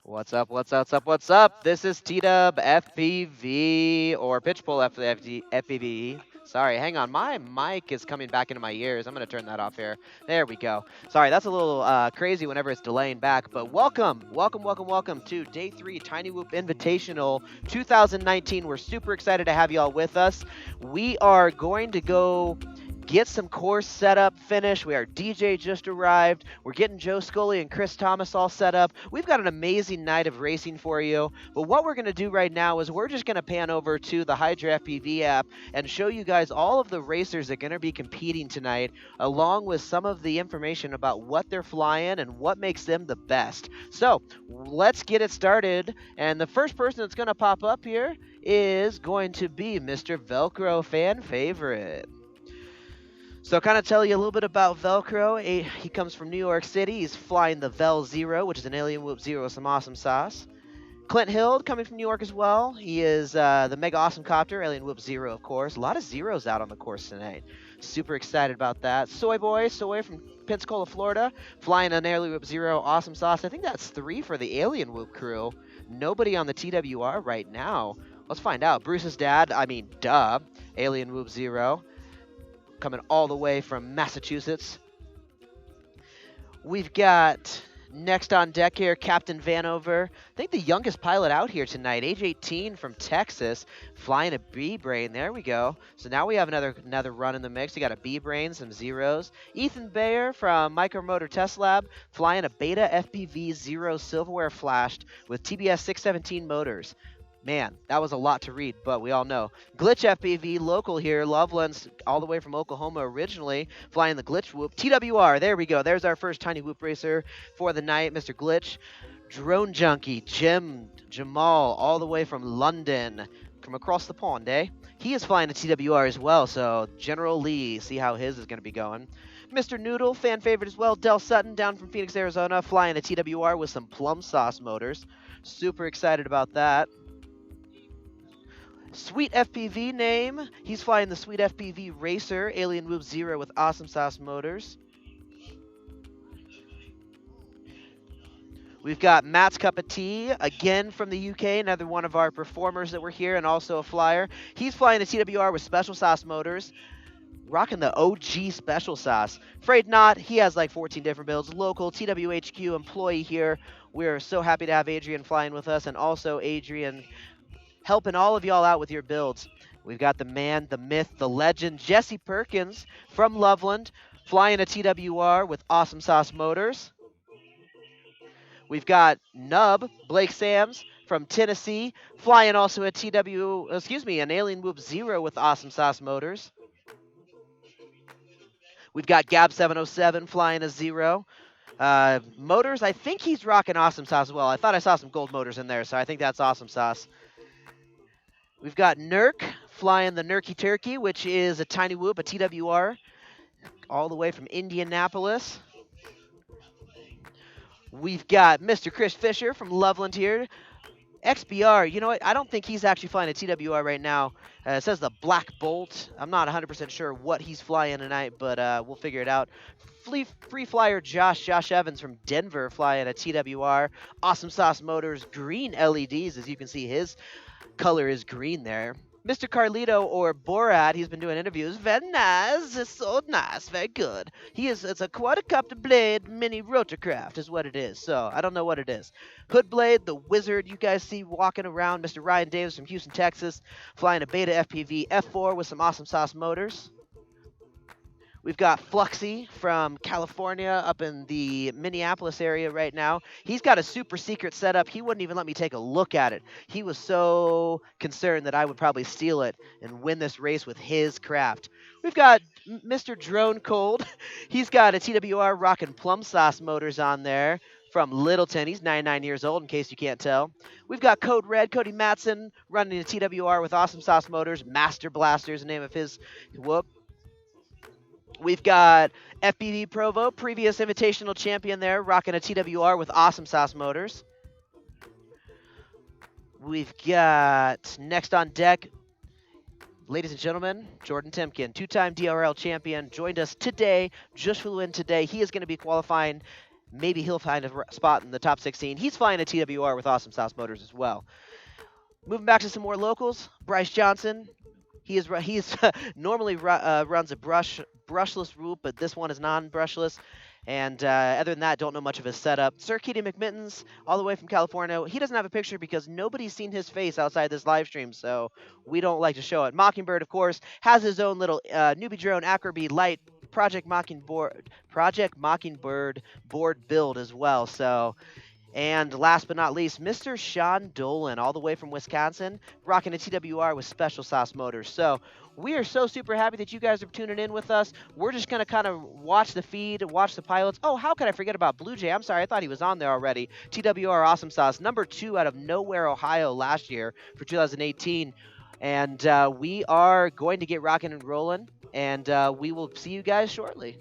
What's up? What's up? What's up? What's up? This is T-Dub FPV or Pitchpole FPV. Sorry, hang on. My mic is coming back into my ears. I'm going to turn that off here. There we go. Sorry, that's a little crazy whenever it's delaying back. But welcome to Day 3 Tiny Whoop Invitational 2019. We're super excited to have you all with us. We are going to go get some course set up, finished. Our DJ just arrived. We're getting Joe Scully and Chris Thomas all set up. We've got an amazing night of racing for you. But what we're going to do right now is we're just going to pan over to the Hydra FPV app and show you guys all of the racers that are going to be competing tonight, along with some of the information about what they're flying and what makes them the best. So let's get it started. And the first person that's going to pop up here is going to be Mr. Velcro fan favorite. So kind of tell you a little bit about Velcro. He comes from New York City. He's flying the Vel Zero, which is an Alien Whoop Zero with some awesome sauce. Clint Hild coming from New York as well. He is the Mega Awesome Copter, Alien Whoop Zero, of course. A lot of zeros out on the course tonight. Super excited about that. Soy from Pensacola, Florida, flying an Alien Whoop Zero, awesome sauce. I think that's 3 for the Alien Whoop crew. Nobody on the TWR right now. Let's find out. Bruce's dad, Alien Whoop Zero, coming all the way from Massachusetts. We've got next on deck here, Captain Vanover. I think the youngest pilot out here tonight, age 18 from Texas, flying a B-Brain. There we go. So now we have another run in the mix. We got a B-Brain, some zeros. Ethan Bayer from Micromotor Test Lab, flying a Beta FPV Zero Silverware flashed with TBS 617 motors. Man, that was a lot to read, but we all know. Glitch FPV, local here, Loveland's all the way from Oklahoma originally, flying the Glitch Whoop. TWR, there we go. There's our first Tiny Whoop racer for the night, Mr. Glitch. Drone Junkie, Jamal, all the way from London, from across the pond, eh? He is flying a TWR as well, so General Lee, see how his is going to be going. Mr. Noodle, fan favorite as well, Del Sutton, down from Phoenix, Arizona, flying a TWR with some plum sauce motors. Super excited about that. Sweet FPV name. He's flying the Sweet FPV Racer, Alien Whoop Zero with awesome sauce motors. We've got Matt's Cup of Tea, again from the UK, another one of our performers that were here and also a flyer. He's flying a TWR with special sauce motors, rocking the OG special sauce. Afraid not, he has like 14 different builds. Local TWHQ employee here. We're so happy to have Adrian flying with us, and also Adrian helping all of y'all out with your builds. We've got the man, the myth, the legend, Jesse Perkins from Loveland, flying a TWR with awesome sauce motors. We've got Nub, Blake Sams from Tennessee, flying also a an Alien Whoop Zero with awesome sauce motors. We've got Gab 707 flying a Zero. Motors, I think he's rocking awesome sauce as well. I thought I saw some gold motors in there, so I think that's awesome sauce. We've got Nurk flying the Nurky Turkey, which is a Tiny Whoop, a TWR, all the way from Indianapolis. We've got Mr. Chris Fisher from Loveland here. XBR, you know what? I don't think he's actually flying a TWR right now. It says the Black Bolt. I'm not 100% sure what he's flying tonight, but we'll figure it out. Free flyer Josh Evans from Denver flying a TWR. Awesome sauce motors, green LEDs, as you can see his color is green there. Mr. Carlito, or Borat, he's been doing interviews. Very nice, it's so nice, very good. It's a quadcopter blade mini rotorcraft is what it is, so I don't know what it is. Hood Blade, the wizard you guys see walking around, Mr. Ryan Davis from Houston, Texas, flying a Beta FPV F4 with some awesome sauce motors. We've got Fluxy from California up in the Minneapolis area right now. He's got a super secret setup. He wouldn't even let me take a look at it. He was so concerned that I would probably steal it and win this race with his craft. We've got Mr. Drone Cold. He's got a TWR rocking plum sauce motors on there from Littleton. He's 99 years old, in case you can't tell. We've got Code Red, Cody Matson, running a TWR with awesome sauce motors. Master Blaster is the name of his whoop. We've got FPV Provo, previous Invitational champion there, rocking a TWR with awesome sauce motors. We've got next on deck, ladies and gentlemen, Jordan Timken, two-time DRL champion, joined us today, just flew in today. He is going to be qualifying Maybe he'll find a spot in the top 16. He's flying a TWR with Awesome Sauce Motors as well. Moving back to some more locals, Bryce Johnson. He's normally runs a brushless route, but this one is non-brushless. And other than that, don't know much of his setup. Sir Keaty McMittens, all the way from California. He doesn't have a picture because nobody's seen his face outside this live stream, so we don't like to show it. Mockingbird, of course, has his own little newbie drone Acroby Light Project Mockingbird board build as well. So and last but not least, Mr. Sean Dolan, all the way from Wisconsin, rocking a TWR with Special Sauce Motors. So we are so super happy that you guys are tuning in with us. We're just going to kind of watch the feed, watch the pilots. Oh, how could I forget about Blue Jay? I'm sorry, I thought he was on there already. TWR Awesome Sauce, #2 out of Nowhere, Ohio last year for 2018. And we are going to get rocking and rolling, and we will see you guys shortly.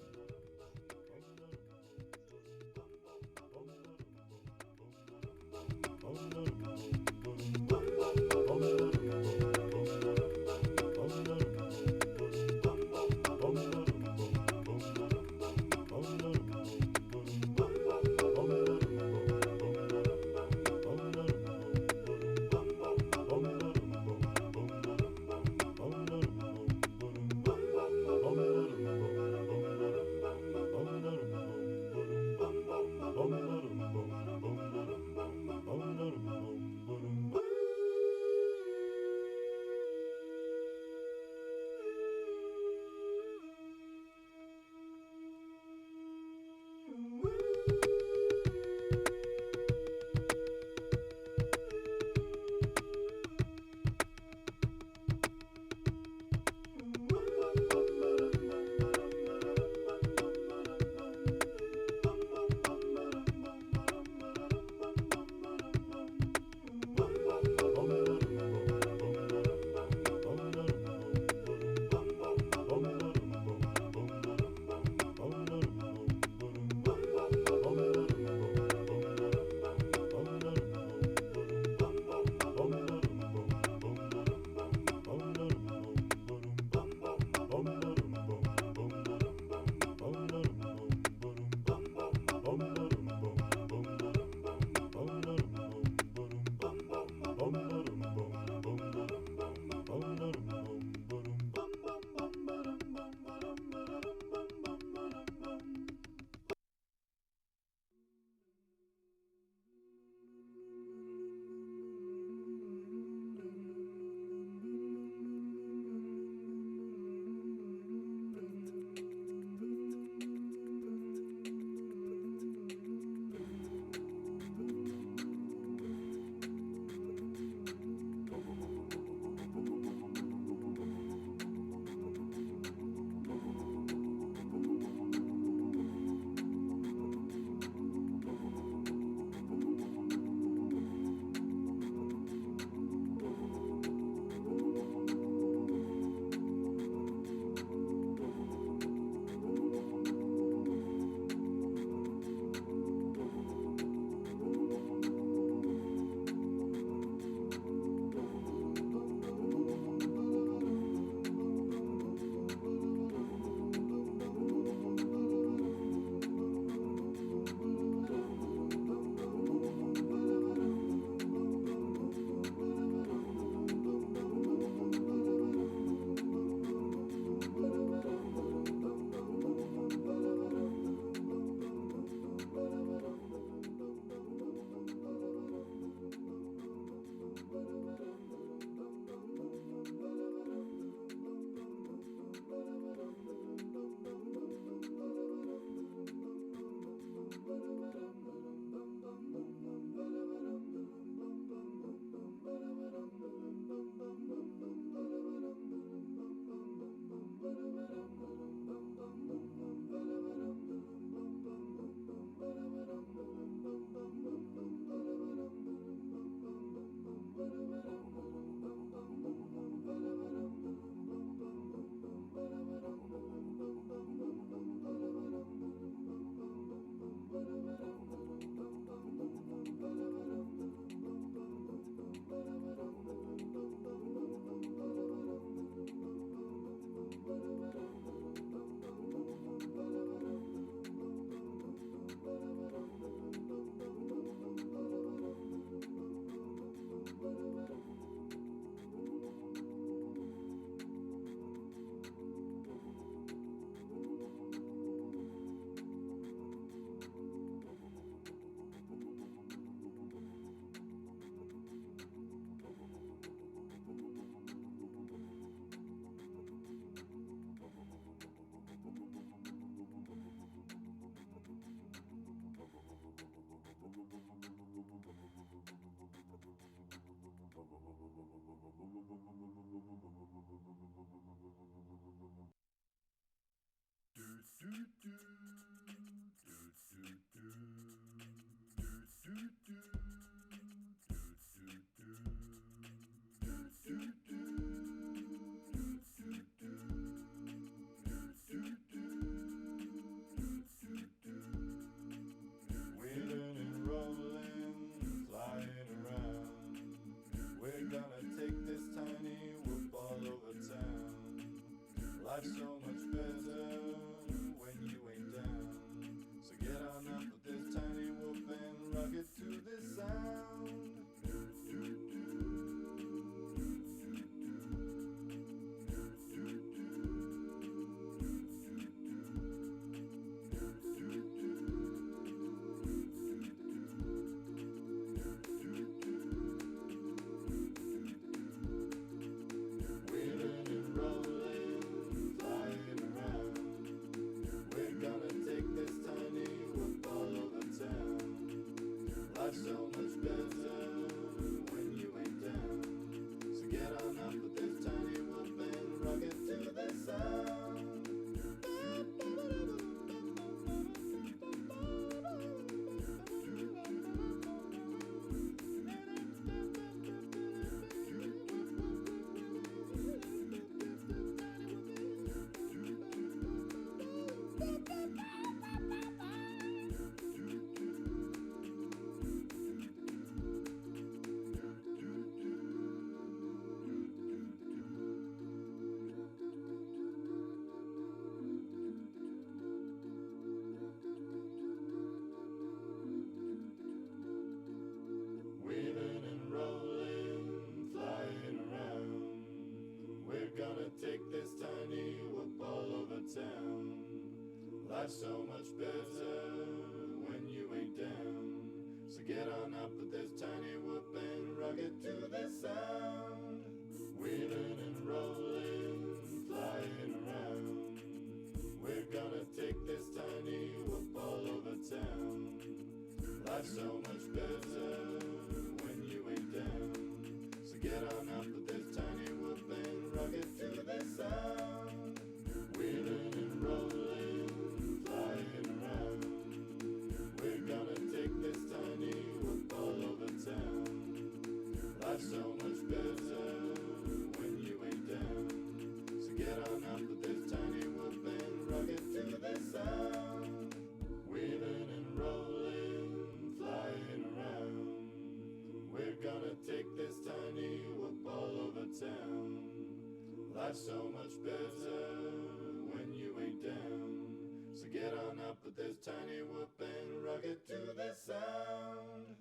Wheeling and rolling, flying around. We're gonna take this tiny whoop all over town. Life's so much better when you ain't down. So get on up with this tiny whoop and rock it to this sound. Wheeling and rolling, flying around. We're gonna take this tiny whoop all over town. Life's so much better when you ain't down. So get on up with this tiny whoop and rock it to this sound. Wheeling and rolling, flying around. We're gonna take this tiny whoop all over town. Life's so much better when you ain't down. So get on up with this tiny whoop and rock it to this sound. Wheeling and rolling, flying around. We're gonna take this tiny whoop all over town. Life's so much better when you ain't down. So get on up with this tiny whoop and rock it to this sound. Wheeling and rolling, flying around. We're gonna take this tiny whoop all over town. Life's so much better when you ain't down. So get on up with this tiny whoop and rock it to this sound. Wheeling and rolling, flying around. We're gonna take this tiny whoop all over town. Life's so much better when you ain't down. So get on up with this tiny whoop and rock it to this sound.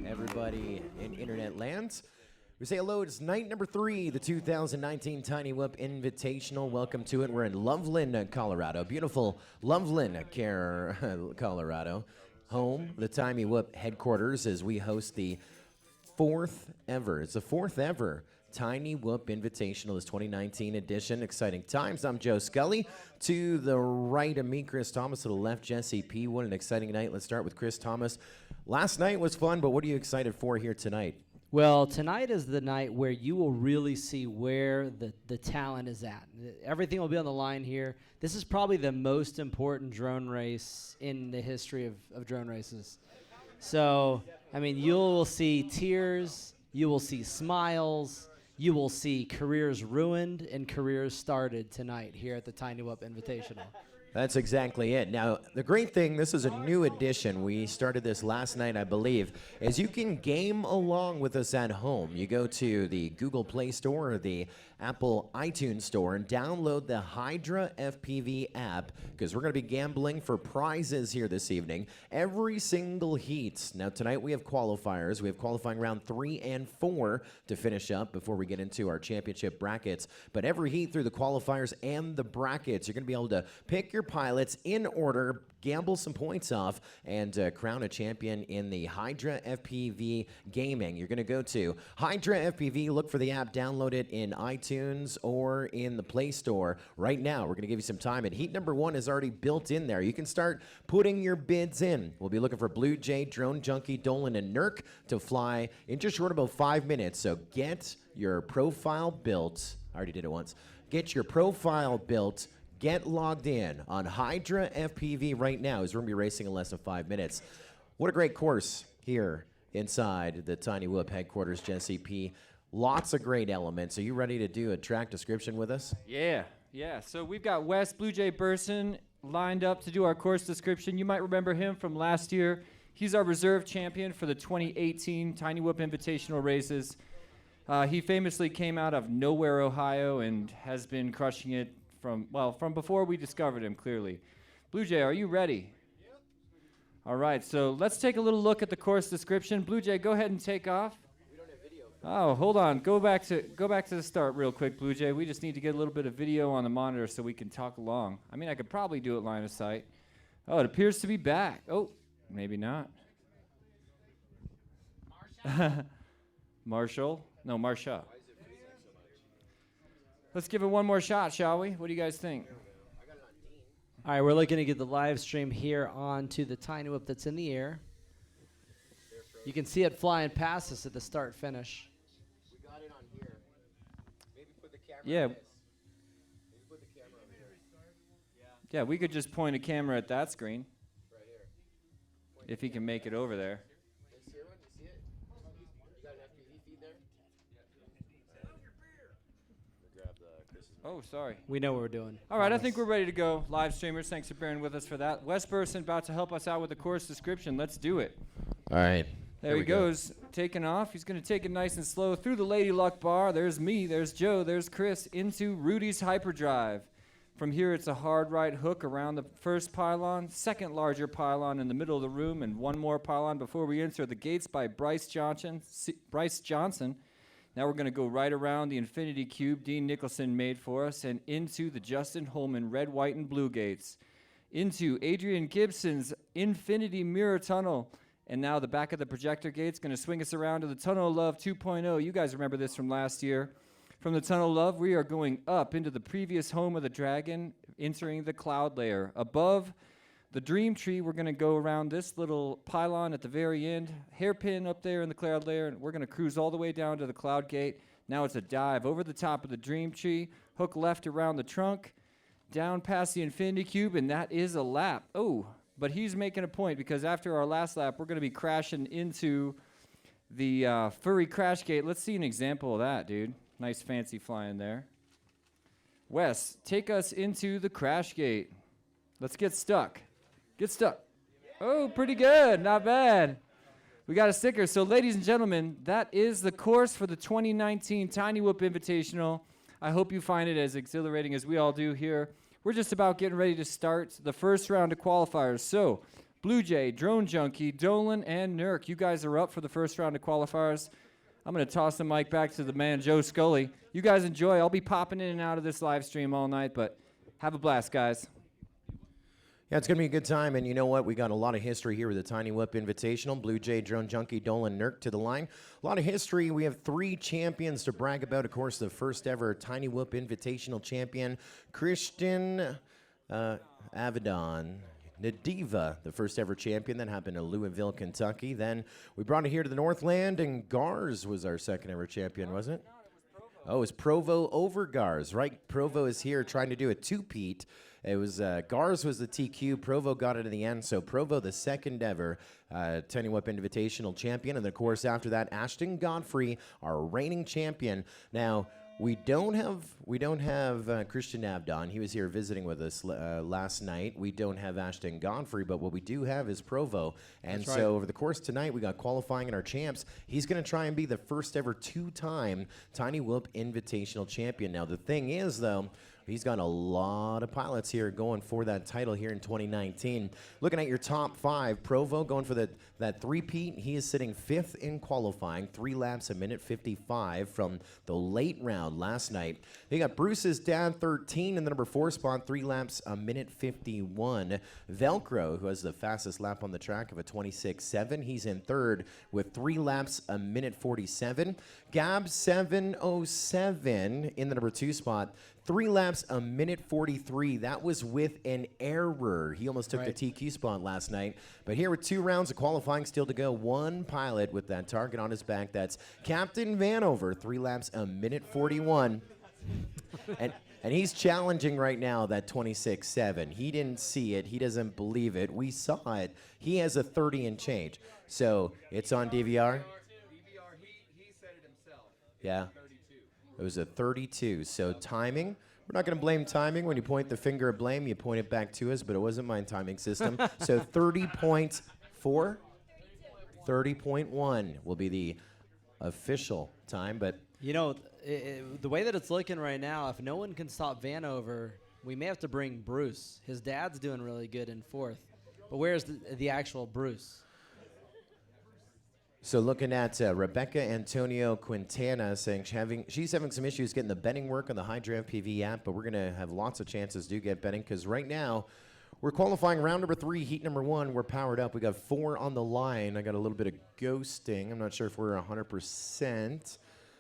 Everybody in internet land, we say hello. It's night number 3, the 2019 Tiny Whoop Invitational. Welcome to it. We're in Loveland, Colorado. Beautiful Loveland, Colorado. Home, the Tiny Whoop headquarters, as we host the 4th ever. It's the 4th ever Tiny Whoop Invitational, this 2019 edition. Exciting times. I'm Joe Scully. To the right of me, Chris Thomas. To the left, Jesse P. What an exciting night. Let's start with Chris Thomas. Last night was fun, but what are you excited for here tonight? Well, tonight is the night where you will really see where the talent is at. Everything will be on the line here. This is probably the most important drone race in the history of drone races. So, I mean, you will see tears, you will see smiles, you will see careers ruined and careers started tonight here at the Tiny Whoop Invitational. That's exactly it. Now, the great thing, this is a new edition. We started this last night, I believe, is you can game along with us at home. You go to the Google Play Store or the Apple iTunes Store and download the Hydra FPV app because we're going to be gambling for prizes here this evening. Every single heat. Now, tonight we have qualifiers. We have qualifying round 3 and 4 to finish up before we get into our championship brackets. But every heat through the qualifiers and the brackets, you're going to be able to pick your pilots in order, gamble some points off, and crown a champion in the Hydra FPV gaming. You're going to go to Hydra FPV, look for the app, download it in iTunes or in the Play Store. Right now, we're going to give you some time, and heat number 1 is already built in there. You can start putting your bids in. We'll be looking for Blue Jay, Drone Junkie, Dolan, and Nurk to fly in just short about 5 minutes. So get your profile built. I already did it once. Get your profile built. Get logged in on Hydra FPV right now as we're going to be racing in less than 5 minutes. What a great course here inside the Tiny Whoop headquarters, Jesse P. Lots of great elements. Are you ready to do a track description with us? Yeah. So we've got Wes Blue Jay Burson lined up to do our course description. You might remember him from last year. He's our reserve champion for the 2018 Tiny Whoop Invitational races. He famously came out of nowhere, Ohio, and has been crushing it from before we discovered him, clearly. Blue Jay, are you ready? Yep. All right, so let's take a little look at the course description. Blue Jay, go ahead and take off. We don't have video. Oh, hold on. Go back to the start real quick, Blue Jay. We just need to get a little bit of video on the monitor so we can talk along. I mean, I could probably do it line of sight. Oh, it appears to be back. Oh, maybe not. Marshall? No, Marsha. Let's give it one more shot, shall we? What do you guys think? All right, we're looking to get the live stream here onto the Tiny Whoop that's in the air. You can see it flying past us at the start finish. We got it on here. Maybe put the camera Yeah. on this. Maybe put the camera on here. Yeah, we could just point a camera at that screen. Right here. If he can make it over there. This here one, you see it? You got an FPV feed there? Grab the Chris's mic. Oh, sorry. We know what we're doing. All right, I think we're ready to go. Live streamers, thanks for bearing with us for that. Wes Burson about to help us out with the course description. Let's do it. All right. There he goes, taking off. He's going to take it nice and slow through the Lady Luck bar. There's me, there's Joe, there's Chris, into Rudy's hyperdrive. From here, it's a hard right hook around the first pylon, second larger pylon in the middle of the room, and one more pylon before we enter the gates by Bryce Johnson. Now we're going to go right around the infinity cube Dean Nicholson made for us and into the Justin Holman red, white, and blue gates. Into Adrian Gibson's infinity mirror tunnel. And now the back of the projector gate's going to swing us around to the Tunnel of Love 2.0. You guys remember this from last year. From the Tunnel of Love, we are going up into the previous home of the dragon, entering the cloud layer. Above the dream tree, we're going to go around this little pylon at the very end, hairpin up there in the cloud layer, and we're going to cruise all the way down to the cloud gate. Now it's a dive over the top of the dream tree, hook left around the trunk, down past the infinity cube, and that is a lap. Oh, but he's making a point because after our last lap, we're going to be crashing into the furry crash gate. Let's see an example of that, dude. Nice fancy flying there. Wes, take us into the crash gate. Let's get stuck. Get stuck. Oh, pretty good. Not bad. We got a sticker. So, ladies and gentlemen, that is the course for the 2019 Tiny Whoop Invitational. I hope you find it as exhilarating as we all do here. We're just about getting ready to start the first round of qualifiers. So, Blue Jay, Drone Junkie, Dolan, and Nurk, you guys are up for the first round of qualifiers. I'm going to toss the mic back to the man, Joe Scully. You guys enjoy. I'll be popping in and out of this live stream all night, but have a blast, guys. Yeah, it's going to be a good time, and you know what? We got a lot of history here with the Tiny Whoop Invitational. Blue Jay, Drone Junkie, Dolan, Nurk to the line. A lot of history. We have 3 champions to brag about. Of course, the first ever Tiny Whoop Invitational champion, Christian Avedon. Nadiva, the first ever champion. That happened in Louisville, Kentucky. Then we brought it here to the Northland, and Gars was our second ever champion, wasn't it? Oh, it was Provo over Gars, right? Provo is here trying to do a two-peat. It was Gars was the TQ. Provo got it in the end. So Provo, the second ever Tiny Whoop Invitational champion. And of course, after that, Ashton Godfrey, our reigning champion. Now, We don't have Christian Abdon. He was here visiting with us last night. We don't have Ashton Godfrey, but what we do have is Provo. And That's right. so over the course tonight, we got qualifying in our champs. He's going to try and be the first ever two-time Tiny Whoop Invitational champion. Now the thing is, though, he's got a lot of pilots here going for that title here in 2019. Looking at your top five, Provo going for that three-peat. He is sitting fifth in qualifying, 3 laps a minute 55 from the late round last night. You got Bruce's dad, 13 in the number 4 spot, 3 laps a minute 51. Velcro, who has the fastest lap on the track of a 26.7. He's in third with 3 laps a minute 47. Gab 707 in the number 2 spot. 3 laps, a minute 43. That was with an error. He almost took the TQ spot last night. But here with 2 rounds of qualifying still to go, 1 pilot with that target on his back. That's Captain Vanover, 3 laps, a minute 41. and he's challenging right now that 26.7. He didn't see it. He doesn't believe it. We saw it. He has a 30 and change. So it's on DVR. He said it himself. Yeah. It was a 32. So timing, we're not going to blame timing. When you point the finger of blame, you point it back to us, but it wasn't my timing system. So 30.4, 30.1 will be the official time. But You know, the way that it's looking right now, if no one can stop Vanover, we may have to bring Bruce. His dad's doing really good in 4th. But where's the actual Bruce? so looking at Rebecca Antonio Quintana saying she's having some issues getting the betting work on the Hydra FPV app, but we're going to have lots of chances to get betting because right now we're qualifying round number 3, heat number 1. We're powered up. We got 4 on the line. I got a little bit of ghosting. I'm not sure if we're 100%.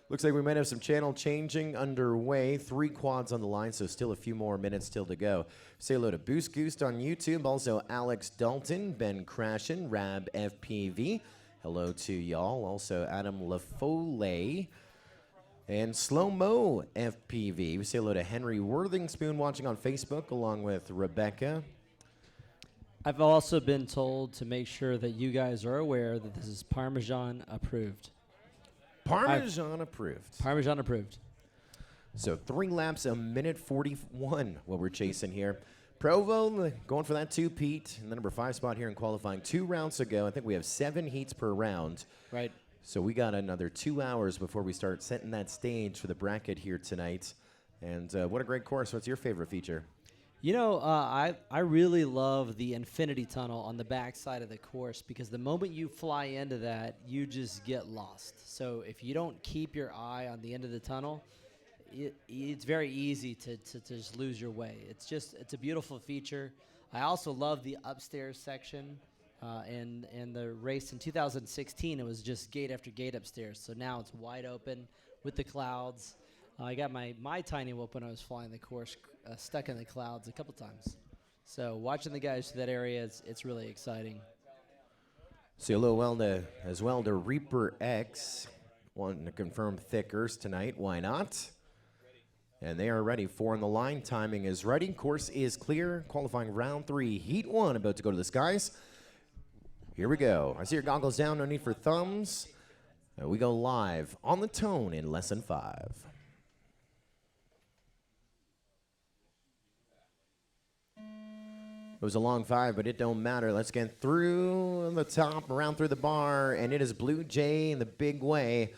Looks like we might have some channel changing underway. 3 quads on the line, so still a few more minutes still to go. Say hello to Boost Goose on YouTube. Also Alex Dalton, Ben Crashin, Rab FPV. Hello to y'all. Also Adam LaFole and Slow Mo FPV. We say hello to Henry Worthingspoon watching on Facebook along with Rebecca. I've also been told to make sure that you guys are aware that this is Parmesan approved. Parmesan approved. Parmesan approved. So 3 laps, a minute 41 what we're chasing here. Provo going for that 2-peat in the number 5 spot here in qualifying. 2 rounds to go. I think we have 7 heats per round. Right. So we got another 2 hours before we start setting that stage for the bracket here tonight. And what a great course. What's your favorite feature? You know, I really love the infinity tunnel on the back side of the course because the moment you fly into that, you just get lost. So if you don't keep your eye on the end of the tunnel, it's very easy to just lose your way. It's a beautiful feature. I also love the upstairs section. In the race in 2016, it was just gate after gate upstairs. So now it's wide open with the clouds. I got my tiny whoop when I was flying the course stuck in the clouds a couple times. So watching the guys to that area, it's really exciting. Say hello as well to Reaper X. Wanting to confirm thick Earths tonight. Why not? And they are ready. 4 on the line. Timing is ready. Course is clear. Qualifying round 3. Heat 1 about to go to the skies. Here we go. I see your goggles down. No need for thumbs. We go live on the tone in lesson 5. It was a long 5, but it don't matter. Let's get through the top, around through the bar, and it is Blue Jay in the big way.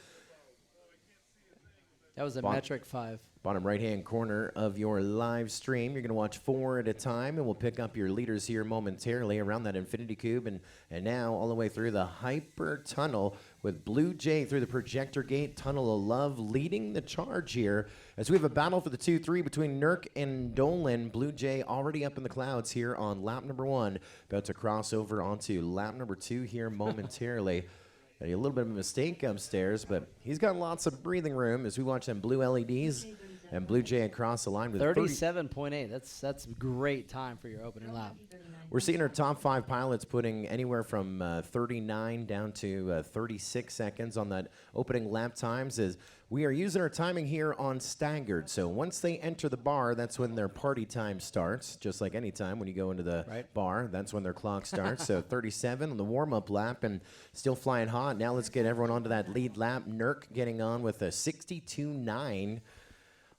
That was a metric 5. Bottom right-hand corner of your live stream. You're going to watch 4 at a time, and we'll pick up your leaders here momentarily around that infinity cube, and now all the way through the hyper tunnel with Blue Jay through the projector gate, Tunnel of Love leading the charge here as we have a battle for the 2-3 between Nurk and Dolan. Blue Jay already up in the clouds here on lap number 1, about to cross over onto lap number 2 here momentarily. A little bit of a mistake upstairs, but he's got lots of breathing room as we watch them blue LEDs and Blue Jay across the line with 37.8. That's great time for your opening lap. We're seeing our top 5 pilots putting anywhere from 39 down to 36 seconds on that opening lap times as we are using our timing here on staggered. So once they enter the bar, that's when their party time starts, just like any time when you go into the bar, that's when their clock starts. So 37 on the warm-up lap and still flying hot. Now let's get everyone onto that lead lap. Nurk getting on with a 62.9.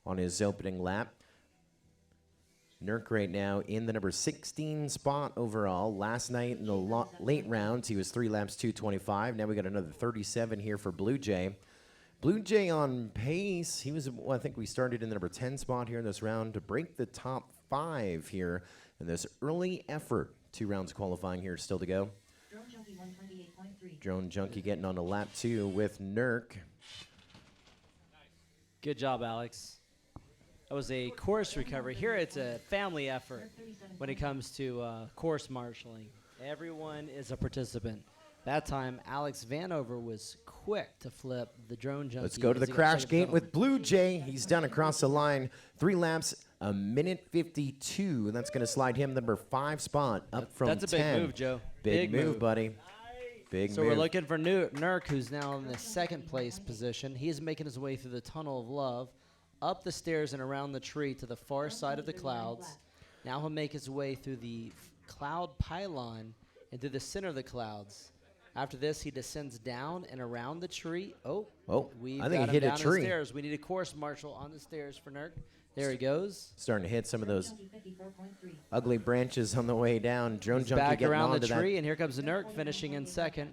on his opening lap. Nurk right now in the number 16 spot overall. Last night in the late rounds, he was 3 laps 225. Now we got another 37 here for Blue Jay. Blue Jay on pace. He was, well, I think we started in the number 10 spot here in this round to break the top 5 here in this early effort. 2 rounds qualifying here still to go. Drone Junkie getting on to lap 2 with Nurk. Good job, Alex. That was a course recovery. Here it's a family effort when it comes to course marshaling. Everyone is a participant. That time, Alex Vanover was quick to flip the Drone Junkie. Let's go to the crash gate with Blue Jay. He's done across the line. 3 laps, a minute 52. That's going to slide him number 5 spot up from 10. That's a big move, Joe. Big move, buddy. Big so move. We're looking for Nurk, who's now in the 2nd place position. He is making his way through the Tunnel of Love, up the stairs and around the tree to the far side of the clouds. Now he'll make his way through the cloud pylon and through the center of the clouds. After this, he descends down and around the tree. Oh, I think he hit a tree. Stairs. We need a course marshal on the stairs for Nurk. There he goes. Starting to hit some of those ugly branches on the way down. Drone Junkie back getting around the onto tree, and here comes the Nurk finishing in 2nd.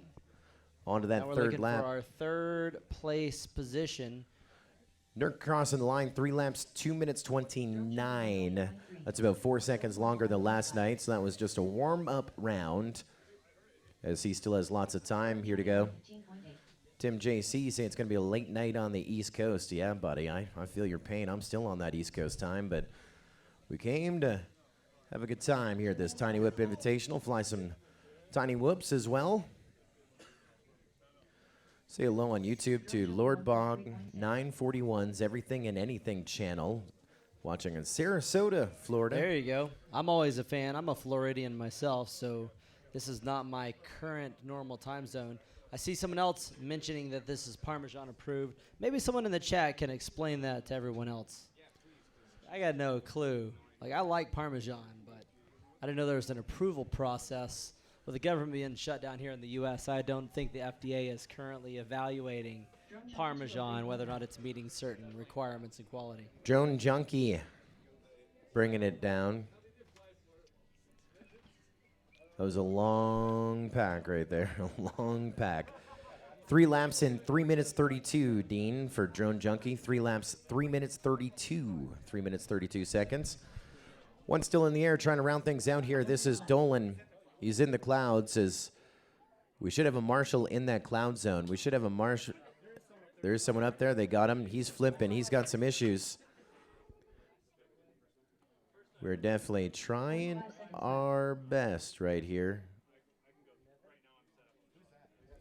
Onto that now we're 3rd looking lap. for our 3rd place position. Nurk crossing the line, 3 laps, 2 minutes 29. That's about 4 seconds longer than last night, so that was just a warm-up round, as he still has lots of time here to go. Tim JC saying it's going to be a late night on the East Coast. Yeah, buddy, I feel your pain. I'm still on that East Coast time, but we came to have a good time here at this Tiny Whip Invitational. Fly some Tiny Whoops as well. Say hello on YouTube to Lord Bog 941's Everything and Anything channel, watching in Sarasota, Florida. There you go. I'm always a fan. I'm a Floridian myself, so this is not my current normal time zone. I see someone else mentioning that this is Parmesan approved. Maybe someone in the chat can explain that to everyone else. I got no clue. Like, I like Parmesan, but I didn't know there was an approval process. With the government being shut down here in the U.S., I don't think the FDA is currently evaluating Parmesan, whether or not it's meeting certain requirements and quality. Drone Junkie bringing it down. That was a long pack right there, a long pack. 3 laps in 3 minutes 32, Dean, for Drone Junkie. 3 laps, 3 minutes 32, 3 minutes 32 seconds. One still in the air trying to round things out here. This is Dolan. He's in the clouds. We should have a marshal in that cloud zone. We should have a marshal. There's someone up there. They got him. He's flipping. He's got some issues. We're definitely trying our best right here.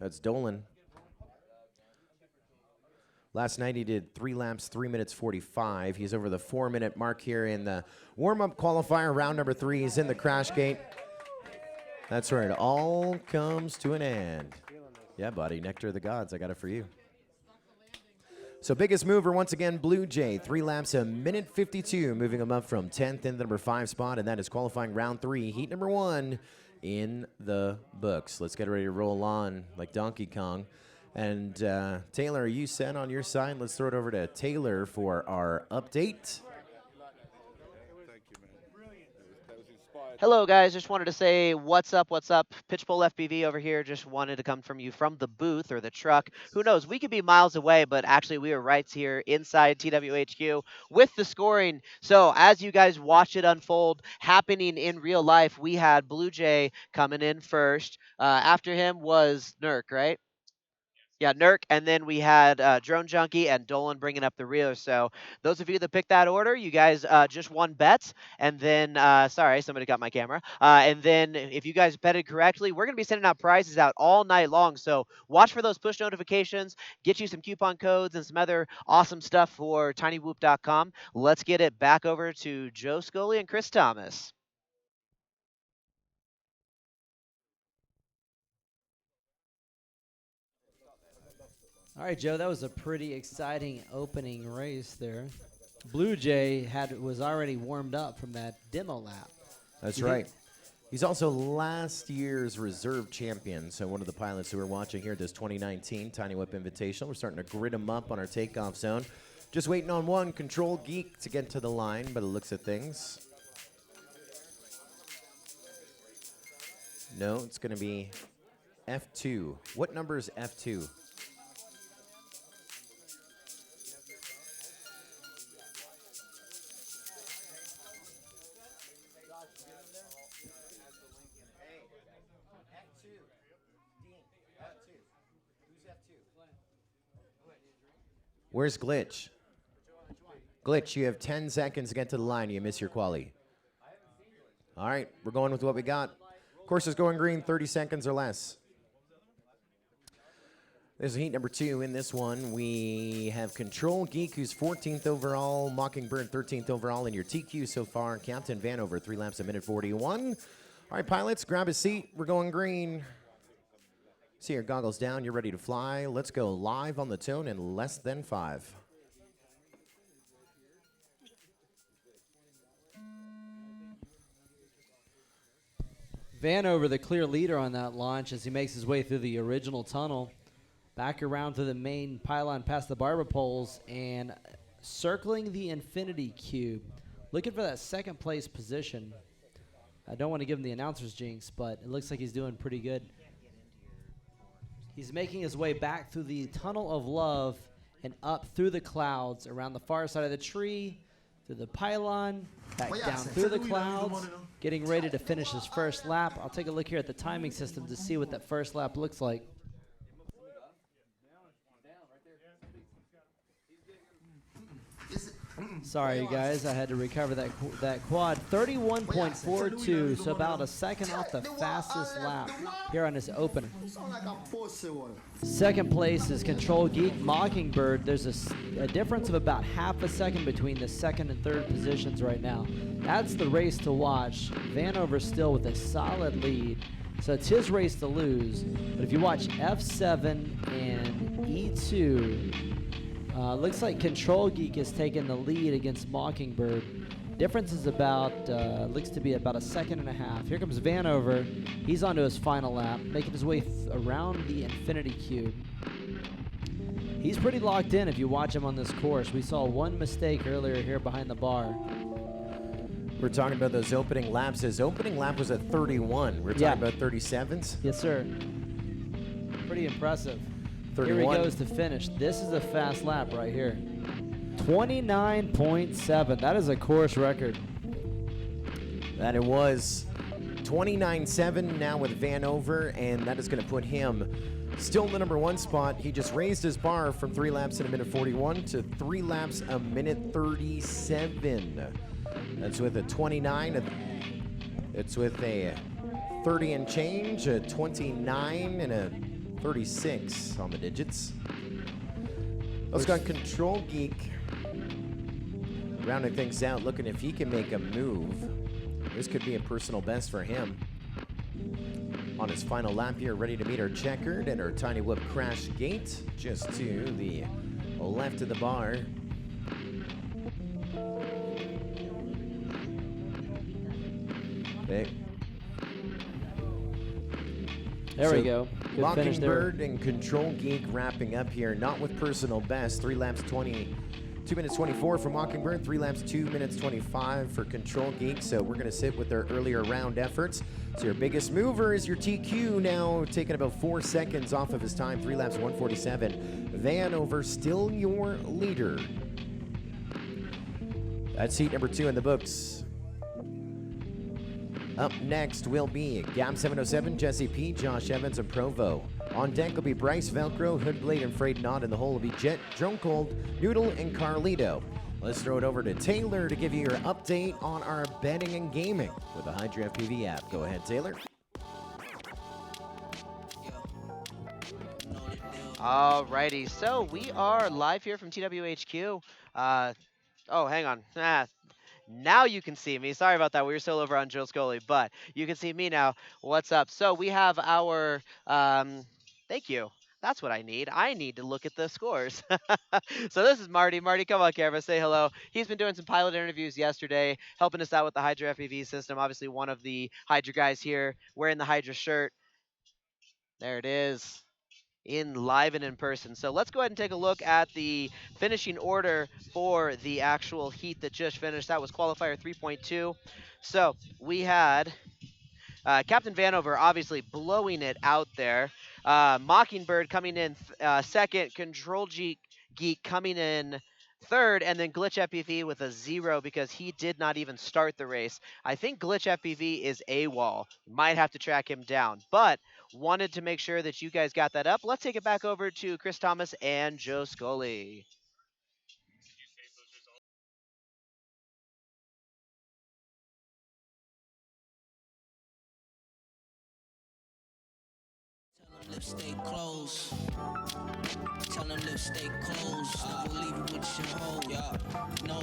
That's Dolan. Last night he did 3 laps, 3 minutes 45. He's over the 4-minute mark here in the warm-up qualifier, round number 3. He's in the crash gate. That's where it all comes to an end. Yeah, buddy, Nectar of the Gods, I got it for you. So biggest mover, once again, Blue Jay. 3 laps, a minute 52, moving him up from 10th in the number 5 spot, and that is qualifying round 3, heat number 1 in the books. Let's get ready to roll on like Donkey Kong. And Taylor, are you set on your side? Let's throw it over to Taylor for our update. Hello, guys. Just wanted to say what's up, what's up. Pitchpole FPV over here. Just wanted to come from you from the booth or the truck. Who knows? We could be miles away, but actually we are right here inside TWHQ with the scoring. So as you guys watch it unfold, happening in real life, we had Blue Jay coming in first. After him was Nurk, right? Yeah, Nurk, and then we had Drone Junkie and Dolan bringing up the rear. So those of you that picked that order, you guys just won bets. And then, sorry, somebody got my camera. And then if you guys betted correctly, we're going to be sending out prizes out all night long. So watch for those push notifications, get you some coupon codes and some other awesome stuff for tinywhoop.com. Let's get it back over to Joe Scully and Chris Thomas. All right, Joe, that was a pretty exciting opening race there. Blue Jay was already warmed up from that demo lap. That's right. He's also last year's reserve champion, so one of the pilots who we're watching here at this 2019 Tiny Whip Invitational. We're starting to grid him up on our takeoff zone. Just waiting on one Control Geek to get to the line by the looks of things. No, it's going to be F2. What number is F2? Where's Glitch? Glitch, you have 10 seconds to get to the line. You miss your quali. All right, we're going with what we got. Course is going green, 30 seconds or less. This is heat number 2. In this one, we have Control Geek, who's 14th overall, Mockingbird 13th overall, and your TQ so far, Captain Vanover, 3 laps a minute 41. All right, pilots, grab a seat. We're going green. See your goggles down. You're ready to fly. Let's go live on the tone in less than 5. Vanover, the clear leader on that launch as he makes his way through the original tunnel, back around to the main pylon past the barber poles and circling the infinity cube, looking for that second place position. I don't want to give him the announcer's jinx, but it looks like he's doing pretty good. He's making his way back through the tunnel of love and up through the clouds, around the far side of the tree, through the pylon, back down through the clouds, getting ready to finish his first lap. I'll take a look here at the timing system to see what that first lap looks like. Sorry, you guys, I had to recover that quad. 31.42, so about a second off the fastest lap here on his opener. Second place is Control Geek Mockingbird. There's a difference of about half a second between the second and third positions right now. That's the race to watch. Vanover still with a solid lead, so it's his race to lose. But if you watch F7 and E2, looks like Control Geek is taking the lead against Mockingbird. Difference is about, looks to be about a second and a half. Here comes Vanover. He's onto his final lap, making his way around the infinity cube. He's pretty locked in if you watch him on this course. We saw one mistake earlier here behind the bar. We're talking about those opening laps. His opening lap was at 31. We're talking about 37s. Yes, sir. Pretty impressive. 31. Here he goes to finish. This is a fast lap right here. 29.7. That is a course record. That it was. 29.7 now with Vanover, and that is going to put him still in the number 1 spot. He just raised his bar from 3 laps in a minute 41 to 3 laps a minute 37. That's with a 29. It's with a 30 and change, a 29 and a 36 on the digits. Let's go Control Geek. Rounding things out, looking if he can make a move. This could be a personal best for him. On his final lap here, ready to meet our checkered and our Tiny Whoop crash gate, just to the left of the bar. Okay. There we go. Good finish there. Mockingbird and Control Geek wrapping up here, not with personal best. 3 laps 2 minutes 24 for Mockingbird, 3 laps 2 minutes 25 for Control Geek. So we're going to sit with their earlier round efforts. So your biggest mover is your TQ now, taking about 4 seconds off of his time, 3 laps 147. Vanover still your leader. That's heat number 2 in the books. Up next will be Gab 707, Jesse P, Josh Evans, and Provo. On deck will be Bryce, Velcro, Hoodblade, and Frayed Knot. In the hole will be Jet, Drone Cold, Noodle, and Carlito. Let's throw it over to Taylor to give you your update on our betting and gaming with the Hydra FPV app. Go ahead, Taylor. Alrighty, so we are live here from TWHQ. Oh, hang on. Now you can see me. Sorry about that. We were still over on Jill Scully, but you can see me now. What's up? So we have our, thank you. That's what I need. I need to look at the scores. So this is Marty. Marty, come on camera, say hello. He's been doing some pilot interviews yesterday, helping us out with the Hydra FEV system. Obviously one of the Hydra guys here wearing the Hydra shirt. There it is. in live and in person. So let's go ahead and take a look at the finishing order for the actual heat that just finished. That was qualifier 3.2. So we had Captain Vanover obviously blowing it out there. Mockingbird coming in second. Control Geek coming in third, and then Glitch FPV with a 0 because he did not even start the race. I think Glitch FPV is AWOL. Might have to track him down, but wanted to make sure that you guys got that up. Let's take it back over to Chris Thomas and Joe Scully. Lips stay closed. Tell them lips stay closed. Never leave it with your hoe. Yeah. No.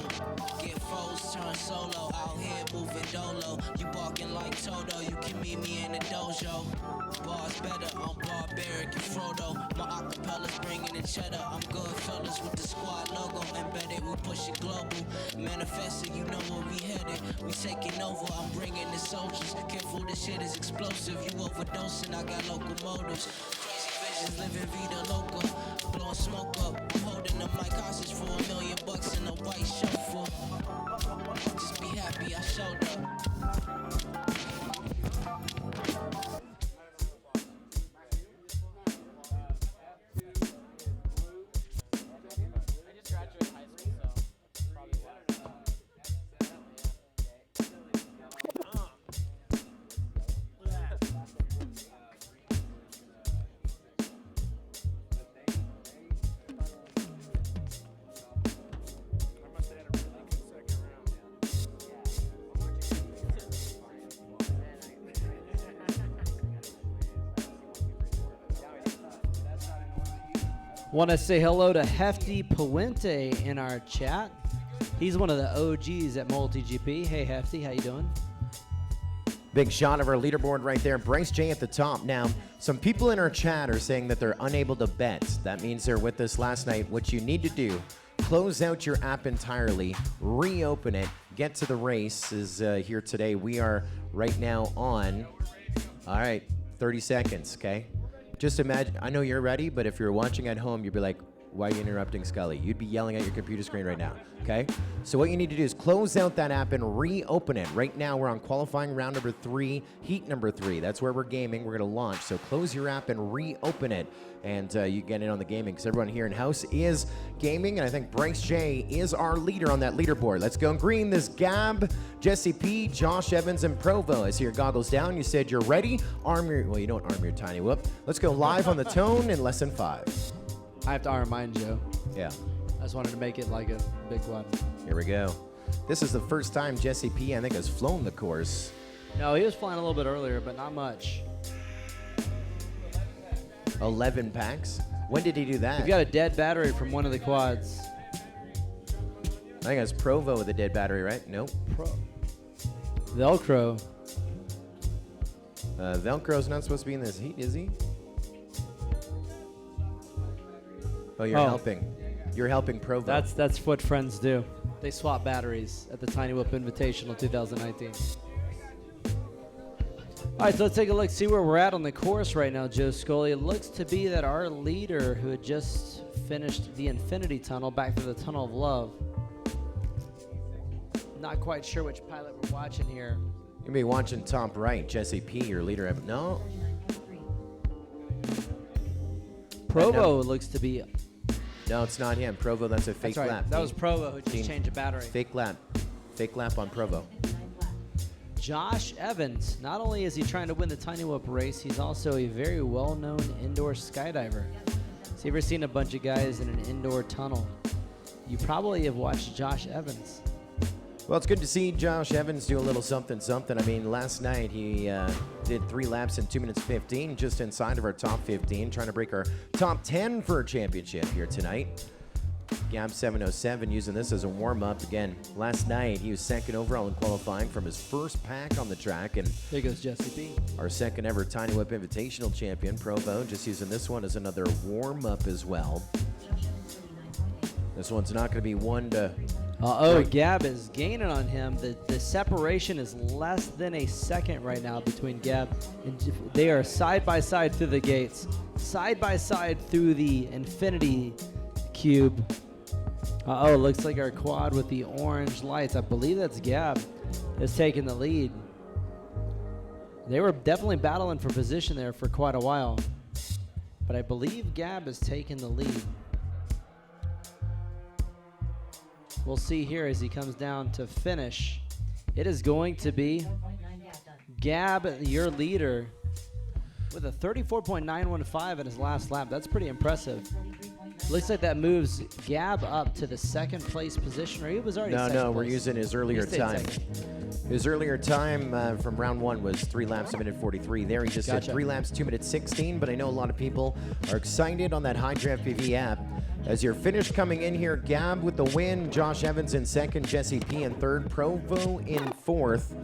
Get froze, turn solo. Out here moving dolo. You barking like Toto. You can meet me in the dojo. Bars better. I'm barbaric and Frodo. My acapellas bringing the cheddar. I'm good fellas with the squad logo. Embedded, we push it global. Manifesting, you know where we headed. We taking over. I'm bringing the soldiers. Careful, this shit is explosive. You overdosing. I got locomotives. Crazy visions, living vida loca. Blowing smoke up. I'm holding the mic hostage for $1 million in a white chauffeur. Just be happy I showed up. Want to say hello to Hefty Puente in our chat. He's one of the OGs at MultiGP. Hey, Hefty, how you doing? Big shot of our leaderboard right there. Bryce J at the top. Now, some people in our chat are saying that they're unable to bet. That means they're with us last night. What you need to do, close out your app entirely, reopen it, get to the race is here today. We are right now on, all right, 30 seconds, okay? Just imagine, I know you're ready, but if you're watching at home, you'd be like, why are you interrupting Scully? You'd be yelling at your computer screen right now, okay? So what you need to do is close out that app and reopen it. Right now, we're on qualifying round number 3, heat number 3. That's where we're gaming. We're going to launch. So close your app and reopen it, and you get in on the gaming because everyone here in house is gaming, and I think Bryce J is our leader on that leaderboard. Let's go in green. This Gab, Jesse P, Josh Evans, and Provo. I see your goggles down. You said you're ready. Arm your, well, you don't arm your tiny whoop. Let's go live on the tone in lesson 5. I have to arm mine, Joe. Yeah. I just wanted to make it like a big one. Here we go. This is the first time Jesse P, I think, has flown the course. No, he was flying a little bit earlier, but not much. 11 packs. When did he do that? We've got a dead battery from one of the quads. I think it's Provo with a dead battery, right? Nope. Velcro. Velcro's not supposed to be in this heat, is he? Oh, you're helping. You're helping Provo. That's what friends do. They swap batteries at the Tiny Whoop Invitational 2019. All right, so let's take a look, see where we're at on the course right now, Joe Scully. It looks to be that our leader, who had just finished the Infinity Tunnel, back to the Tunnel of Love. Not quite sure which pilot we're watching here. You'll be watching top right, Jesse P, your leader. No. Provo looks to be... No, it's not him. Provo, that's a fake That's right. lap. That was Provo who just changed a battery. Fake lap. Fake lap on Provo. Josh Evans, not only is he trying to win the Tiny Whoop race, he's also a very well-known indoor skydiver. So you ever seen a bunch of guys in an indoor tunnel? You probably have watched Josh Evans. Well, it's good to see Josh Evans do a little something. I mean, last night he did 3 laps in 2 minutes 15, just inside of our top 15, trying to break our top 10 for a championship here tonight. Gab 707 using this as a warm-up. Again, last night he was second overall in qualifying from his first pack on the track. And there goes Jesse B. Our second ever Tiny Whip Invitational champion, Provo, just using this one as another warm-up as well. This one's not going to be one to Gab is gaining on him. The separation is less than a second right now between Gab and they are side by side through the gates, side by side through the infinity cube. Looks like our quad with the orange lights, I believe that's Gab, is taking the lead. They were definitely battling for position there for quite a while, but I believe Gab is taking the lead. We'll see here as he comes down to finish. It is going to be Gab, your leader, with a 34.915 in his last lap. That's pretty impressive. Looks like that moves Gab up to the second place position, or he was already second No, place. we're using his earlier time. His earlier time from round 1 was 3 laps, 1:43. There he just did 3 laps, 2:16. But I know a lot of people are excited on that Hydra FPV app. As your finish coming in here, Gab with the win, Josh Evans in second, Jesse P in third, Provo in fourth.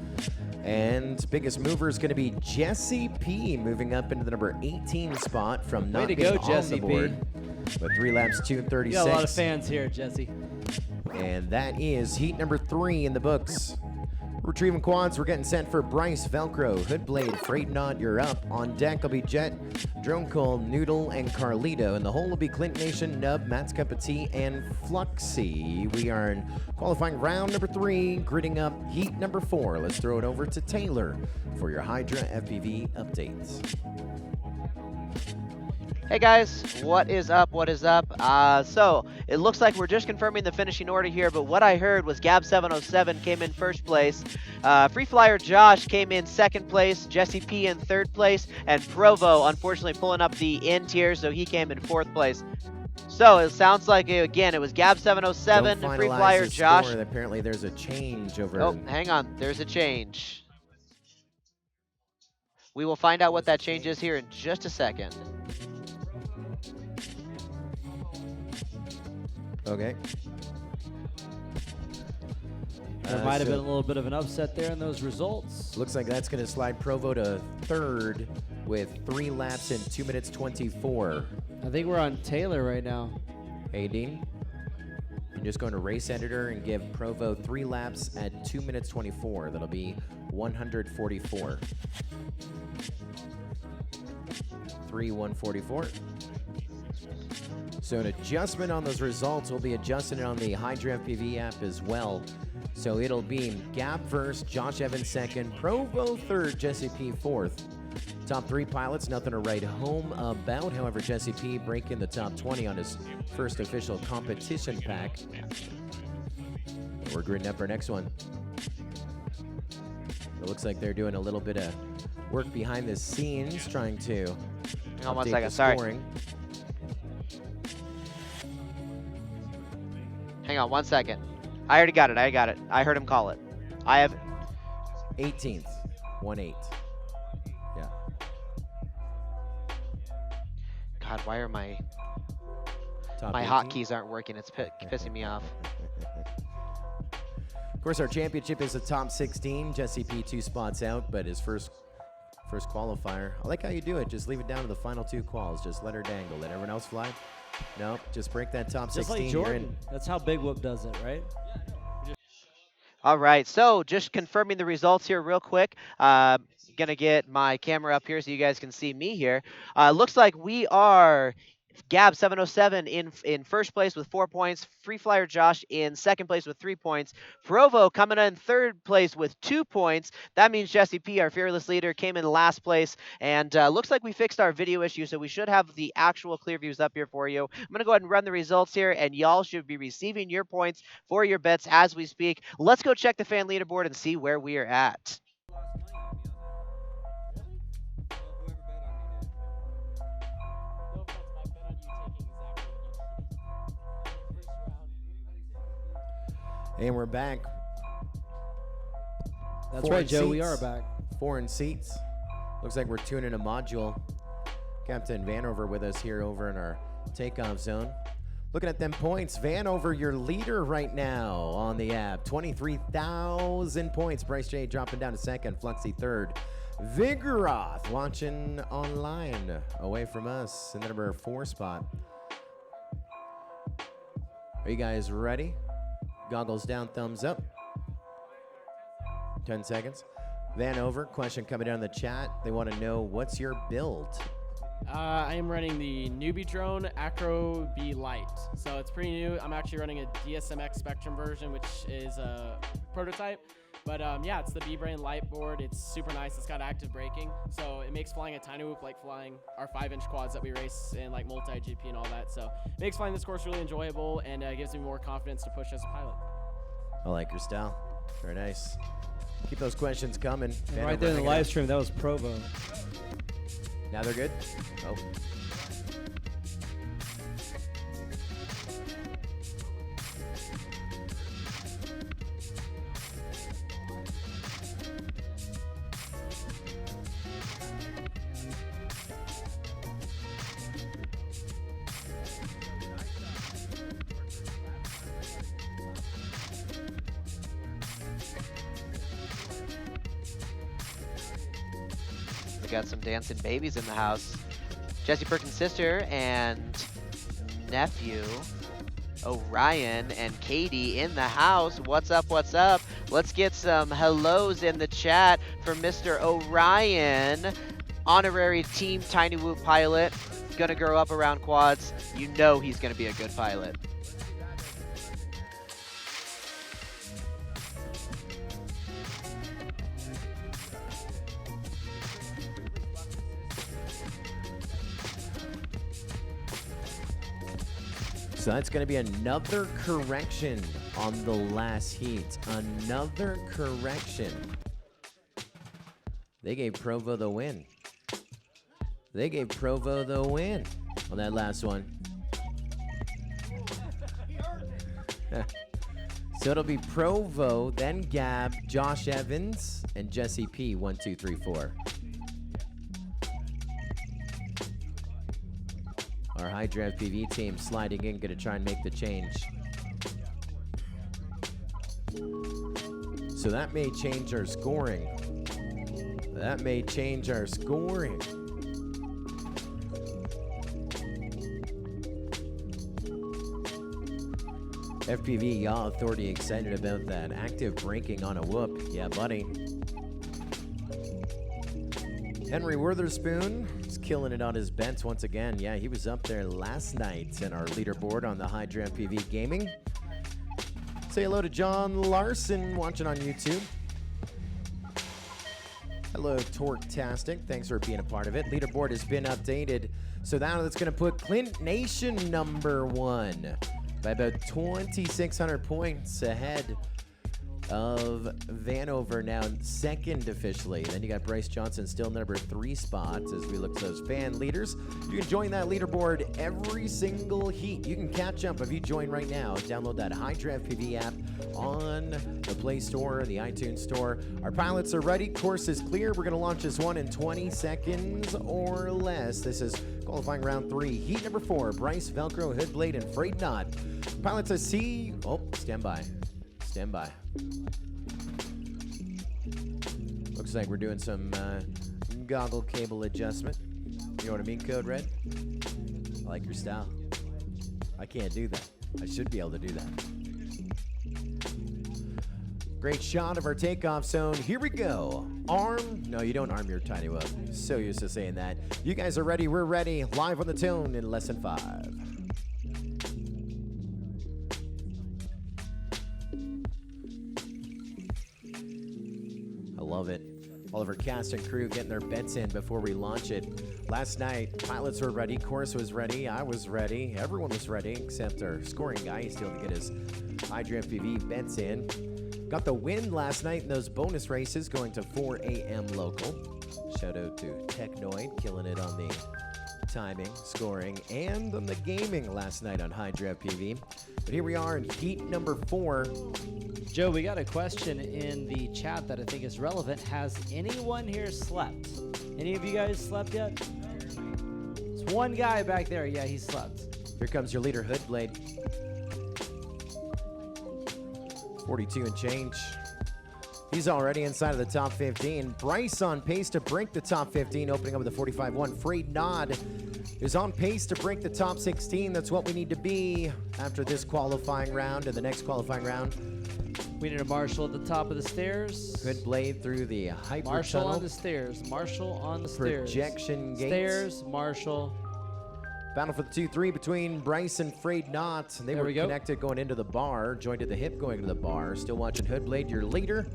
And biggest mover is going to be Jesse P moving up into the number 18 spot from not Way to being go, on Jesse the board. P. With 3 laps, 2:36. You got a lot of fans here, Jesse. And that is heat number 3 in the books. Retrieving quads, we're getting sent for Bryce, Velcro, Hoodblade, Freight Knot, you're up. On deck will be Jet, Drone Cole, Noodle, and Carlito. And the whole will be Clint Nation, Nub, Matt's Cup of Tea, and Fluxy. We are in qualifying round number 3, gridding up heat number 4. Let's throw it over to Taylor for your Hydra FPV updates. Hey guys, what is up? What is up? So it looks like we're just confirming the finishing order here, but what I heard was Gab707 came in first place, Free Flyer Josh came in second place, Jesse P in third place, and Provo unfortunately pulling up the end tier, so he came in fourth place. So it sounds like again it was Gab707, Free Flyer Josh. Score. Apparently there's a change over. Oh, hang on, there's a change. We will find out what that change is here in just a second. Okay. There might have been a little bit of an upset there in those results. Looks like that's going to slide Provo to third with 3 laps in 2:24. I think we're on Taylor right now. Hey, Dean. I'm just going to race editor and give Provo 3 laps at 2:24. That'll be 144. 144. So an adjustment on those results will be adjusted on the Hydra FPV app as well. So it'll be Gab first, Josh Evans second, Provo third, Jesse P fourth. Top 3 pilots, nothing to write home about. However, Jesse P breaking the top 20 on his first official competition pack. We're gridding up our next one. It looks like they're doing a little bit of work behind the scenes, trying to Hang on 1 update second, the sorry. scoring. Hang on 1 second. I already got it, I heard him call it. I have 18th, 1-8. Yeah. God, why are my Top my 18. hotkeys aren't working? It's pissing me off. Of course, our championship is a top 16. Jesse P 2 spots out, but his first qualifier. I like how you do it. Just leave it down to the final 2 quals. Just let her dangle. Let everyone else fly. No, just break that top Just 16. like Jordan. That's how Big Whoop does it, right? All right, so just confirming the results here real quick. Gonna get my camera up here so you guys can see me here. Looks like we are Gab707 in first place with 4 points. Free Flyer Josh in second place with 3 points. Provo coming in third place with 2 points. That means Jesse P, our fearless leader, came in last place. And looks like we fixed our video issue, so we should have the actual clear views up here for you. I'm going to go ahead and run the results here, and y'all should be receiving your points for your bets as we speak. Let's go check the fan leaderboard and see where we are at. And we're back. That's 4 right, in Joe. We seats. are back. 4 in seats. Looks like we're tuning a module. Captain Vanover with us here over in our takeoff zone. Looking at them points. Vanover, your leader right now on the app. 23,000 points. Bryce J dropping down to second. Fluxy third. Vigoroth watching online away from us in the number 4 spot. Are you guys ready? Goggles down, thumbs up. 10 seconds. Vanover, question coming down in the chat. They want to know, what's your build? I am running the newbie drone Acro B Lite. So it's pretty new. I'm actually running a DSMX Spectrum version, which is a prototype. But yeah, it's the B-Brain Light board. It's super nice. It's got active braking. So it makes flying a tiny whoop like flying our 5-inch quads that we race in like multi-GP and all that. So it makes flying this course really enjoyable and gives me more confidence to push as a pilot. I like your style. Very nice. Keep those questions coming. Right there in the live stream, that was Provo. Now they're good? Oh. We got some dancing babies in the house. Jesse Perkins' sister and nephew, Orion and Katie in the house. What's up, what's up? Let's get some hellos in the chat for Mr. Orion, honorary Team Tiny Whoop pilot. Gonna grow up around quads. You know he's gonna be a good pilot. So that's going to be another correction on the last heat. Another correction. They gave Provo the win. They gave Provo the win on that last one. So it'll be Provo, then Gab, Josh Evans, and Jesse P. 1, 2, 3, 4. Our high draft PV team sliding in, gonna try and make the change. So that may change our scoring. That may change our scoring. FPV, Yaw Authority excited about that. Active braking on a whoop. Yeah, buddy. Henry Witherspoon is killing it on his bents once again. Yeah, he was up there last night in our leaderboard on the High Draft PV Gaming. Say hello to John Larson watching on YouTube. Hello, Torque-tastic. Thanks for being a part of it. Leaderboard has been updated. So now that's going to put Clint Nation #1 by about 2,600 points ahead of Vanover, now second officially. Then you got Bryce Johnson still #3 spots as we look to those fan leaders. You can join that leaderboard every single heat. You can catch up if you join right now. Download that High Draft PV app on the Play Store, the iTunes Store. Our pilots are ready. Course is clear. We're going to launch this one in 20 seconds or less. This is qualifying round 3. Heat #4, Bryce, Velcro, Hoodblade, and Freight Knot. Pilots I see. Oh, stand by. Stand by. Looks like we're doing some goggle cable adjustment. You know what I mean, Code Red? I like your style. I can't do that. I should be able to do that. Great shot of our takeoff zone. Here we go. Arm. No, you don't arm your tiny whoop. So used to saying that. You guys are ready. We're ready. Live on the tone in less than 5. Love it. All of our cast and crew getting their bets in before we launch it. Last night, pilots were ready, course was ready, I was ready, everyone was ready except our scoring guy. He still had to get his High Draft PV bets in. Got the win last night in those bonus races going to 4 a.m. local. Shout out to Technoid, killing it on the timing, scoring, and on the gaming last night on High Draft PV. But here we are in heat #4. Joe, we got a question in the chat that I think is relevant. Has anyone here slept? Any of you guys slept yet? It's one guy back there. Yeah, he slept. Here comes your leader, Hoodblade. 42 and change. He's already inside of the top 15. Bryce on pace to break the top 15, opening up with a 45-1. Freight Nod is on pace to break the top 16. That's what we need to be after this qualifying round and the next qualifying round. We need a Marshall at the top of the stairs. Good blade through the hyper Marshall tunnel. on the stairs. Marshall on the stairs. Projection gate. Stairs, Marshall. Battle for the 2-3 between Bryce and Frayed Knot. They There were we go. connected going into the bar. Joined at the hip going to the bar. Still watching Hoodblade, your leader.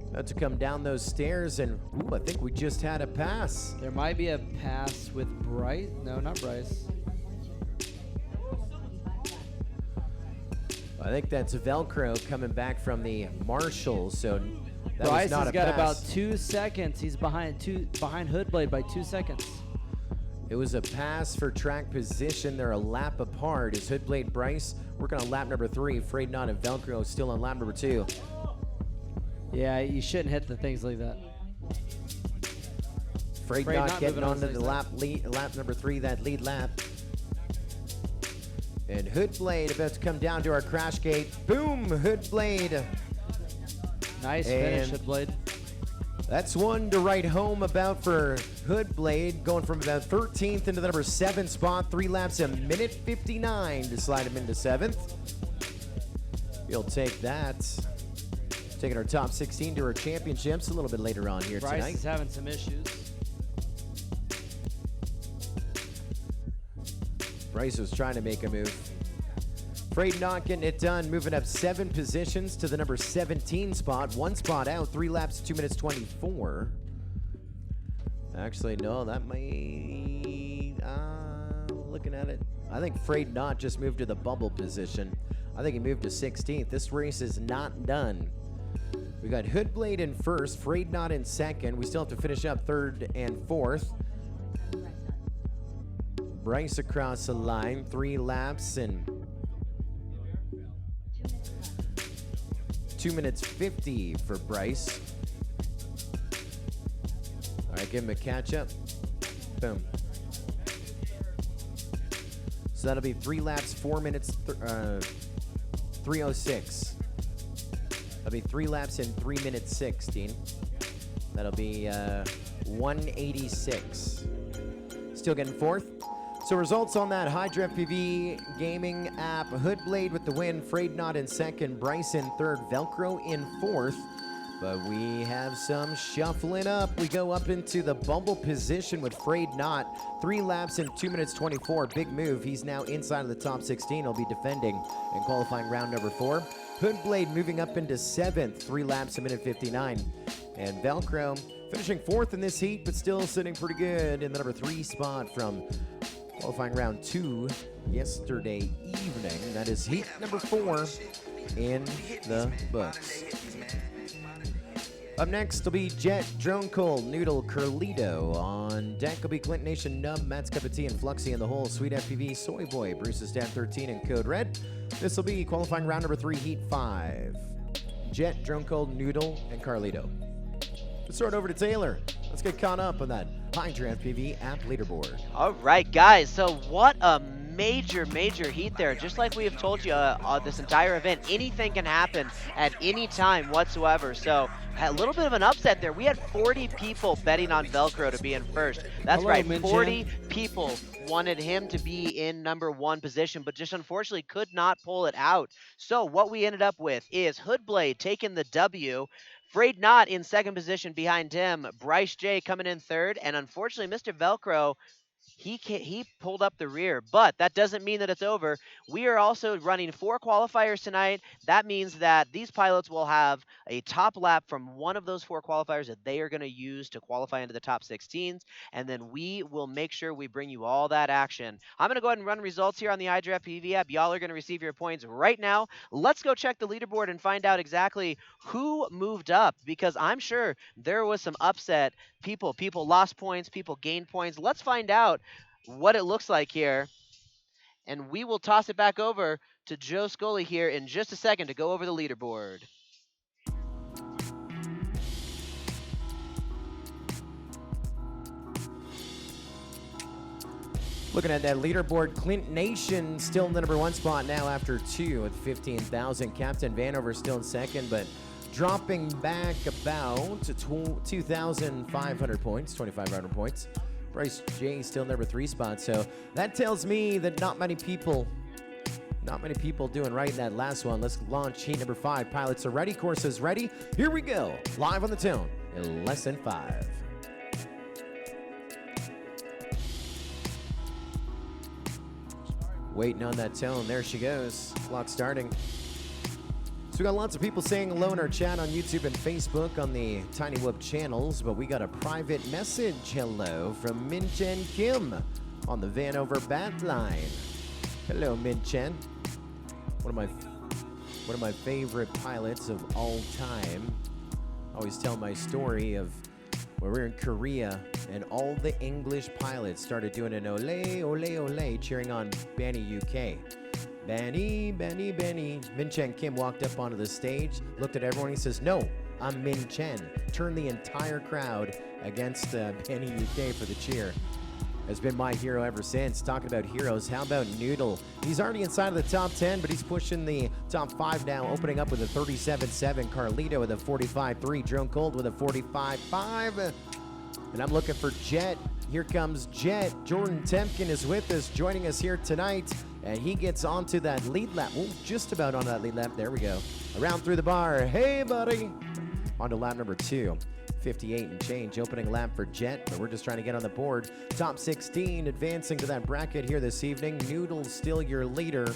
About to come down those stairs, and ooh, I think we just had a pass. There might be a pass with Bryce. No, not Bryce. I think that's Velcro coming back from the Marshall, so that Bryce was not has a got pass. about 2 seconds. He's behind Hoodblade by 2 seconds. It was a pass for track position. They're a lap apart. Is Hoodblade Bryce working on lap number 3? Frayed Knot and Velcro still on lap number 2. Yeah, you shouldn't hit the things like that. Frayed Frayed Knot Knot getting moving on onto to the the lap number 3, that lead lap. And Hoodblade about to come down to our crash gate. Boom, Hoodblade. Nice finish, And Hoodblade. that's one to write home about for Hoodblade, going from about 13th into the number 7 spot. 3 laps, a minute 59 to slide him into 7th. You'll take that. Taking our top 16 to our championships a little bit later on here Bryce tonight. is having some issues. Bryce was trying to make a move. Frayed Knot getting it done, moving up 7 positions to the number 17 spot. 1 spot out, 3 laps, 2 minutes 24. Actually, no, that may... looking at it, I think Frayed Knot just moved to the bubble position. I think he moved to 16th. This race is not done. We got Hoodblade in first, Frayed Knot in second. We still have to finish up 3rd and 4th. Bryce across the line, 3 laps and 2 minutes 50 for Bryce. All right, give him a catch up. Boom. So that'll be 3 laps, 4 minutes, 3:06. That'll be 3 laps in 3 minutes 16. That'll be 186. Still getting 4th. So results on that Hydra FPV gaming app. Hoodblade with the win, Frayed Knot in second, Bryce in third, Velcro in 4th. But we have some shuffling up. We go up into the bumble position with Frayed Knot. 3 laps in 2 minutes 24. Big move. He's now inside of the top 16. He'll be defending in qualifying round number 4. Hoodblade moving up into 7th. 3 laps, a minute 59. And Velcro finishing 4th in this heat, but still sitting pretty good in the number 3 spot from qualifying round 2 yesterday evening. That is heat number 4 in the books. Up next will be Jet, Drone Cole, Noodle, Curlito. On deck will be Clint Nation, Nub, Matt's Cup of Tea, and Fluxy in the hole. Sweet FPV, Soy Boy, Bruce's Dad 13, and Code Red. This will be qualifying round number 3, heat 5. Jet, Drone Cole, Noodle, and Carlito. Let's throw it over to Taylor. Let's get caught up on that Hydra FPV app leaderboard. All right, guys. So what a major heat there. Just like we have told you this entire event, anything can happen at any time whatsoever. So a little bit of an upset there. We had 40 people betting on Velcro to be in first. That's Hello, right, Min 40 Chan. people wanted him to be in number 1 position, but just unfortunately could not pull it out. So what we ended up with is Hoodblade taking the W, Frayed Knot in 2nd position behind him, Bryce J coming in 3rd, and unfortunately Mr. Velcro, he pulled up the rear, but that doesn't mean that it's over. We are also running 4 qualifiers tonight. That means that these pilots will have a top lap from one of those 4 qualifiers that they are going to use to qualify into the top 16s, and then we will make sure we bring you all that action. I'm going to go ahead and run results here on the iDraft PV app. Y'all are going to receive your points right now. Let's go check the leaderboard and find out exactly who moved up, because I'm sure there was some upset. People lost points, people gained points. Let's find out what it looks like here, and we will toss it back over to Joe Scully here in just a second to go over the leaderboard. Looking at that leaderboard, Clint Nation still in the number 1 spot now after 2 with 15,000. Captain Vanover still in 2nd, but dropping back about to 2,500 points, 2,500 points. Bryce J still number 3 spot. So that tells me that not many people doing right in that last one. Let's launch heat number 5. Pilots are ready. Courses ready. Here we go. Live on the tone in less than 5. Waiting on that tone. There she goes. Clock starting. So we got lots of people saying hello in our chat on YouTube and Facebook on the Tiny Whoop channels, but we got a private message hello from Min Chen Kim on the Vanover Bat line. Hello, Min Chen. One of my favorite pilots of all time. I always tell my story of where we were in Korea and all the English pilots started doing an ole, ole, ole, cheering on Benny UK. Benny, Benny, Benny. Min Chen Kim walked up onto the stage, looked at everyone, he says, no, I'm Min Chen. Turned the entire crowd against Benny UK for the cheer. Has been my hero ever since. Talking about heroes, how about Noodle? He's already inside of the top 10, but he's pushing the top 5 now, opening up with a 37.7. Carlito with a 45.3. Drone Cold with a 45.5. And I'm looking for Jet. Here comes Jet. Jordan Temkin is with us, joining us here tonight. And he gets onto that lead lap. Ooh, just about on that lead lap. There we go. Around through the bar. Hey, buddy. On to lap number 2. 58 and change. Opening lap for Jet, but we're just trying to get on the board. Top 16 advancing to that bracket here this evening. Noodle's still your leader.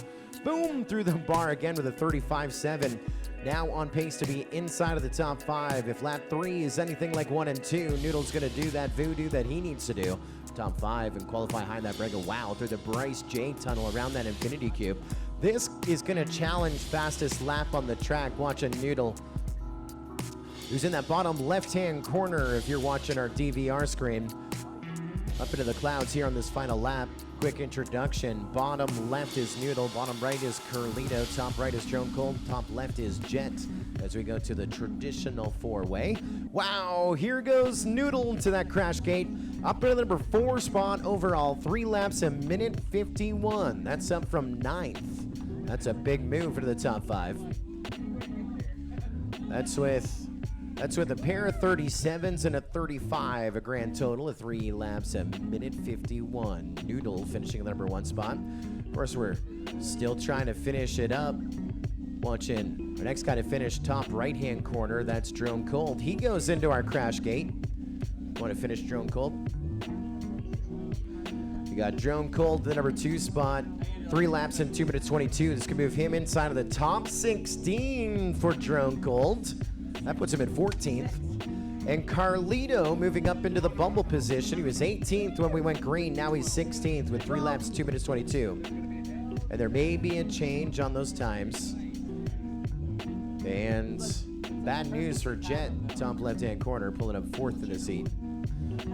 Boom, through the bar again with a 35.7. Now on pace to be inside of the top 5. If lap 3 is anything like 1 and 2, Noodle's going to do that voodoo that he needs to do. Top 5 and qualify high that Brega. Wow, through the Bryce J tunnel around that Infinity Cube. This is going to challenge fastest lap on the track. Watch a Noodle, who's in that bottom left-hand corner if you're watching our DVR screen. Up into the clouds here on this final lap. Quick introduction. Bottom left is Noodle. Bottom right is Carlito. Top right is Drone Cold. Top left is Jet. As we go to the traditional 4-way. Wow, here goes Noodle to that crash gate. Up into the number 4 spot overall. 3 laps, a minute 51. That's up from 9th. That's a big move for the top 5. That's with a pair of 37s and a 35, a grand total of 3 laps, a minute 51. Noodle finishing the number 1 spot. Of course, we're still trying to finish it up. Watching our next guy to finish top right-hand corner, that's Drone Cold. He goes into our crash gate. Want to finish Drone Cold? We got Drone Cold, the number 2 spot. 3 laps in 2 minutes 22. This could move him inside of the top 16 for Drone Cold. That puts him at 14th. And Carlito moving up into the bumble position. He was 18th when we went green. Now he's 16th with 3 laps, 2 minutes 22. And there may be a change on those times. And bad news for Jet, top left-hand corner, pulling up 4th in the seat.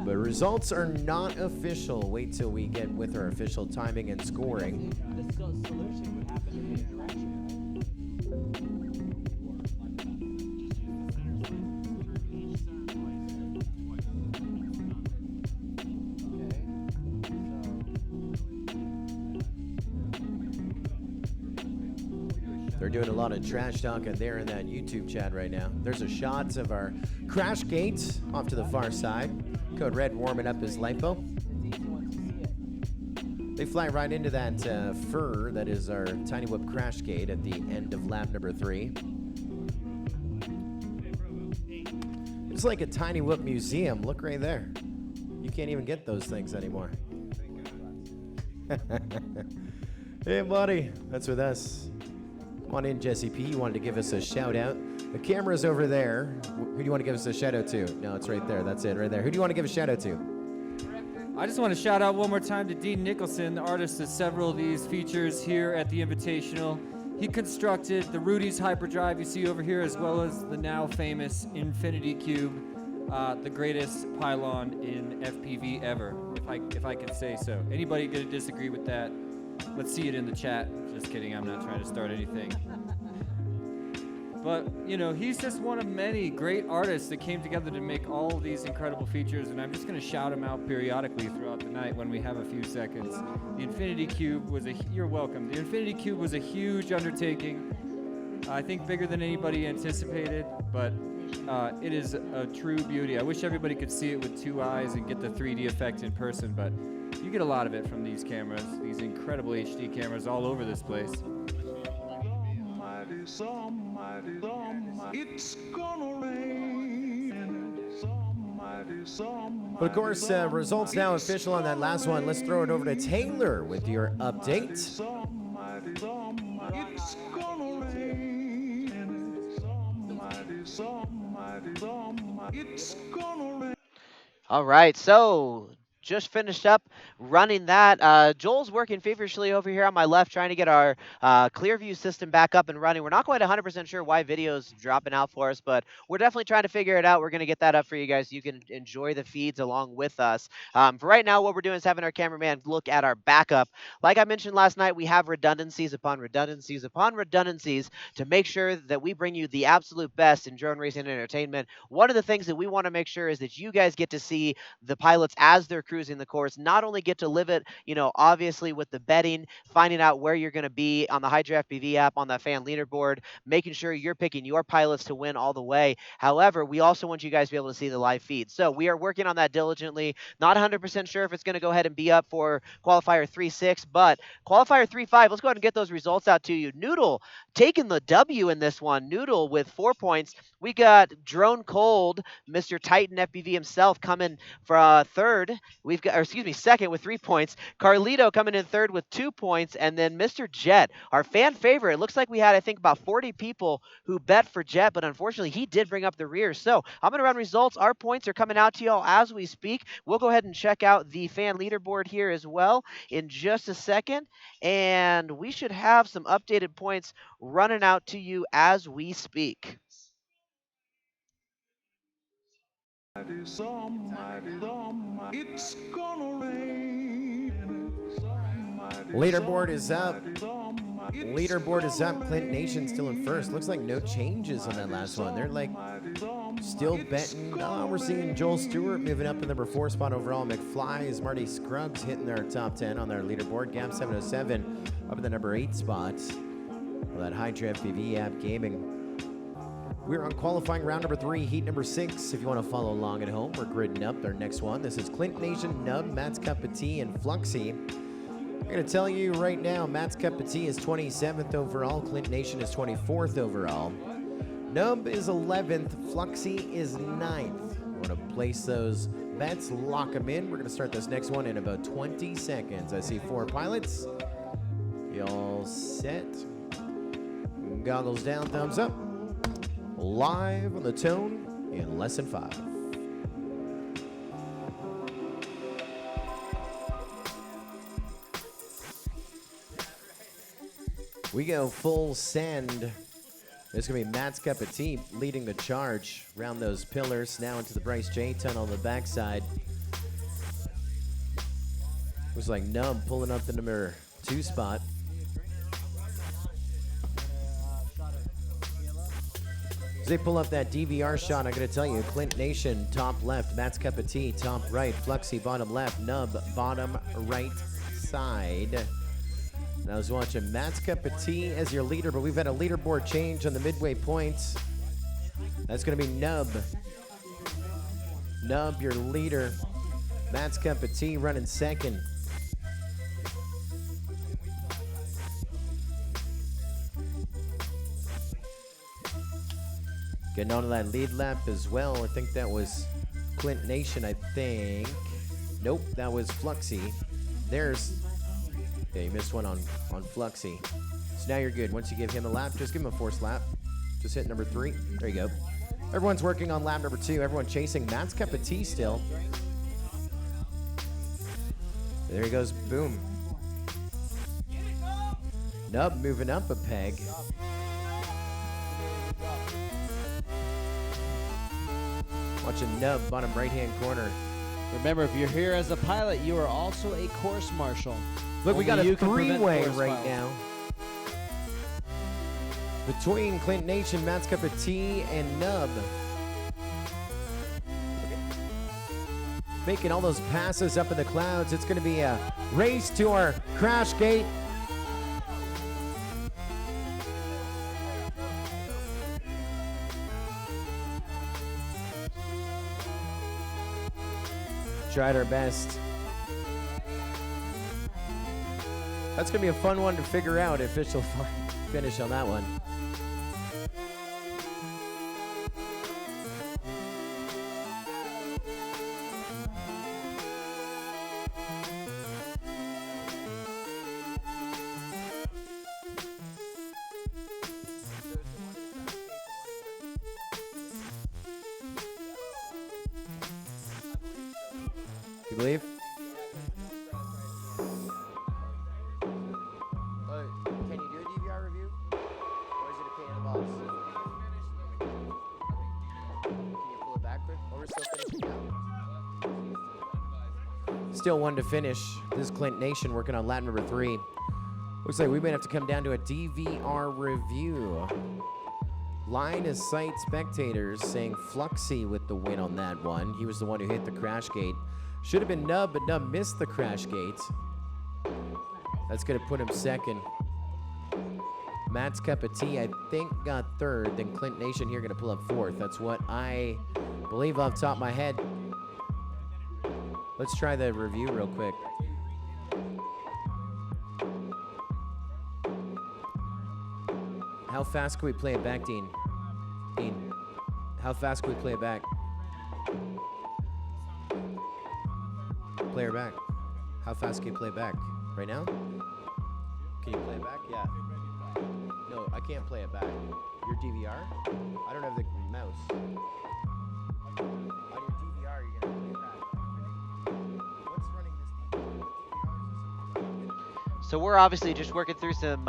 But results are not official. Wait till we get with our official timing and scoring. The solution would happen in the interaction. They're doing a lot of trash talking there in that YouTube chat right now. There's a shot of our crash gate off to the far side. Code Red warming up his lipo. They fly right into that fur that is our Tiny Whoop crash gate at the end of lap number 3. It's like a Tiny Whoop museum. Look right there. You can't even get those things anymore. Hey, buddy. That's with us. Come on in, Jesse P. You wanted to give us a shout out. The camera's over there. Who do you want to give us a shout out to? No, it's right there. That's it, right there. Who do you want to give a shout out to? I just want to shout out one more time to Dean Nicholson, the artist of several of these features here at the Invitational. He constructed the Rudy's hyperdrive you see over here, as well as the now famous Infinity Cube, the greatest pylon in FPV ever, if I can say so. Anybody gonna disagree with that? Let's see it in the chat. Just kidding, I'm not trying to start anything. But, you know, he's just one of many great artists that came together to make all of these incredible features, and I'm just going to shout them out periodically throughout the night when we have a few seconds. The Infinity Cube was you're welcome. The Infinity Cube was a huge undertaking. I think bigger than anybody anticipated, but it is a true beauty. I wish everybody could see it with 2 eyes and get the 3D effect in person, but you get a lot of it from these cameras, these incredible HD cameras all over this place. It's gonna rain. But of course, results now official on that last one. Let's throw it over to Taylor with your update. It's gonna rain. It's gonna rain. All right, so just finished up running that. Joel's working feverishly over here on my left, trying to get our Clearview system back up and running. We're not quite 100% sure why video's dropping out for us, but we're definitely trying to figure it out. We're going to get that up for you guys so you can enjoy the feeds along with us. For right now, what we're doing is having our cameraman look at our backup. Like I mentioned last night, we have redundancies upon redundancies upon redundancies to make sure that we bring you the absolute best in drone racing and entertainment. One of the things that we want to make sure is that you guys get to see the pilots as they're cruising the course, not only get to live it, obviously with the betting, finding out where you're going to be on the Hydra FPV app, on the fan leaderboard, making sure you're picking your pilots to win all the way. However, we also want you guys to be able to see the live feed. So we are working on that diligently. Not 100% sure if it's going to go ahead and be up for qualifier 3-6, but qualifier 3-5, let's go ahead and get those results out to you. Noodle taking the W in this one. Noodle with 4 points. We got Drone Cold, Mr. Titan FPV himself, coming for third. We've got, or excuse me, second with 3 points. Carlito coming in third with 2 points, and then Mr. Jet, our fan favorite. It looks like we had, I think, about 40 people who bet for Jet, but unfortunately, he did bring up the rear. So I'm going to run results. Our points are coming out to y'all as we speak. We'll go ahead and check out the fan leaderboard here as well in just a second, and we should have some updated points running out to you as we speak. It's gonna rain. Leaderboard is up. Leaderboard is up. Clint Nation still in first. Looks like no changes on that last one. They're like still betting. We're seeing Joel Stewart moving up in number 4 spot overall. McFly's Marty Scruggs hitting their top 10 on their leaderboard. Gap 707 up in the number 8 spot. Well, that Hydra FPV app gaming. We're on qualifying round number 3, heat number 6. If you want to follow along at home, we're gridding up our next one. This is Clint Nation, Nub, Matt's Cup of Tea, and Fluxy. I'm going to tell you right now, Matt's Cup of Tea is 27th overall. Clint Nation is 24th overall. Nub is 11th. Fluxy is 9th. Want to place those bets, lock them in. We're going to start this next one in about 20 seconds. I see 4 pilots. You all set? Goggles down, thumbs up. Live on the tone in less than 5. We go full send. There's going to be Matt's Cup of Tea leading the charge around those pillars, now into the Bryce J tunnel on the backside. Looks like Nub pulling up the number 2 spot. As they pull up that DVR shot, I'm going to tell you, Clint Nation, top left, Matt's Cup of Tea, top right, Fluxy, bottom left, Nub, bottom right side. And I was watching Matt's Cup of Tea as your leader, but we've had a leaderboard change on the midway points. That's going to be Nub. Nub, your leader. Matt's Cup of Tea running second. Getting onto that lead lap as well. I think that was Clint Nation, I think. Nope, that was Fluxy. There's, yeah, you missed one on Fluxy. So now you're good. Once you give him a lap, just give him a forced lap. Just hit number 3. There you go. Everyone's working on lap number 2. Everyone chasing Matt's Cup of Tea still. There he goes, boom. Nub moving up a peg. Watching Nub, bottom right-hand corner. Remember, if you're here as a pilot, you are also a course marshal. Look, we got Only a you can prevent three-way course right fouls. now. Between Clint Nation, Matt's Cup of Tea, and Nub. Making all those passes up in the clouds. It's going to be a race to our crash gate. tried our best. That's going to be a fun one to figure out, official finish on that one. You believe? Can you do a DVR review? Or is it a pain in the balls? Can you pull it back quick? Or we're still finishing now? Still one to finish. This is Clint Nation working on lap number 3. Looks like we may have to come down to a DVR review. Line of sight spectators saying Fluxy with the win on that one. He was the one who hit the crash gate. Should have been Nub, but Nub missed the crash gate. That's going to put him second. Matt's Cup of Tea, I think, got third. Then Clint Nation here going to pull up fourth. That's what I believe off the top of my head. Let's try the review real quick. How fast can we play it back, Dean? Dean, how fast can we play it back? Player back. How fast can you play it back? Right now? Can you play it back? Yeah. No, I can't play it back. Your DVR? I don't have the mouse. On your DVR, you're gonna play it back. What's running this DVR? So we're obviously just working through some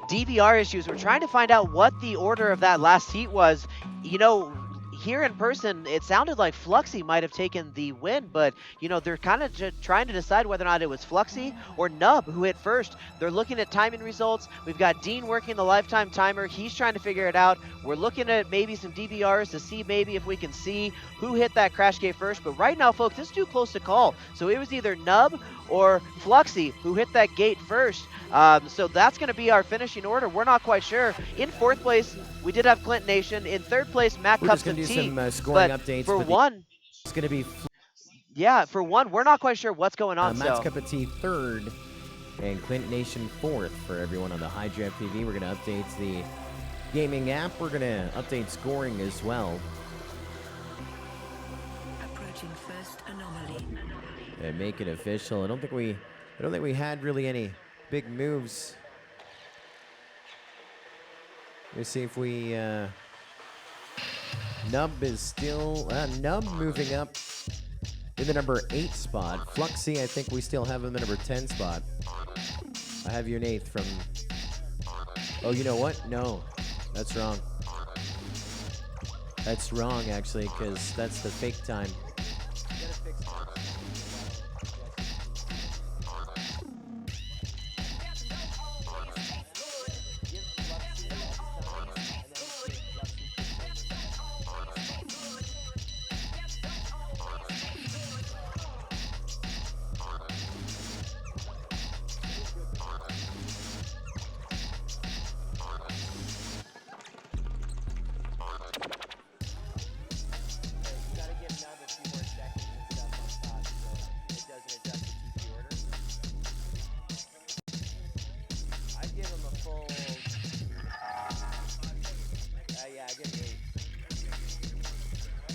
DVR issues. We're trying to find out what the order of that last heat was. You know, here in person, it sounded like Fluxy might have taken the win, but, you know, they're kind of just trying to decide whether or not it was Fluxy or Nub who hit first. They're looking at timing results. We've got Dean working the lifetime timer. He's trying to figure it out. We're looking at maybe some DVRs to see maybe if we can see who hit that crash gate first. But right now, folks, it's too close to call. So it was either Nub or Fluxy who hit that gate first. So that's going to be our finishing order. We're not quite sure. In fourth place, we did have Clint Nation. In third place, Matt We're Cups just going of to do Tea. some scoring But updates. for one, it's going to be yeah, for one, we're not quite sure what's going on. Matt's So Cup of Tea third and Clint Nation fourth for everyone on the Hydra FPV. We're going to update the gaming app. We're going to update scoring as well. Approaching first anomaly. And make it official. I don't think we had really any big moves. Let's see if we Nub is still Nub moving up in the number 8 spot. Fluxy, I think we still have him in the number 10 spot. I have you in 8th from. Oh, you know what? No, that's wrong. That's wrong actually, because that's the fake time.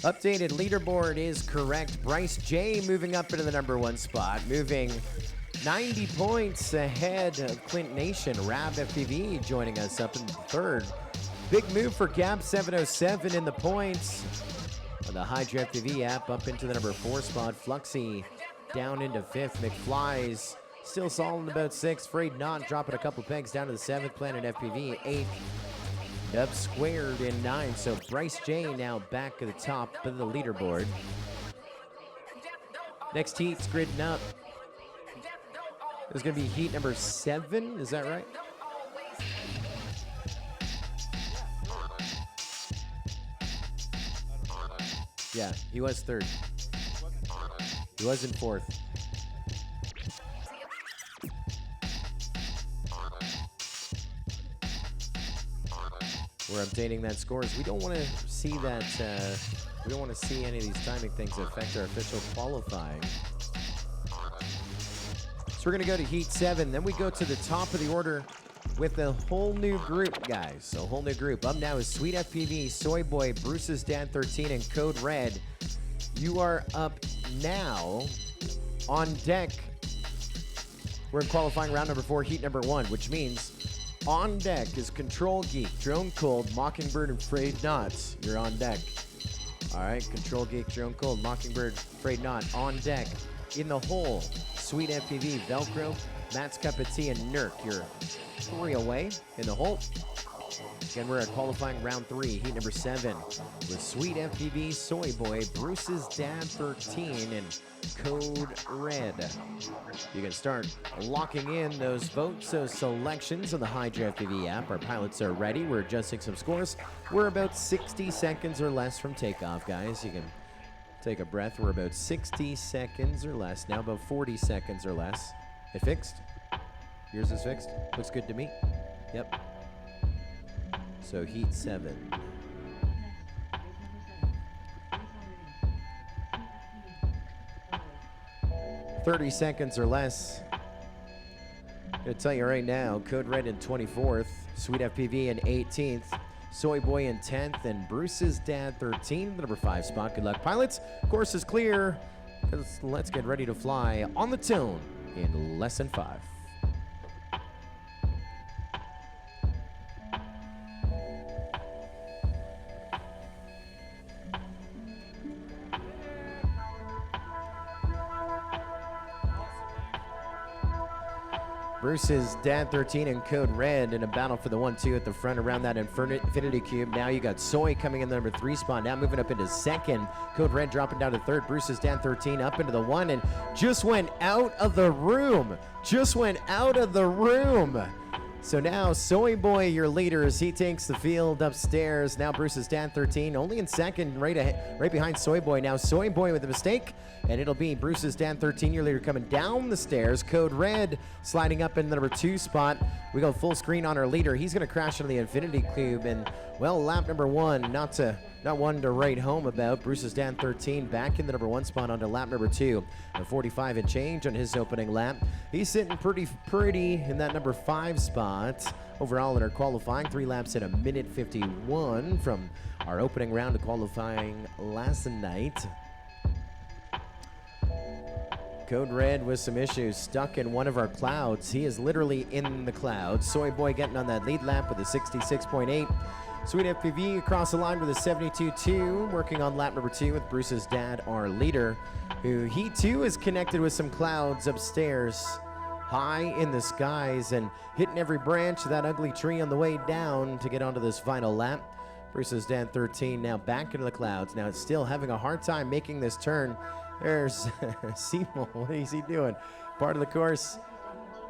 Updated leaderboard is correct. Bryce J moving up into the number 1 spot, moving 90 points ahead of Clint Nation. Rab FPV joining us up in third. Big move for Gab 707 in the points. On the Hydra FPV app up into the number 4 spot. Fluxy down into 5th. McFly's still solid about 6th. Afraid Not dropping a couple pegs down to the 7th. Planet FPV 8th. Up squared in 9th. So Bryce J now back at the top of the leaderboard. Next heat's gridding up. There's going to be heat number 7. Is that right? Yeah, he was 3rd. He was in 4th. we're updating that scores. We don't want to see that. We don't want to see any of these timing things affect our official qualifying. So we're going to go to Heat 7. Then we go to the top of the order with a whole new group, guys. A whole new group. Up now is Sweet FPV, Soy Boy, Bruce's Dad 13, and Code Red. You are up now. On deck, we're in qualifying round number 4, heat number 1, which means on deck is Control Geek, Drone Cold, Mockingbird, and Frayed Not. You're on deck. All right, Control Geek, Drone Cold, Mockingbird, Frayed Not on deck. In the hole, Sweet FPV, Velcro, Matt's Cup of Tea, and Nurk. You're 3 away in the hole. Again, we're at qualifying round 3, heat number 7, with Sweet FPV, Soy Boy, Bruce's Dad 13, and Code Red. You can start locking in those votes, those selections on the Hydra FPV app. Our pilots are ready. We're adjusting some scores. We're about 60 seconds or less from takeoff, guys. You can take a breath. We're about 60 seconds or less. Now about 40 seconds or less. It fixed? Yours is fixed? Looks good to me. Yep. So heat 7. "30 seconds or less. Gonna tell you right now, Code Red in 24th, Sweet FPV in 18th, Soy Boy in 10th, and Bruce's Dad 13, the number 5 spot. Good luck, pilots. Course is clear. Let's get ready to fly on the tone in less than 5. Bruce's Dad 13 and Code Red in a battle for the 1-2 at the front around that Infinity Cube. Now you got Soy coming in the number 3 spot, now moving up into 2nd. Code Red dropping down to 3rd. Bruce's Dad 13 up into the 1 and just went out of the room. Just went out of the room. So now Soy Boy, your leader, as he takes the field upstairs. Now Bruce's Dad 13 only in 2nd, right behind Soy Boy. Now Soy Boy with a mistake, and it'll be Bruce's Dad 13, your leader, coming down the stairs. Code Red sliding up in the number 2 spot. We go full screen on our leader. He's going to crash into the Infinity Cube, and well, lap number 1, not one to write home about. Bruce's Dad 13 back in the number 1 spot onto lap number 2. A 45 and change on his opening lap. He's sitting pretty in that number 5 spot. Overall in our qualifying, 3 laps at a minute 51 from our opening round of qualifying last night. Code Red with some issues, stuck in one of our clouds. He is literally in the clouds. Soy Boy getting on that lead lap with a 66.8. Sweet FPV across the line with a 72.2, working on lap number 2 with Bruce's Dad, our leader, who he too is connected with some clouds upstairs, high in the skies, and hitting every branch of that ugly tree on the way down to get onto this final lap. Bruce's Dad 13 now back into the clouds. Now it's still having a hard time making this turn. There's Seymour. What is he doing? Part of the course.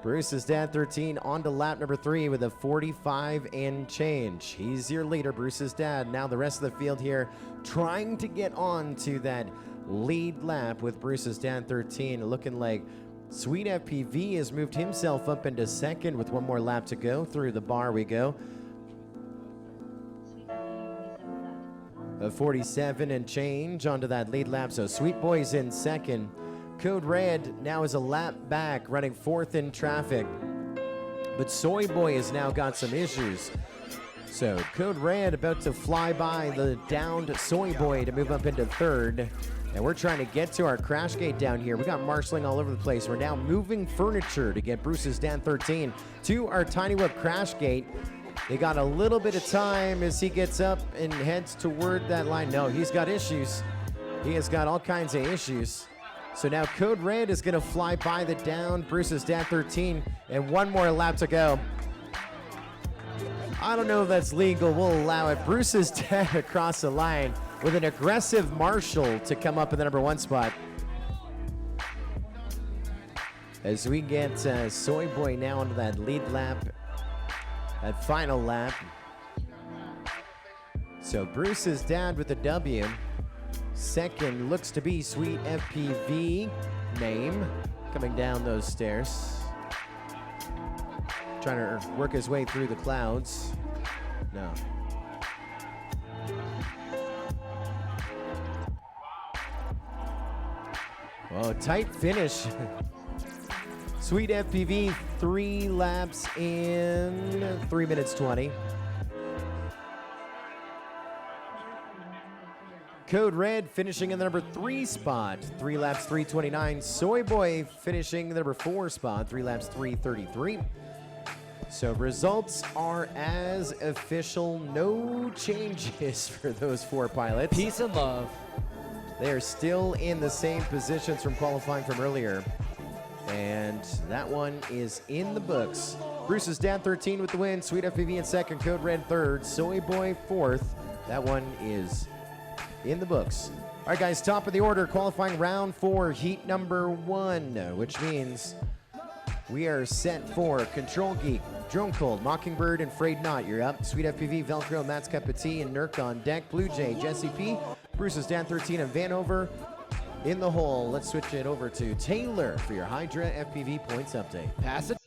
Bruce's Dad 13 on to lap number 3 with a 45 and change. He's your leader, Bruce's Dad. Now the rest of the field here trying to get on to that lead lap with Bruce's Dad 13. Looking like Sweet FPV has moved himself up into 2nd with 1 more lap to go. Through the bar we go. A 47 and change onto that lead lap. So Sweet Boy's in 2nd. Code Red now is a lap back, running 4th in traffic. But Soy Boy has now got some issues. So Code Red about to fly by the downed Soy Boy to move up into 3rd. And we're trying to get to our crash gate down here. We got marshalling all over the place. We're now moving furniture to get Bruce's Dad 13 to our Tiny Whip crash gate. They got a little bit of time as he gets up and heads toward that line. No, he's got issues. He has got all kinds of issues. So now Code Red is going to fly by the down Bruce's Dad 13, and 1 more lap to go. I don't know if that's legal. We'll allow it. Bruce's Dad across the line with an aggressive marshal to come up in the number 1 spot. As we get Soy Boy now onto that lead lap, that final lap. So Bruce's Dad with the W. 2nd looks to be Sweet FPV name coming down those stairs. Trying to work his way through the clouds. No. Oh, tight finish. Sweet FPV, 3 laps in 3 minutes 20. Code Red finishing in the number 3 spot, 3 laps 3:29. Soy Boy finishing the number 4 spot, 3 laps 3:33. So results are as official. No changes for those 4 pilots. Peace and love. They are still in the same positions from qualifying from earlier. And that one is in the books. Bruce's dad 13 with the win. Sweet FPV in second. Code Red third. Soy Boy fourth. That one is in the books. All right, guys, top of the order. Qualifying round 4, heat number 1, which means we are set for Control Geek, Drone Cold, Mockingbird, and Frayed Not. You're up. Sweet FPV, Velcro, Matt's Cup of Tea, and Nurk on deck. Blue Jay, Jesse P, Bruce's Dan 13, and Vanover in the hole. Let's switch it over to Taylor for your Hydra FPV points update. Pass it.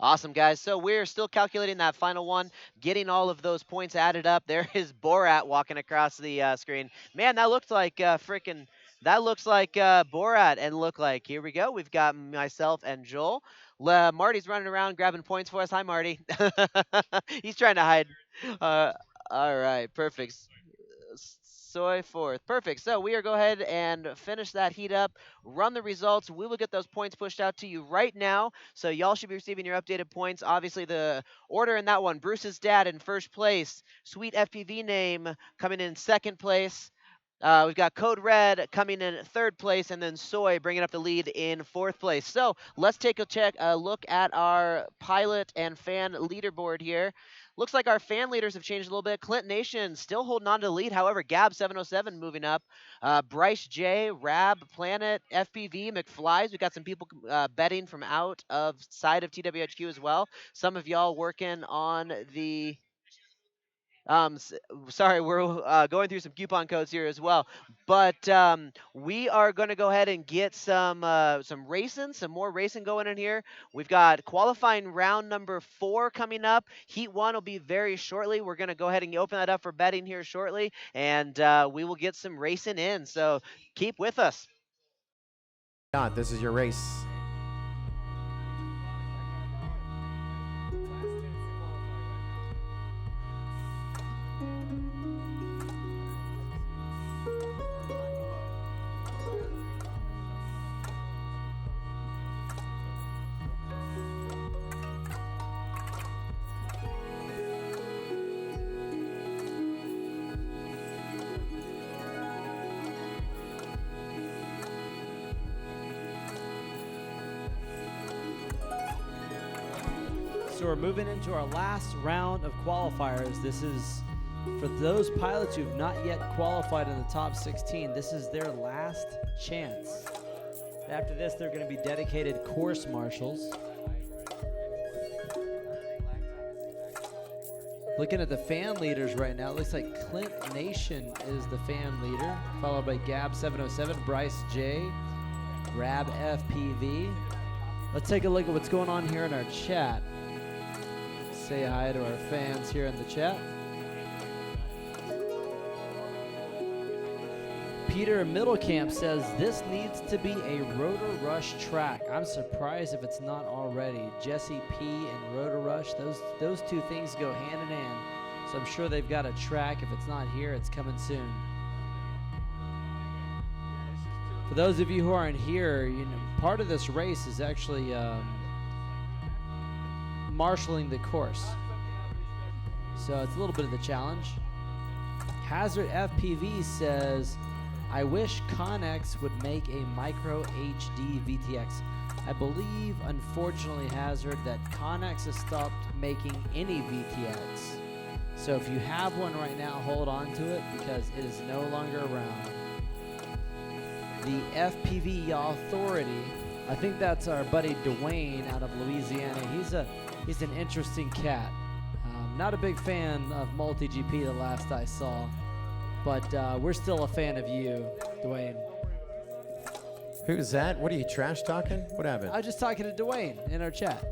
Awesome, guys. So we're still calculating that final one, getting all of those points added up. There is Borat walking across the screen. Man, that looks like freaking. That looks like Borat, and look like here we go. We've got myself and Joel. Marty's running around grabbing points for us. Hi, Marty. He's trying to hide. Uh, all right, perfect. Soy fourth. Perfect. So we are go ahead and finish that heat up, run the results. We will get those points pushed out to you right now. So y'all should be receiving your updated points. Obviously, the order in that one, Bruce's dad in first place, Sweet FPV name coming in second place. We've got Code Red coming in third place, and then Soy bringing up the lead in fourth place. So let's take a look at our pilot and fan leaderboard here. Looks like our fan leaders have changed a little bit. Clint Nation still holding on to the lead. However, Gab 707 moving up. Bryce J, Rab, Planet, FPV, McFlies. We've got some people betting from out of side of TWHQ as well. Some of y'all working on the sorry, we're going through some coupon codes here as well, but we are going to go ahead and get some racing, some more racing going in here. We've got qualifying round number 4 coming up. Heat 1 will be very shortly. We're going to go ahead and open that up for betting here shortly, and we will get some racing in. So keep with us. This is your race. So we're moving into our last round of qualifiers. This is for those pilots who've not yet qualified in the top 16. This is their last chance. After this, they're going to be dedicated course marshals. Looking at the fan leaders right now, it looks like Clint Nation is the fan leader, followed by Gab 707, Bryce J, Rab FPV. Let's take a look at what's going on here in our chat. Say hi to our fans here in the chat. Peter Middlecamp says this needs to be a Rotor Rush track. I'm surprised if it's not already. Jesse P and Rotor Rush, those two things go hand in hand. So I'm sure they've got a track. If it's not here, it's coming soon. For those of you who aren't here, you know, part of this race is actually marshaling the course. So it's a little bit of the challenge. Hazard FPV says, I wish Connex would make a micro HD VTX. I believe, unfortunately, Hazard, that Connex has stopped making any VTX. So if you have one right now, hold on to it because it is no longer around. The FPV Authority, I think that's our buddy Dwayne out of Louisiana. He's an interesting cat. Not a big fan of MultiGP the last I saw, but we're still a fan of you, Dwayne. Who's that? What are you, trash talking? What happened? I was just talking to Dwayne in our chat.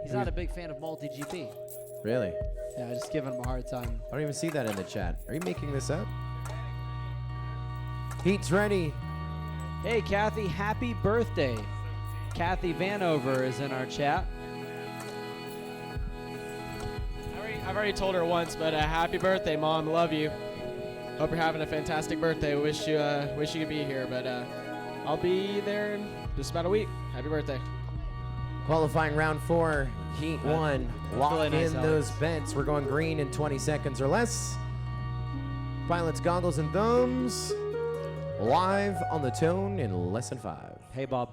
He's not a big fan of MultiGP. Really? Yeah, I just give him a hard time. I don't even see that in the chat. Are you making this up? Heat's ready. Hey, Kathy, happy birthday. Kathy Vanover is in our chat. I've already told her once, but happy birthday, Mom. Love you. Hope you're having a fantastic birthday. Wish you could be here, but I'll be there in just about a week. Happy birthday. Qualifying round 4, heat 1. Lock really nice, in Alex. those bets. We're going green in 20 seconds or less. Pilots, goggles, and thumbs. Live on the tone in less than 5. Hey, Bob.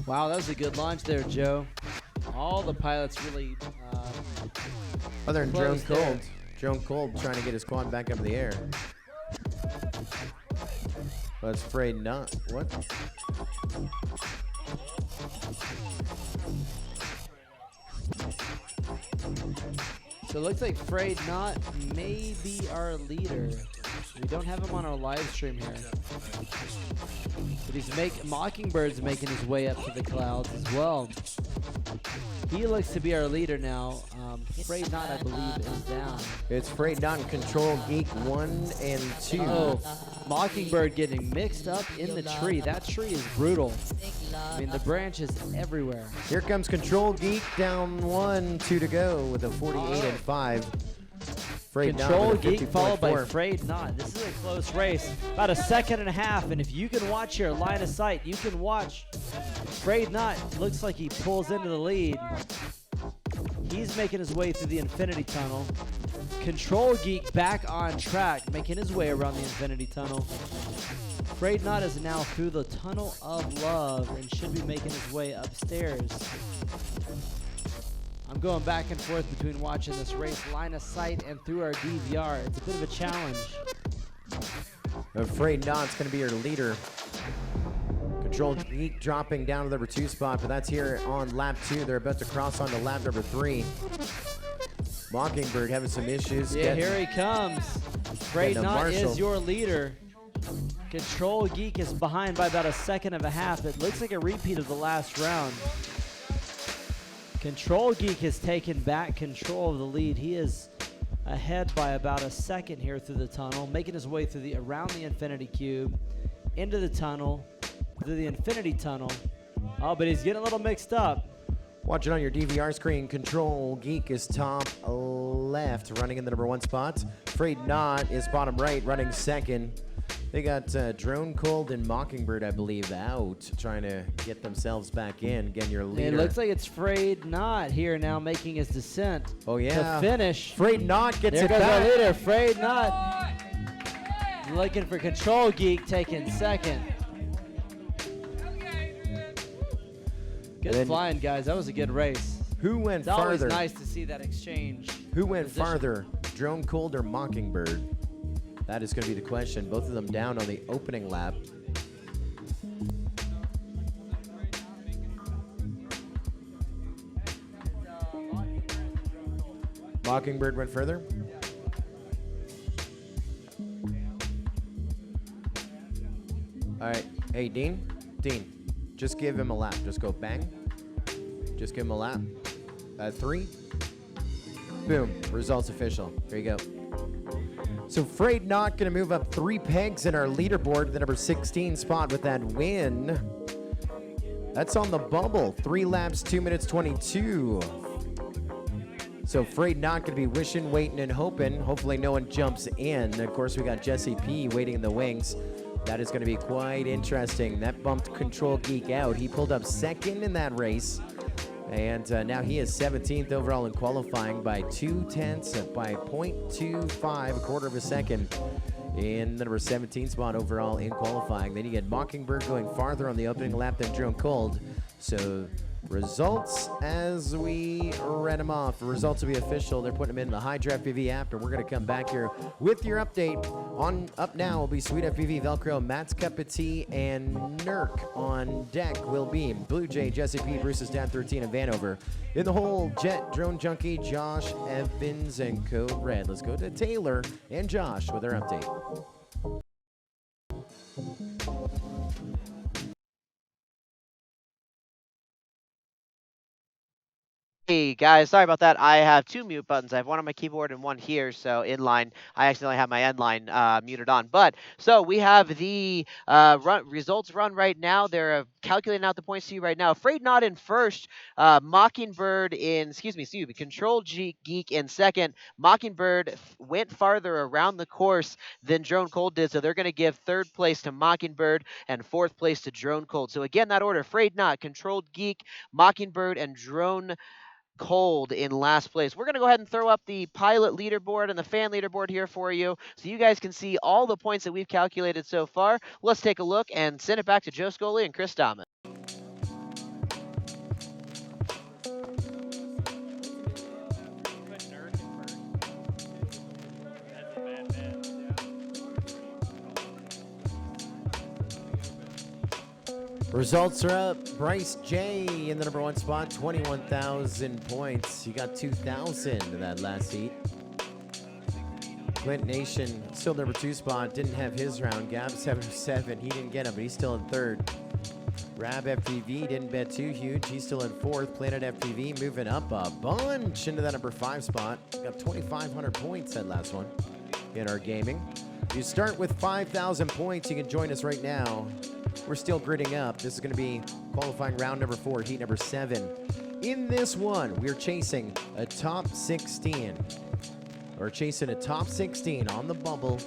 Wow, that was a good launch there, Joe. All the pilots really Other than Drone close there. Cold. Drone Cold trying to get his quad back up in the air. But it's afraid not. What? So it looks like Frayed Not may be our leader. We don't have him on our live stream here. But Mockingbird's making his way up to the clouds as well. He looks to be our leader now. Frayed Not, I believe, is down. It's afraid not in control. Geek 1 and 2. Oh, Mockingbird getting mixed up in the tree. That tree is brutal. I mean, the branches everywhere. Here comes Control Geek down 1, 2 to go with a 48 and 5. Frayed Not Control with a Geek followed by 50.4. Frayed Not. This is a close race. About a second and a half. And if you can watch here, line of sight, you can watch. Frayed Not looks like he pulls into the lead. He's making his way through the Infinity Tunnel. Control Geek back on track, making his way around the Infinity Tunnel. Frayed Not is now through the Tunnel of Love and should be making his way upstairs. I'm going back and forth between watching this race line of sight and through our DVR. It's a bit of a challenge. Afraid Not's going to be your leader. Control Geek dropping down to the number 2 spot, but that's here on lap 2. They're about to cross on to lap number 3. Mockingbird having some issues. Yeah, here he comes. Frayed getting a Not Marshall. is your leader. Control Geek is behind by about a second and a half. It looks like a repeat of the last round. Control Geek has taken back control of the lead. He is ahead by about a second here through the tunnel, making his way through around the Infinity Cube, into the tunnel, through the Infinity Tunnel. Oh, but he's getting a little mixed up. Watch it on your DVR screen. Control Geek is top left, running in the number 1 spot. Afraid Not is bottom right, running second. They got Drone Cold and Mockingbird, I believe, out, trying to get themselves back in. Again, your leader. It looks like it's Frayed Not here now making his descent Oh, yeah. to finish. Afraid Not gets There it goes our back. leader, Frayed Not. Looking for Control Geek taking second. Good then- flying, guys. That was a good race. Who went It's always farther? nice to see that exchange. Who went position. farther, Drone Cold or Mockingbird? That is going to be the question. Both of them down on the opening lap. Mockingbird went further. All right. Hey, Dean. Dean, just give him a lap. Just go bang. Just give him a lap. 3. Boom. Results official. There you go. So Frayed Not going to move up 3 pegs in our leaderboard to the number 16 spot with that win. That's on the bubble. 3 laps, 2 minutes 22. So Frayed Not going to be wishing, waiting, and hoping. Hopefully no one jumps in. Of course, we got Jesse P waiting in the wings. That is going to be quite interesting. That bumped Control Geek out. He pulled up second in that race. And now he is 17th overall in qualifying by 0.2, by 0.25, a quarter of a second in the number 17 spot overall in qualifying. Then you get Mockingbird going farther on the opening lap than Drone Cold. So results as we read them off. The results will be official. They're putting them in the Hydra FPV app, and we're going to come back here with your update. On up now will be Sweet FPV, Velcro, Matt's Cup of Tea, and Nurk. On deck will be Blue Jay, Jesse P, Bruce's Dad 13, and Vanover. In the hole, Jet, Drone Junkie, Josh, Evans, and Code Red. Let's go to Taylor and Josh with their update. Hey guys, sorry about that. I have two mute buttons. I have one on my keyboard and one here. So inline, I accidentally have my end line muted on. But so we have the results run right now. They're calculating out the points to you right now. Afraid Not in first, Mockingbird in excuse me, Control Geek in second. Mockingbird went farther around the course than Drone Cold did, so they're going to give third place to Mockingbird and fourth place to Drone Cold. So again, that order: Afraid Not, Controlled Geek, Mockingbird, and Drone Cold in last place. We're going to go ahead and throw up the pilot leaderboard and the fan leaderboard here for you so you guys can see all the points that we've calculated so far. Let's take a look and send it back to Joe Scully and Chris Dahman. Results are up. Bryce J in the number 1 spot, 21,000 points. He got 2,000 in that last heat. Clint Nation, still number 2 spot, didn't have his round. Gab 7-7, he didn't get him, but he's still in 3rd. Rab FPV didn't bet too huge. He's still in 4th. Planet FPV moving up a bunch into that number 5 spot. Got 2,500 points that last one in our gaming. You start with 5,000 points. You can join us right now. We're still gridding up. This is going to be qualifying round number 4, heat number 7. In this one, we're chasing a top 16. We're chasing a top 16 on the bubble.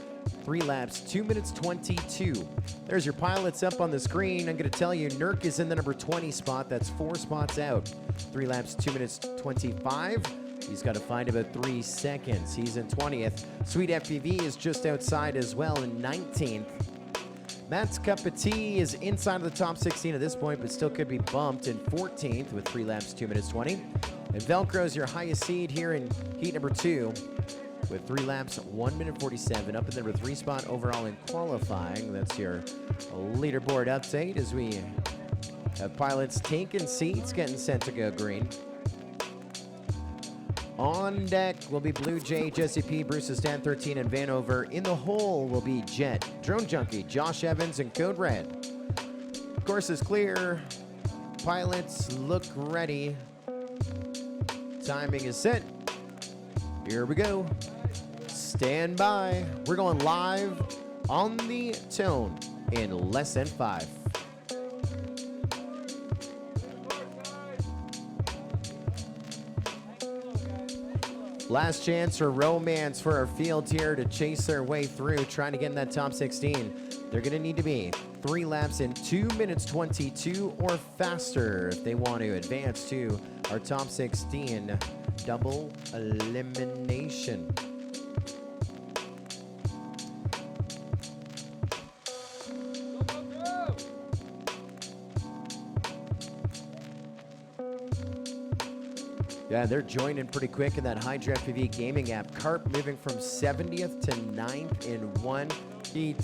3 laps, 2 minutes 22. There's your pilots up on the screen. I'm going to tell you, Nurk is in the number 20 spot. That's 4 spots out. 3 laps, 2 minutes 25. He's got to find about 3 seconds. He's in 20th. Sweet FPV is just outside as well in 19th. Matt's Cup of Tea is inside of the top 16 at this point, but still could be bumped in 14th with 3 laps, 2 minutes 20. And Velcro's your highest seed here in heat number 2 with 3 laps, 1 minute 47. Up in the number 3 spot overall in qualifying. That's your leaderboard update as we have pilots taking seats, getting set to go green. On deck will be Blue Jay, Jesse P, Bruce Stan 13, and Vanover. In the hole will be Jet, Drone Junkie, Josh Evans, and Code Red. Course is clear. Pilots look ready. Timing is set. Here we go. Stand by. We're going live on the tone in less than 5. Last chance for romance for our field here to chase their way through, trying to get in that top 16. They're going to need to be 3 laps in 2 minutes 22 or faster if they want to advance to our top 16 double elimination. Yeah, they're joining pretty quick in that Hydra FPV gaming app. Carp moving from 70th to 9th in 1 heat.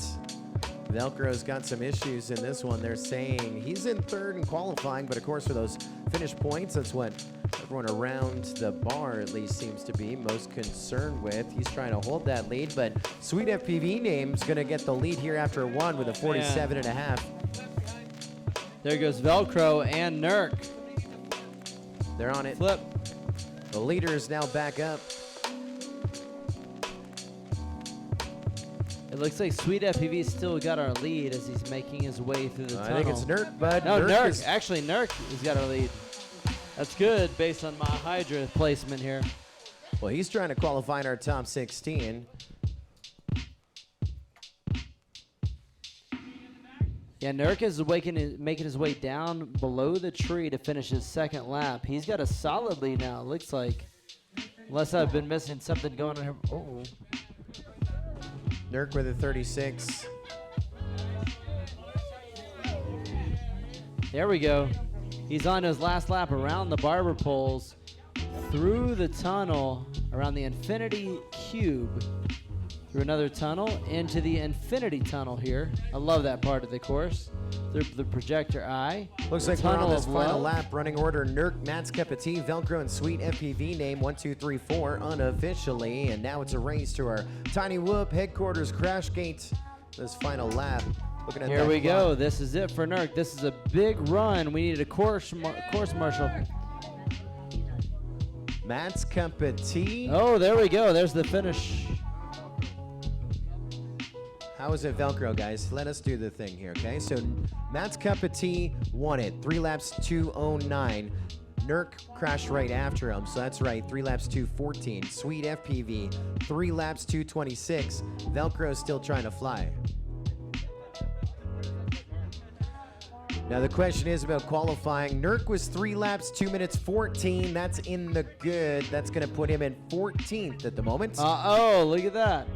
Velcro's got some issues in this one. They're saying he's in 3rd in qualifying, but of course for those finish points, that's what everyone around the bar at least seems to be most concerned with. He's trying to hold that lead, but Sweet FPV name's going to get the lead here after 1 with a 47.5. There goes Velcro and Nurk. They're on it. Flip. The leader is now back up. It looks like Sweet FPV still got our lead as he's making his way through the tunnel. I think it's Nurk, bud. No, Nurk. Actually, Nurk has got our lead. That's good based on my Hydra placement here. Well, he's trying to qualify in our top 16. Yeah, Nurk is making his way down below the tree to finish his 2nd lap. He's got a solid lead now, it looks like. Unless I've been missing something going on here. Oh. Nurk with a 36. There we go. He's on his last lap around the barber poles, through the tunnel, around the Infinity Cube, through another tunnel, into the Infinity Tunnel here. I love that part of the course. Through the projector eye. Looks like we're on this final lap. Running order: Nurk, Matt's Cup of Tea, Velcro, and Sweet FPV name 1, 2, 3, 4 unofficially. And now it's a race to our Tiny Whoop headquarters crash gate. This final lap. Looking at here we go. This is it for Nurk. This is a big run. We need a course marshal. Matt's cup of tea. Oh, there we go. There's the finish. How is it Velcro, guys? Let us do the thing here, okay? So Matt's cup of tea won it. 3 laps 2:09. Nurk crashed right after him, so that's right. 3 laps 2:14. Sweet FPV 3 laps 2:26. Velcro's still trying to fly. Now the question is about qualifying. Nurk was 3 laps 2 minutes 14. That's in the good. That's going to put him in 14th at the moment. Oh, look at that.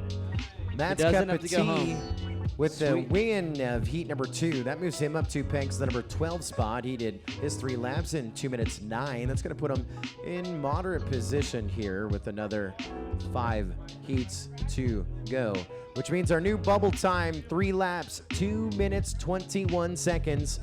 Matt's doesn't cup have of to go tea home. with the Sweet. win of heat number 2. That moves him up 2 pegs to the number 12 spot. He did his 3 laps in 2 minutes 9. That's going to put him in moderate position here with another 5 heats to go, which means our new bubble time, 3 laps, 2 minutes 21 seconds.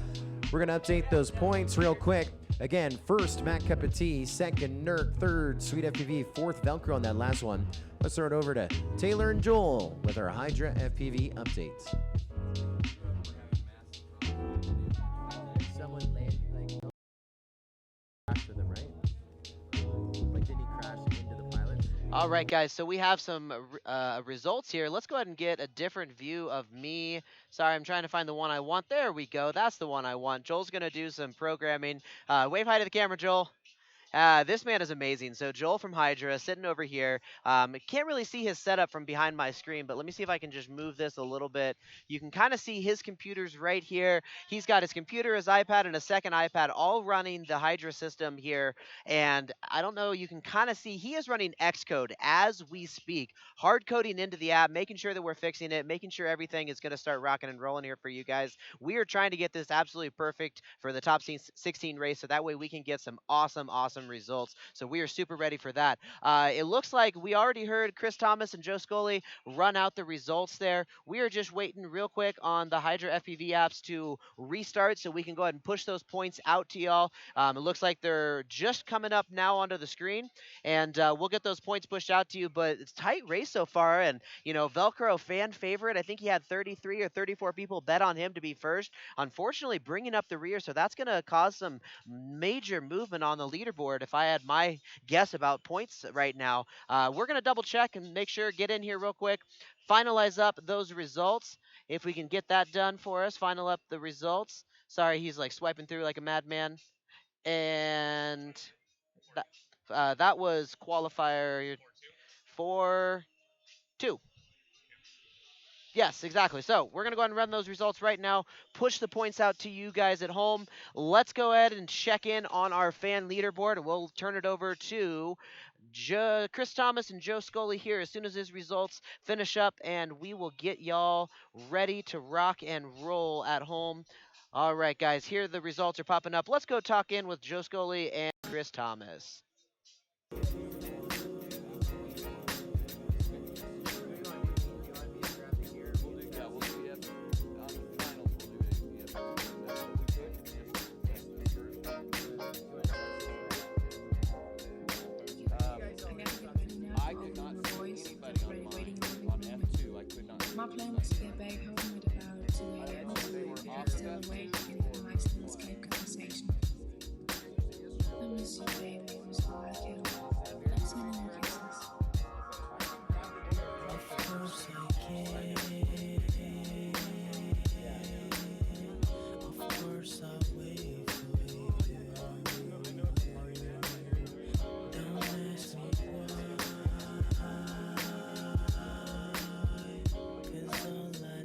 We're going to update those points real quick. Again, first, Matt Cup of Tea. Second, Nurk. Third, Sweet FPV. Fourth, Velcro on that last one. Let's throw it over to Taylor and Joel with our Hydra FPV updates. Someone landed, crashed with him, right? Like, did he crash into the pilot? All right, guys, so we have some results here. Let's go ahead and get a different view of me. Sorry, I'm trying to find the one I want. There we go. That's the one I want. Joel's going to do some programming. Wave hi to the camera, Joel. This man is amazing. So Joel from Hydra sitting over here. Can't really see his setup from behind my screen, but let me see if I can just move this a little bit. You can kind of see his computers right here. He's got his computer, his iPad, and a second iPad all running the Hydra system here. And I don't know, you can kind of see he is running Xcode as we speak, hard coding into the app, making sure that we're fixing it, making sure everything is going to start rocking and rolling here for you guys. We are trying to get this absolutely perfect for the top 16 race, so that way we can get some awesome results. So we are super ready for that. It looks like we already heard Chris Thomas and Joe Scully run out the results there. We are just waiting real quick on the Hydra FPV apps to restart so we can go ahead and push those points out to y'all. It looks like they're just coming up now onto the screen, and we'll get those points pushed out to you. But it's a tight race so far, and you know, Velcro fan favorite. I think he had 33 or 34 people bet on him to be first. Unfortunately, bringing up the rear, so that's going to cause some major movement on the leaderboard. If I had my guess about points right now, we're going to double check and make sure, get in here real quick, finalize up those results. If we can get that done for us, final up the results. Sorry, he's like swiping through like a madman. And that was qualifier 4-2. Yes, exactly. So we're going to go ahead and run those results right now, push the points out to you guys at home. Let's go ahead and check in on our fan leaderboard, and we'll turn it over to Chris Thomas and Joe Scully here as soon as his results finish up, and we will get y'all ready to rock and roll at home. All right, guys, here the results are popping up. Let's go talk in with Joe Scully and Chris Thomas. My plan was to get back home at about 2 a.m. If you're still awake, we can have a nice little Skype conversation. I miss you, baby. I'm sorry I can't. I'm sending you kisses. Of course I can. Of course I'll wait for you. Don't ask me why. 'Cause all I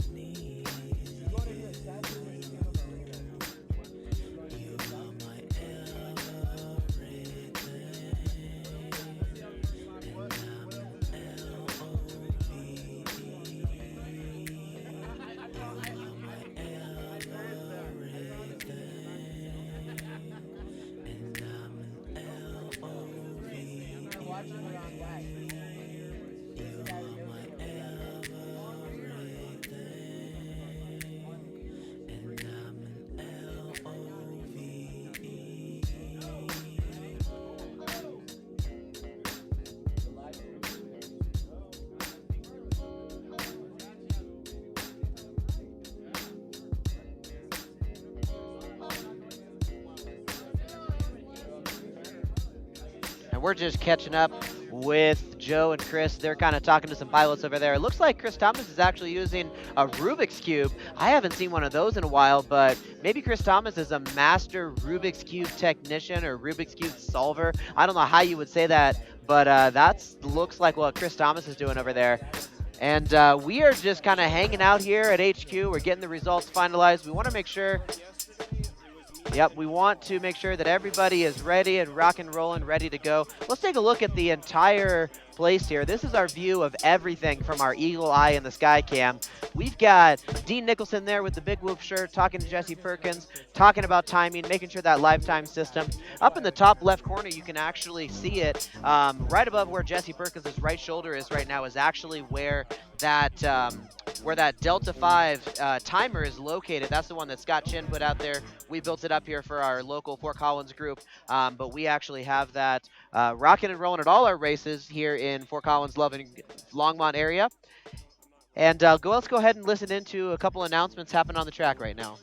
and we're just catching up with Joe and Chris. They're kind of talking to some pilots over there. It looks like Chris Thomas is actually using a Rubik's Cube. I haven't seen one of those in a while, but maybe Chris Thomas is a master Rubik's Cube technician or Rubik's Cube solver. I don't know how you would say that, but that looks like what Chris Thomas is doing over there. And we are just kind of hanging out here at HQ. We're getting the results finalized. We want to make sure Yep, we want to make sure that everybody is ready and rock and rolling, ready to go. Let's take a look at the entire place here. This is our view of everything from our eagle eye in the sky cam. We've got Dean Nicholson there with the big whoop shirt, talking to Jesse Perkins, talking about timing, making sure that lifetime system. Up in the top left corner, you can actually see it. Right above where Jesse Perkins' right shoulder is right now is actually where that Delta 5 timer is located. That's the one that Scott Chin put out there. We built it up here for our local Fort Collins group, but we actually have that rocking and rolling at all our races here in Fort Collins, Loving, Longmont area. And let's go ahead and listen into a couple announcements happening on the track right now.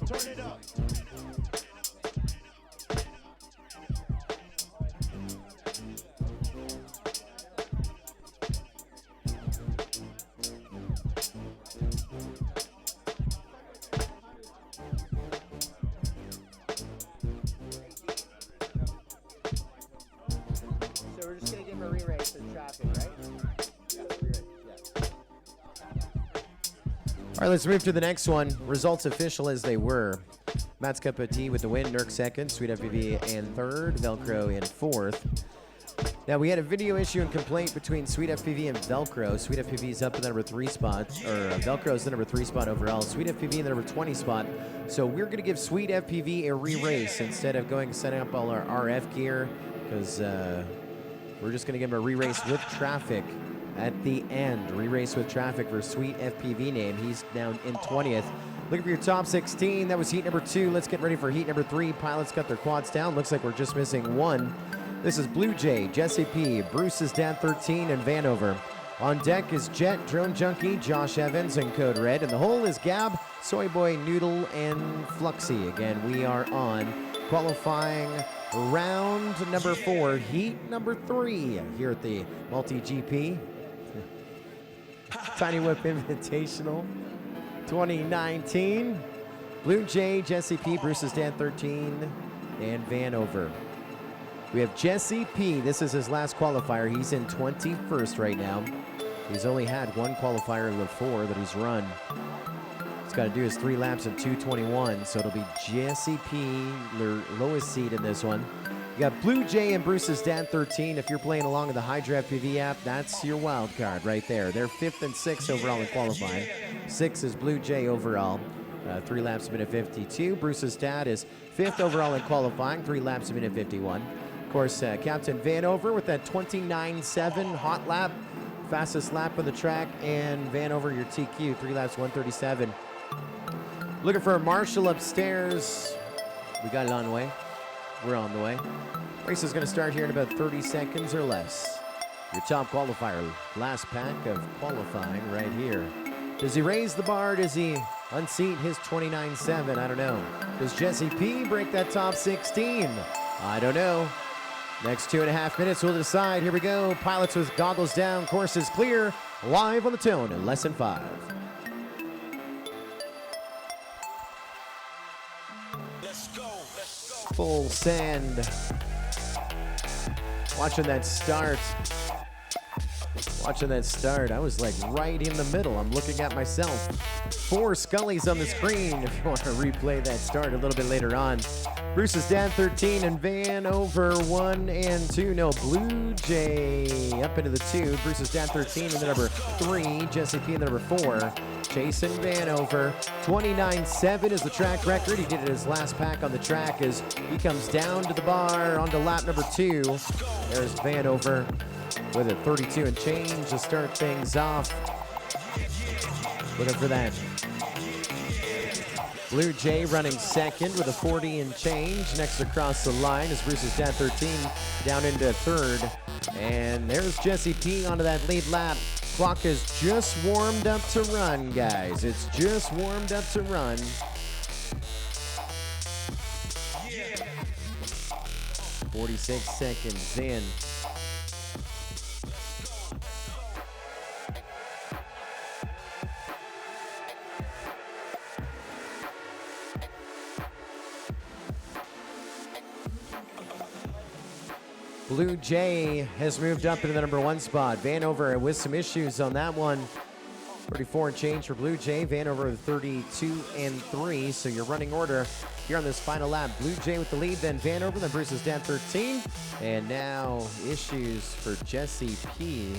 Turn it up. So we're just going to give him a re-race in traffic, right? All right, let's move to the next one. Results official as they were. Matt's Cup of Tea with the win, Nurk second, Sweet FPV in third, Velcro in fourth. Now, we had a video issue and complaint between Sweet FPV and Velcro. Sweet FPV is up in the number 3 spot, or Velcro is the number 3 spot overall. Sweet FPV in the number 20 spot. So we're going to give Sweet FPV a re-race instead of setting up all our RF gear, because we're just going to give him a re-race with traffic at the end. Re-race with traffic for Sweet FPV name. He's down in 20th. Looking for your top 16. That was heat number 2. Let's get ready for heat number 3. Pilots got their quads down. Looks like we're just missing one. This is Blue Jay, Jesse P, Bruce's Dad 13, and Vanover. On deck is Jet, Drone Junkie, Josh Evans, and Code Red. And the hole is Gab, Soy Boy, Noodle, and Fluxy. Again, we are on qualifying round number 4, heat number 3 here at the Multi-GP Tiny Whip Invitational 2019. Blue Jay, Jesse P, Bruce's Dad 13, and Vanover. We have Jesse P. This is his last qualifier. He's in 21st right now. He's only had one qualifier of the 4 that he's run. He's got to do his 3 laps in 2:21, so it'll be Jesse P, their lowest seed in this one. You got Blue Jay and Bruce's Dad 13. If you're playing along with the Hydra FPV app, that's your wild card right there. They're 5th and 6th overall in qualifying. 6 is Blue Jay overall. 3 laps a minute 52. Bruce's Dad is 5th overall in qualifying. 3 laps a minute 51. Of course, Captain Vanover with that 29.7 hot lap, fastest lap of the track, and Vanover your TQ, 3 laps 137. Looking for a Marshall upstairs. We got it on the way. We're on the way. Race is going to start here in about 30 seconds or less. Your top qualifier, last pack of qualifying right here. Does he raise the bar? Does he unseat his 29.7? I don't know. Does Jesse P break that top 16? I don't know. Next 2.5 minutes will decide. Here we go. Pilots with goggles down. Course is clear. Live on the tone in less than 5. Let's go. Full send. Watching that start. Watching that start. I was like right in the middle. I'm looking at myself. 4 Scullys on the screen if you want to replay that start a little bit later on. Bruce's Dad 13 and Vanover 1 and 2. No, Blue Jay up into the 2. Bruce's Dad 13 in the number 3. Jesse P in the number 4. Jason Vanover. 29.7 is the track record. He did it his last pack on the track as he comes down to the bar onto lap number 2. There's Vanover with a 32 and change to start things off. Looking for that Blue Jay running second with a 40 and change. Next across the line is Bruce's dad 13 down into third. And there's Jesse P onto that lead lap. Clock is just warmed up to run, guys. It's just warmed up to run. 46 seconds in. Blue Jay has moved up into the number 1 spot. Vanover with some issues on that one. 34 and change for Blue Jay. Vanover with 32 and 3. So your running order here on this final lap. Blue Jay with the lead, then Vanover, then Bruce's dad 13. And now issues for Jesse P.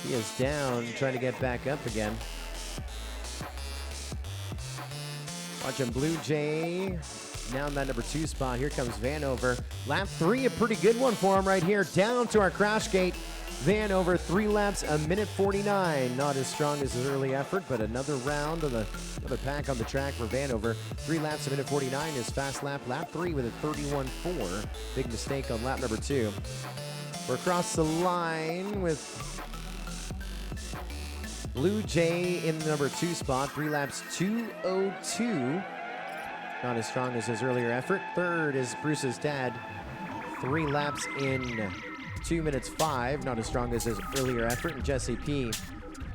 He is down, trying to get back up again. Watching Blue Jay now in that number 2 spot. Here comes Vanover. Lap 3, a pretty good one for him right here. Down to our crash gate. Vanover, 3 laps, a minute 49. Not as strong as his early effort, but another round of another pack on the track for Vanover. 3 laps, a minute 49. His fast lap. Lap 3 with a 31.4. Big mistake on lap number 2. We're across the line with Blue Jay in the number 2 spot. 3 laps, 2:02. Not as strong as his earlier effort. Third is Bruce's dad. 3 laps in 2 minutes 5. Not as strong as his earlier effort. And Jesse P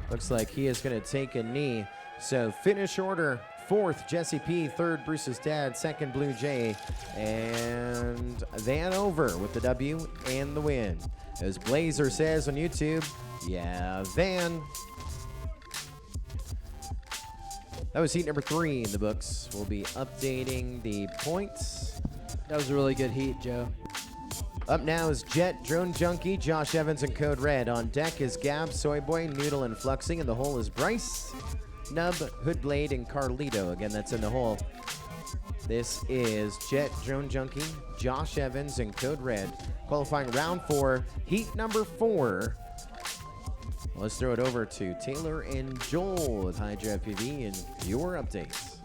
looks like he is going to take a knee. So finish order. 4th, Jesse P. 3rd, Bruce's dad. 2nd, Blue Jay. And Vanover with the W and the win. As Blazer says on YouTube, yeah, Van. That was heat number 3 in the books. We'll be updating the points. That was a really good heat, Joe. Up now is Jet, Drone Junkie, Josh Evans, and Code Red. On deck is Gab, Soyboy, Noodle, and Fluxing. In the hole is Bryce, Nub, Hoodblade, and Carlito. Again, that's in the hole. This is Jet, Drone Junkie, Josh Evans, and Code Red. Qualifying round 4, heat number 4. Let's throw it over to Taylor and Joel with Hydra FPV and your updates.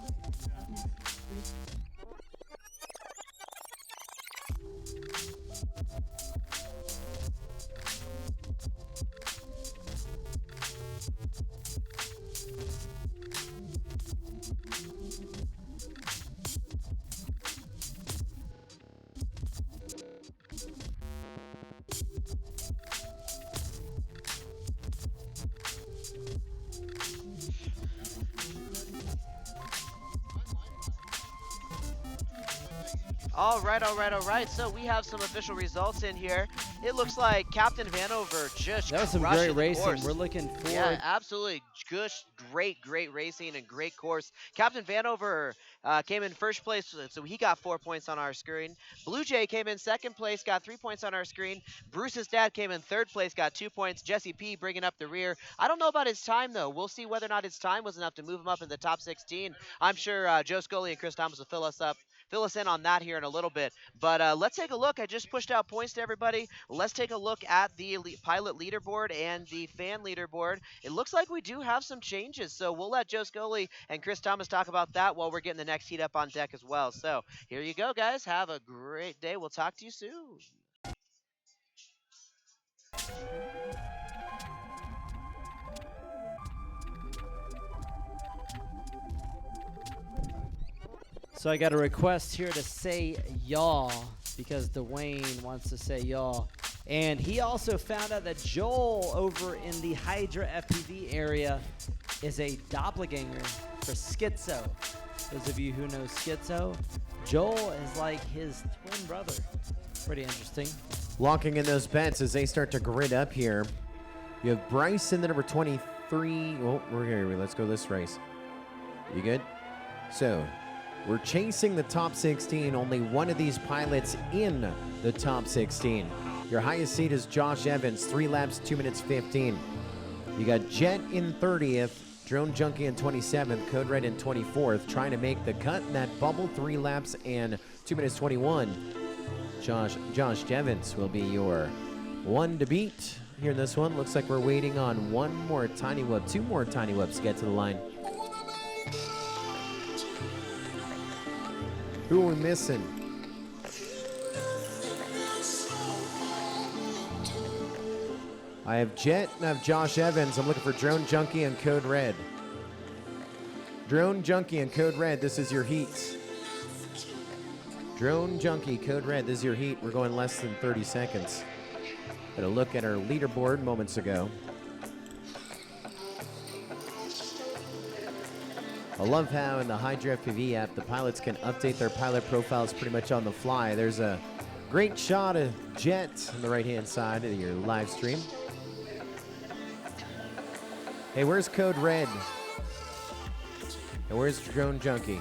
All right. So we have some official results in here. It looks like Captain Vanover just That was some crushing great the racing. course. We're looking forward. Yeah, absolutely. Great racing and great course. Captain Vanover came in first place, so he got 4 points on our screen. Blue Jay came in second place, got 3 points on our screen. Bruce's dad came in third place, got 2 points. Jesse P bringing up the rear. I don't know about his time, though. We'll see whether or not his time was enough to move him up in the top 16. I'm sure Joe Scully and Chris Thomas will fill us in on that here in a little bit. But let's take a look. I just pushed out points to everybody. Let's take a look at the pilot leaderboard and the fan leaderboard. It looks like we do have some changes, so we'll let Joe Scully and Chris Thomas talk about that while we're getting the next heat up on deck as well. So here you go, guys. Have a great day. We'll talk to you soon. So I got a request here to say y'all because Dwayne wants to say y'all. And he also found out that Joel over in the Hydra FPV area is a doppelganger for Schizo. Those of you who know Schizo, Joel is like his twin brother. Pretty interesting. Locking in those bets as they start to grid up here. You have Bryce in the number 23. Oh, we're here. Let's go this race. You good? So, we're chasing the top 16. Only one of these pilots in the top 16. Your highest seed is Josh Evans, 3 laps, 2 minutes 15. You got Jet in 30th, Drone Junkie in 27th, Code Red in 24th, trying to make the cut in that bubble, 3 laps and 2 minutes 21. Josh Evans will be your one to beat here in this one. Looks like we're waiting on 2 more Tiny Whoops to get to the line. Who are we missing? I have Jet and I have Josh Evans. I'm looking for Drone Junkie and Code Red. Drone Junkie and Code Red, this is your heat. Drone Junkie, Code Red, this is your heat. We're going less than 30 seconds. Had a look at our leaderboard moments ago. I love how in the Hydra FPV app, the pilots can update their pilot profiles pretty much on the fly. There's a great shot of Jet on the right-hand side of your live stream. Hey, where's Code Red? And where's Drone Junkie?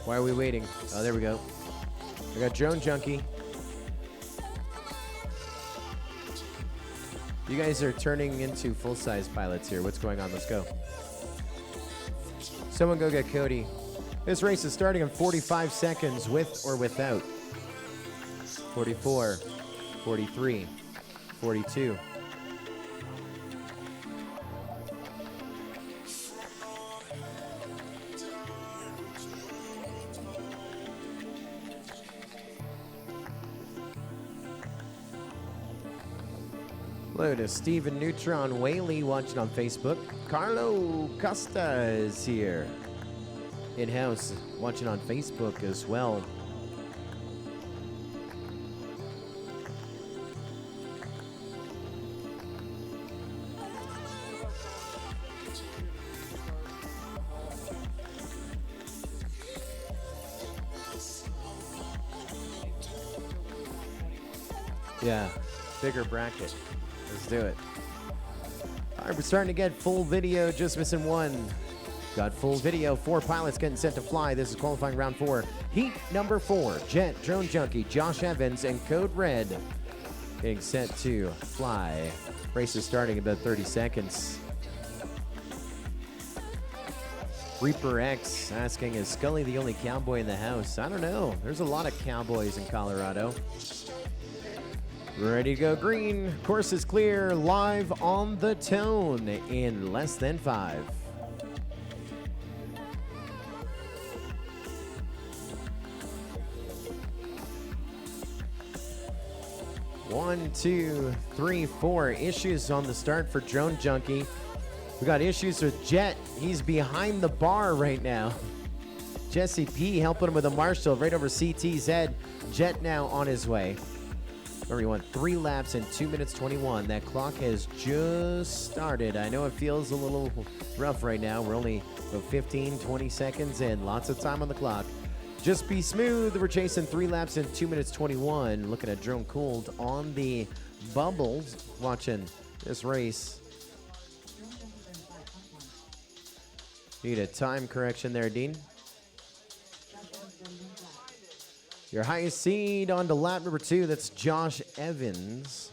Why are we waiting? Oh, there we go. I got Drone Junkie. You guys are turning into full-size pilots here. What's going on? Let's go. Someone go get Cody. This race is starting in 45 seconds with or without. 44, 43, 42. Hello to Steven Neutron Whaley watching on Facebook. Carlo Costa is here. In-house watching on Facebook as well. Yeah, bigger bracket. Let's do it. All right, we're starting to get full video, just missing one. Got full video, 4 pilots getting set to fly. This is qualifying round 4. Heat number 4, Jet, Drone Junkie, Josh Evans, and Code Red getting set to fly. Race is starting in about 30 seconds. Reaper X asking, is Scully the only cowboy in the house? I don't know. There's a lot of cowboys in Colorado. Ready to go green. Course is clear. Live on the tone in less than 5. One, two, three, 4 issues on the start for Drone Junkie. We got issues with Jet. He's behind the bar right now. Jesse P helping him with a Marshall right over CT's head. Jet now on his way. Remember, you want 3 laps in 2 minutes 21. That clock has just started. I know it feels a little rough right now. We're only about 15, 20 seconds in. Lots of time on the clock. Just be smooth. We're chasing 3 laps in 2 minutes 21. Looking at Drone Cooled on the bubbles. Watching this race. Need a time correction there, Dean. Your highest seed on to lap number 2, that's Josh Evans.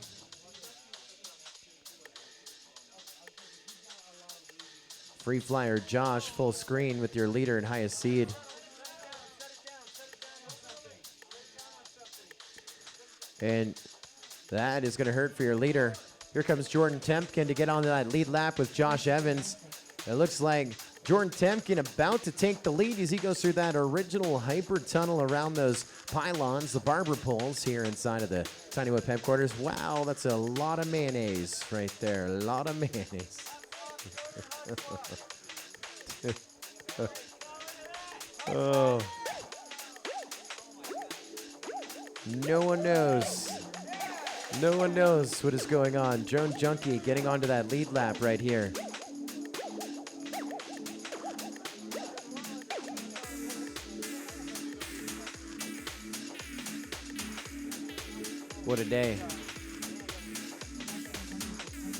Free flyer Josh, full screen with your leader and highest seed. And that is going to hurt for your leader. Here comes Jordan Tempkin to get onto that lead lap with Josh Evans. It looks like Jordan Tempkin about to take the lead as he goes through that original hyper tunnel around those pylons, the barber poles here inside of the Tiny Whip headquarters. Wow, that's a lot of mayonnaise right there. A lot of mayonnaise. Oh. No one knows. No one knows what is going on. Drone Junkie getting onto that lead lap right here. What a day.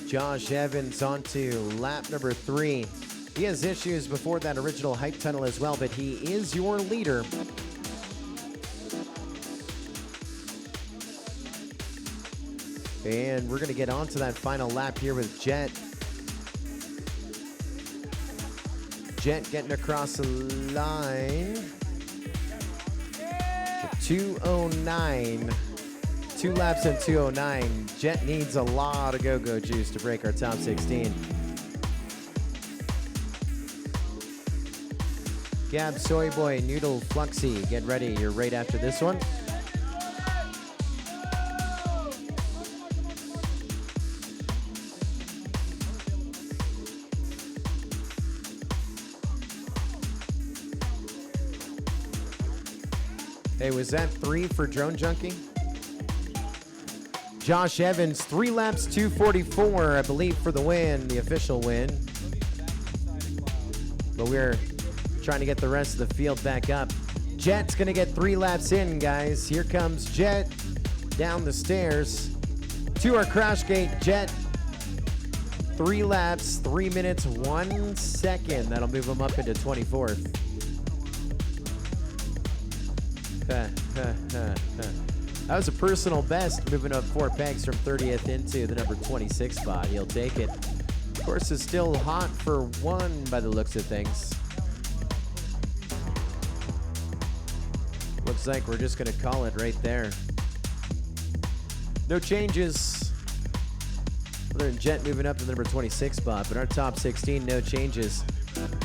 Josh Evans onto lap number 3. He has issues before that original hype tunnel as well, but he is your leader. And we're going to get onto that final lap here with Jet. Jet getting across the line. 209. 2 laps in 209. Jet needs a lot of go-go juice to break our top 16. Gab, Soyboy, Noodle, Fluxy, get ready. You're right after this one. Hey, was that 3 for Drone Junkie? Josh Evans, 3 laps, 2:44, I believe, for the win, the official win. But we're trying to get the rest of the field back up. Jet's gonna get 3 laps in, guys. Here comes Jet down the stairs to our crash gate. Jet, 3 laps, 3 minutes, 1 second. That'll move him up into 24th. That was a personal best, moving up 4 pegs from 30th into the number 26 spot. He'll take it. Course is still hot for 1 by the looks of things. Looks like we're just gonna call it right there. No changes. Other than Jet moving up to the number 26 spot, but our top 16, no changes.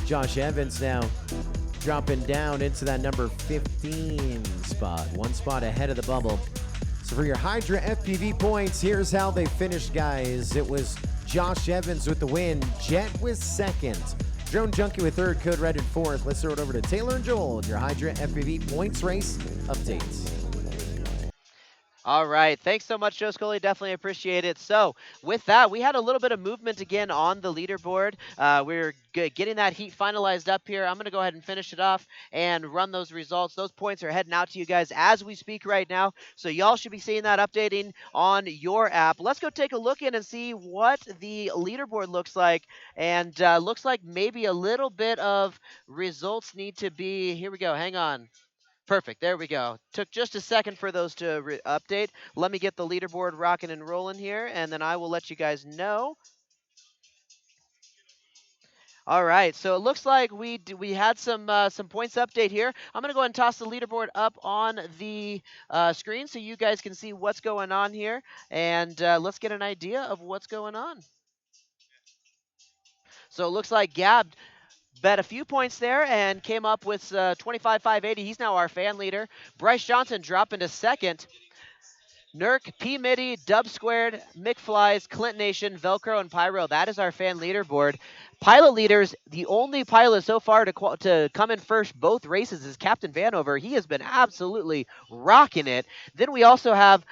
Josh Evans now dropping down into that number 15 spot, 1 spot ahead of the bubble. So for your Hydra FPV points, here's how they finished, guys. It was Josh Evans with the win. Jet was second. Drone Junkie with third, Code Red in fourth. Let's throw it over to Taylor and Joel with your Hydra FPV points race updates. All right. Thanks so much, Joe Scully. Definitely appreciate it. So with that, we had a little bit of movement again on the leaderboard. We're getting that heat finalized up here. I'm going to go ahead and finish it off and run those results. Those points are heading out to you guys as we speak right now. So y'all should be seeing that updating on your app. Let's go take a look in and see what the leaderboard looks like. And looks like maybe a little bit of results need to be. Here we go. Hang on. Perfect. There we go. Took just a second for those to update. Let me get the leaderboard rocking and rolling here, and then I will let you guys know. All right, so it looks like we had some points update here. I'm gonna go ahead and toss the leaderboard up on the screen so you guys can see what's going on here, and let's get an idea of what's going on. So it looks like Gab bet a few points there and came up with 25,580. He's now our fan leader. Bryce Johnson dropping to second. Nurk, P. Mitty, Dub Squared, McFlies, Clint Nation, Velcro, and Pyro. That is our fan leaderboard. Pilot leaders, the only pilot so far to come in first both races is Captain Vanover. He has been absolutely rocking it. Then we also have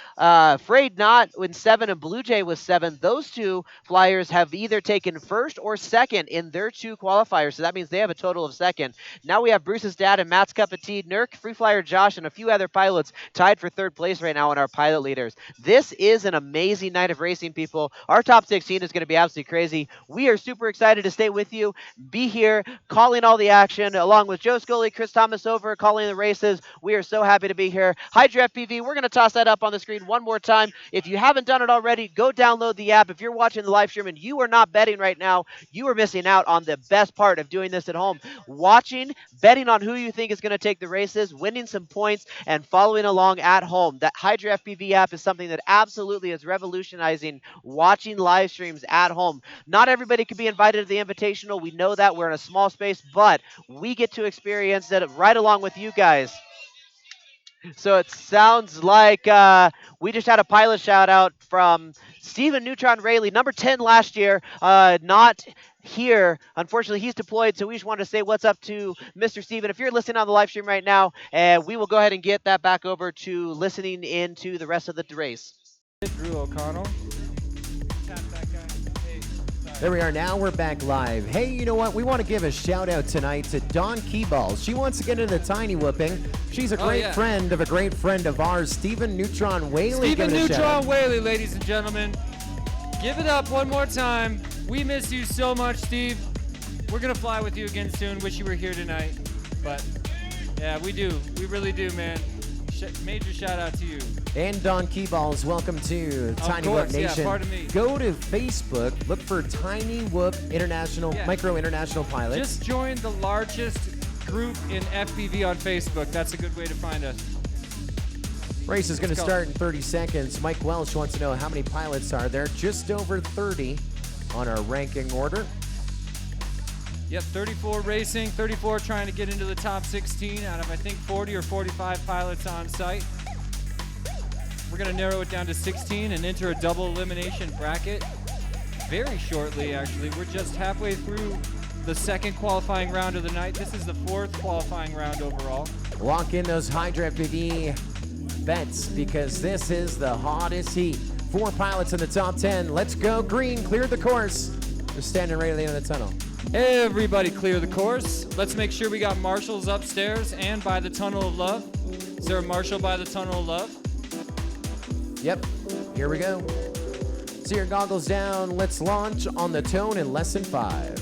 Frayed Not in 7 and Blue Jay with 7. Those 2 flyers have either taken first or second in their 2 qualifiers, so that means they have a total of second. Now we have Bruce's dad and Matt's cup of tea, Nurk, Free Flyer Josh, and a few other pilots tied for 3rd place right now in our pilot leaders. This is an amazing night of racing, people. Our top 16 is going to be absolutely crazy. We are super excited to stay with you, be here, calling all the action, along with Joe Scully, Chris Thomas over, calling the races. We are so happy to be here. Hydra FPV, we're going to toss that up on the screen one more time. If you haven't done it already, go download the app. If you're watching the live stream and you are not betting right now, you are missing out on the best part of doing this at home. Watching, betting on who you think is going to take the races, winning some points, and following along at home. That Hydra FPV app is something that absolutely is revolutionizing watching live streams at home. Not everybody can be invited to the Invitational. We know that. We're in a small space, but we get to experience that right along with you guys. So it sounds like we just had a pilot shout out from Steven Neutron Rayleigh, number 10 last year, not here. Unfortunately, he's deployed, so we just wanted to say what's up to Mr. Steven. If you're listening on the live stream right now, we will go ahead and get that back over to listening into the rest of the race. Drew O'Connell. There we are now, we're back live. Hey, you know what? We want to give a shout out tonight to Dawn Keyballs. She wants to get into Tiny Whooping. She's a great friend of a great friend of ours, Stephen Neutron Whaley. Stephen Neutron Whaley, ladies and gentlemen. Give it up one more time. We miss you so much, Steve. We're going to fly with you again soon. Wish you were here tonight. But, yeah, we do. We really do, man. Major shout out to you. And Don Keyballs, welcome to Tiny Whoop Nation. Yeah, pardon me. Go to Facebook, look for Tiny Whoop International, Micro International Pilots. Just join the largest group in FPV on Facebook. That's a good way to find us. Race is going to start in 30 seconds. Mike Welsh wants to know how many pilots are there. Just over 30 on our ranking order. Yep, 34 racing, 34 trying to get into the top 16 out of I think 40 or 45 pilots on site. We're going to narrow it down to 16 and enter a double elimination bracket very shortly, actually. We're just halfway through the second qualifying round of the night. This is the fourth qualifying round overall. Lock in those Hydra FPV bets because this is the hottest heat. 4 pilots in the top 10. Let's go green. Cleared the course. We're standing right at the end of the tunnel. Everybody clear the course. Let's make sure we got marshals upstairs and by the Tunnel of Love. Is there a marshal by the Tunnel of Love? Yep, here we go. See your goggles down. Let's launch on the tone in lesson 5.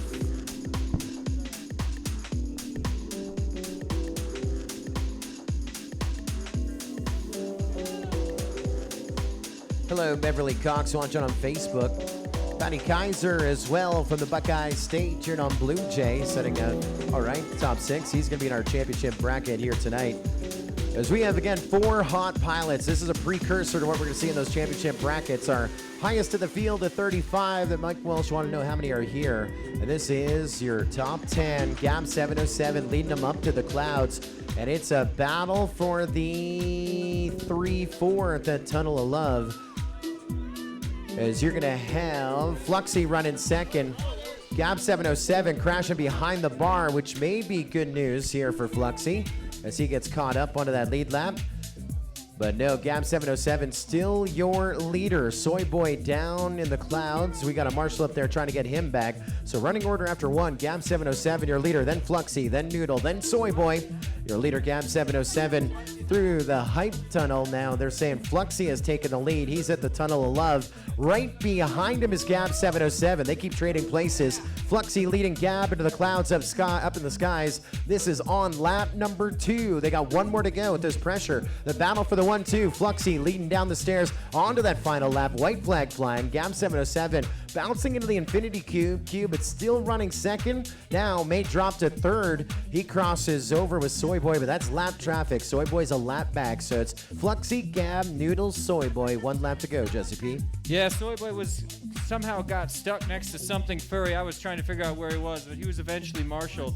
Hello, Beverly Cox watching on Facebook. Patty Kaiser as well from the Buckeye State, cheering on Blue Jay, setting up, all right, top 6. He's going to be in our championship bracket here tonight. As we have, again, 4 hot pilots. This is a precursor to what we're going to see in those championship brackets. Our highest in the field at 35 that Mike Welsh wanted to know how many are here. And this is your top 10. Gab 707 leading them up to the clouds. And it's a battle for the 3-4 at that Tunnel of Love. As you're going to have Fluxy running second. Gab 707 crashing behind the bar, which may be good news here for Fluxy as he gets caught up onto that lead lap. But no, Gab 707 still your leader. Soy Boy down in the clouds. We got a marshal up there trying to get him back. So running order after 1, Gab 707, your leader, then Fluxy, then Noodle, then Soy Boy. Your leader, Gab 707, through the hype tunnel now. They're saying Fluxy has taken the lead. He's at the Tunnel of Love. Right behind him is Gab 707. They keep trading places. Fluxy leading Gab into the clouds up in the skies. This is on lap number 2. They got one more to go with this pressure. The battle for the 1-2. Fluxy leading down the stairs onto that final lap. White flag flying. Gab 707 bouncing into the Infinity Cube. But still running second. Now may drop to third. He crosses over with Soy Boy, but that's lap traffic. Soy Boy's a lap back, so it's Fluxy, Gab, Noodles, Soy Boy. 1 lap to go, Jesse P. Yeah, Soy Boy was somehow got stuck next to something furry. I was trying to figure out where he was, but he was eventually marshaled.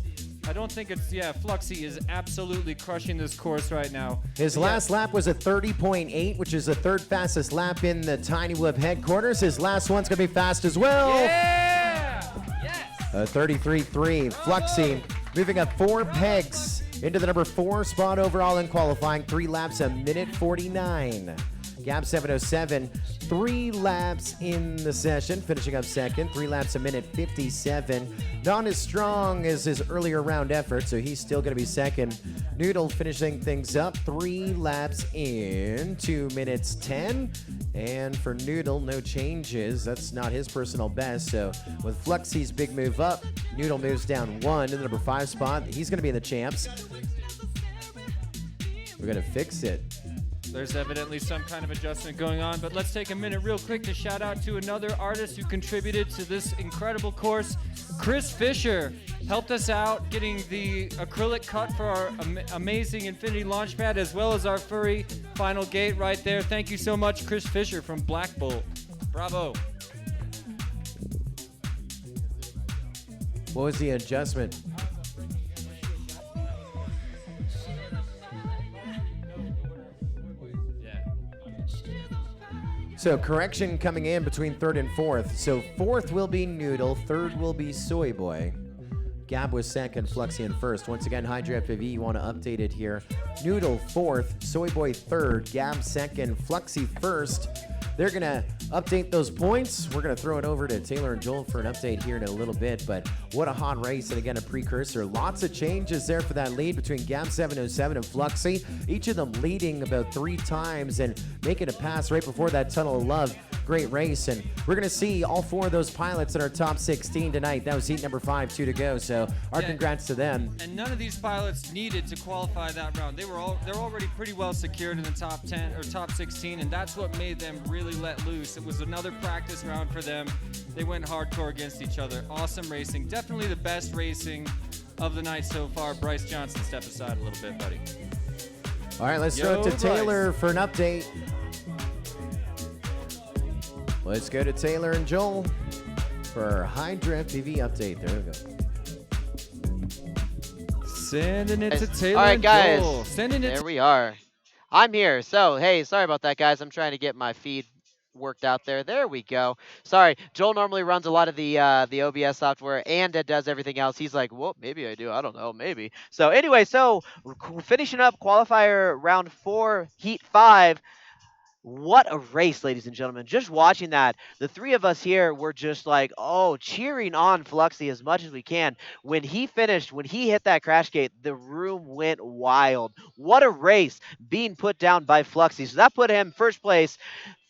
I don't think it's, Fluxy is absolutely crushing this course right now. His last lap was a 30.8, which is the 3rd fastest lap in the Tiny Whoop headquarters. His last one's going to be fast as well. Yeah! Yes! 33.3. Fluxy moving up 4 pegs into the number 4 spot overall in qualifying. 3 laps, a minute 49. Gab 707, 3 laps in the session, finishing up second. 3 laps, a minute 57. Not as strong as his earlier round effort, so he's still going to be second. Noodle finishing things up, 3 laps in, 2 minutes 10. And for Noodle, no changes. That's not his personal best. So with Fluxy's big move up, Noodle moves down 1 to the number 5 spot. He's going to be in the champs. We're going to fix it. There's evidently some kind of adjustment going on, but let's take a minute real quick to shout out to another artist who contributed to this incredible course. Chris Fisher helped us out getting the acrylic cut for our amazing Infinity Launchpad, as well as our furry final gate right there. Thank you so much, Chris Fisher from Black Bolt. Bravo. What was the adjustment? So correction coming in between 3rd and 4th. So 4th will be Noodle, 3rd will be Soy Boy. Gab was 2nd, Fluxy in 1st. Once again, Hydra FPV, you want to update it here. Noodle 4th, Soy Boy 3rd, Gab 2nd, Fluxy 1st. They're going to update those points. We're going to throw it over to Taylor and Joel for an update here in a little bit. But what a hot race. And again, a precursor. Lots of changes there for that lead between Gab 707 and Fluxy. Each of them leading about 3 times and making a pass right before that Tunnel of Love. Great race. And we're going to see all 4 of those pilots in our top 16 tonight. That was heat number 5, 2 to go. So our congrats to them. And none of these pilots needed to qualify that round. They're already pretty well secured in the top 10 or top 16, and that's what made them really let loose. It was another practice round for them. They went hardcore against each other. Awesome racing. Definitely the best racing of the night so far. Bryce Johnson, step aside a little bit, buddy. All right, let's throw it to Bryce. Taylor for an update. Let's go to Taylor and Joel for our Hydra FPV update. There we go. Sending it to Taylor All right, and guys. Joel. Sending it There to we are. I'm here. So, hey, sorry about that, guys. I'm trying to get my feed worked out there. There we go. Sorry, Joel normally runs a lot of the OBS software and does everything else. He's like, well, maybe I do. I don't know, maybe. So anyway, so finishing up qualifier round 4, heat 5. What a race, ladies and gentlemen. Just watching that, the three of us here were just like, oh, cheering on Fluxy as much as we can. When he finished, when he hit that crash gate, the room went wild. What a race being put down by Fluxy. So that put him first place.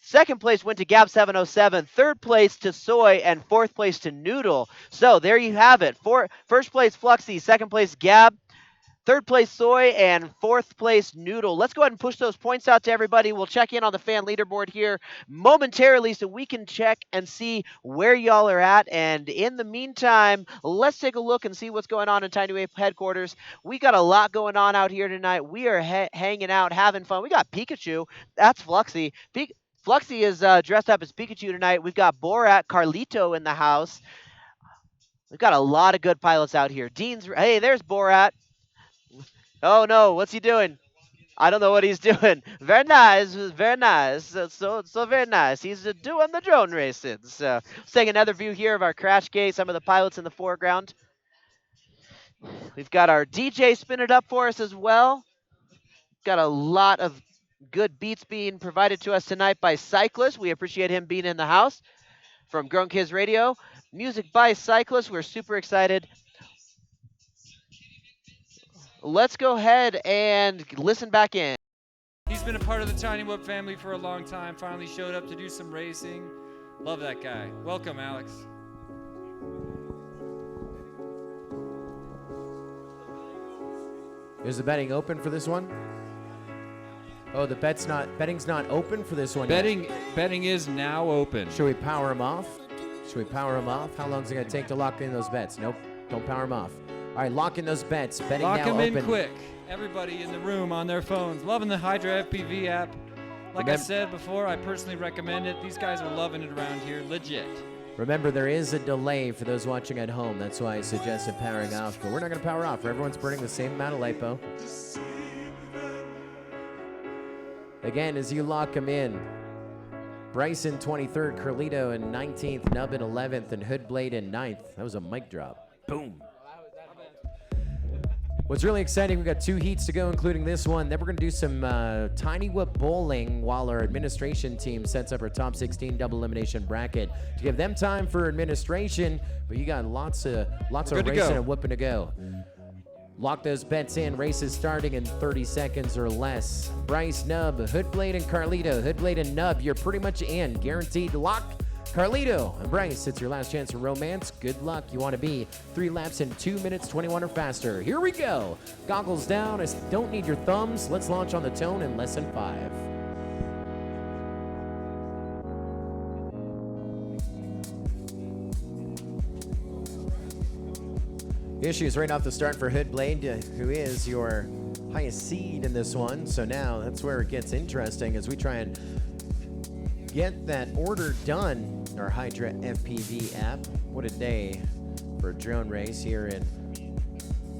Second place went to Gab707. Third place to Soy, and fourth place to Noodle. So there you have it. First place Fluxy, second place Gab. Third place Soy, and fourth place Noodle. Let's go ahead and push those points out to everybody. We'll check in on the fan leaderboard here momentarily so we can check and see where y'all are at. And in the meantime, let's take a look and see what's going on in Tiny Wave headquarters. We got a lot going on out here tonight. We are hanging out, having fun. We got Pikachu. That's Fluxy. Fluxy is dressed up as Pikachu tonight. We've got Borat, Carlito in the house. We've got a lot of good pilots out here. Hey, there's Borat. Oh no, what's he doing? I don't know what he's doing. Very nice, very nice. So very nice. He's doing the drone racing. So let's take another view here of our crash gate. Some of the pilots in the foreground. We've got our DJ spin it up for us as well. Got a lot of good beats being provided to us tonight by Cyclist. We appreciate him being in the house from Grown Kids Radio. Music by Cyclist. We're super excited. Let's go ahead and listen back in. He's been a part of the Tiny Whoop family for a long time. Finally showed up to do some racing. Love that guy. Welcome, Alex. Is the betting open for this one? Oh, betting's not open for this one yet. Betting is now open. Should we power him off? How long is it going to take to lock in those bets? Nope, don't power him off. All right, lock in those bets. Betting Lock now them open. in quick. Everybody in the room on their phones. Loving the Hydra FPV app. Like I said before, I personally recommend it. These guys are loving it around here. Legit. Remember, there is a delay for those watching at home. That's why I suggested powering off. But we're not going to power off. Everyone's burning the same amount of lipo. Again, as you lock them in, Bryson 23rd, Carlito in 19th, Nub in 11th, and Hoodblade in 9th. That was a mic drop. Boom. What's really exciting, we've got 2 heats to go, including this one. Then we're going to do some Tiny Whoop bowling while our administration team sets up our top 16 double elimination bracket to give them time for administration. But you got lots of racing and whooping to go. Lock those bets in. Races starting in 30 seconds or less. Bryce, Nub, Hoodblade, and Carlito. Hoodblade and Nub, you're pretty much in. Guaranteed lock. Carlito and Bryce, it's your last chance for romance. Good luck. You want to be 3 laps in 2 minutes 21 or faster. Here we go. Goggles down. I don't need your thumbs. Let's launch on the tone in lesson 5. Issues right off the start for Hoodblade, who is your highest seed in this one. So now that's where it gets interesting as we try and get that order done. Our Hydra FPV app. What a day for a drone race here in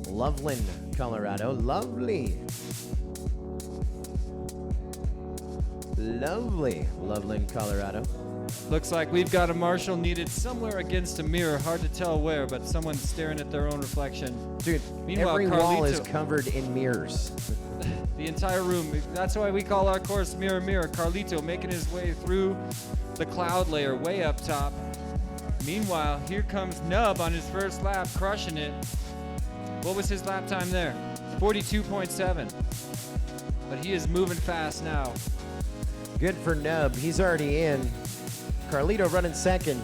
Loveland, Colorado. Lovely. Loveland, Colorado. Looks like we've got a marshal needed somewhere against a mirror. Hard to tell where, but someone's staring at their own reflection. Dude, Meanwhile, every wall is Carlito- covered in mirrors. The entire room. That's why we call our course Mirror Mirror. Carlito making his way through the cloud layer way up top. Meanwhile, here comes Nub on his first lap, crushing it. What was his lap time there? 42.7. But he is moving fast now. Good for Nub. He's already in. Carlito running second.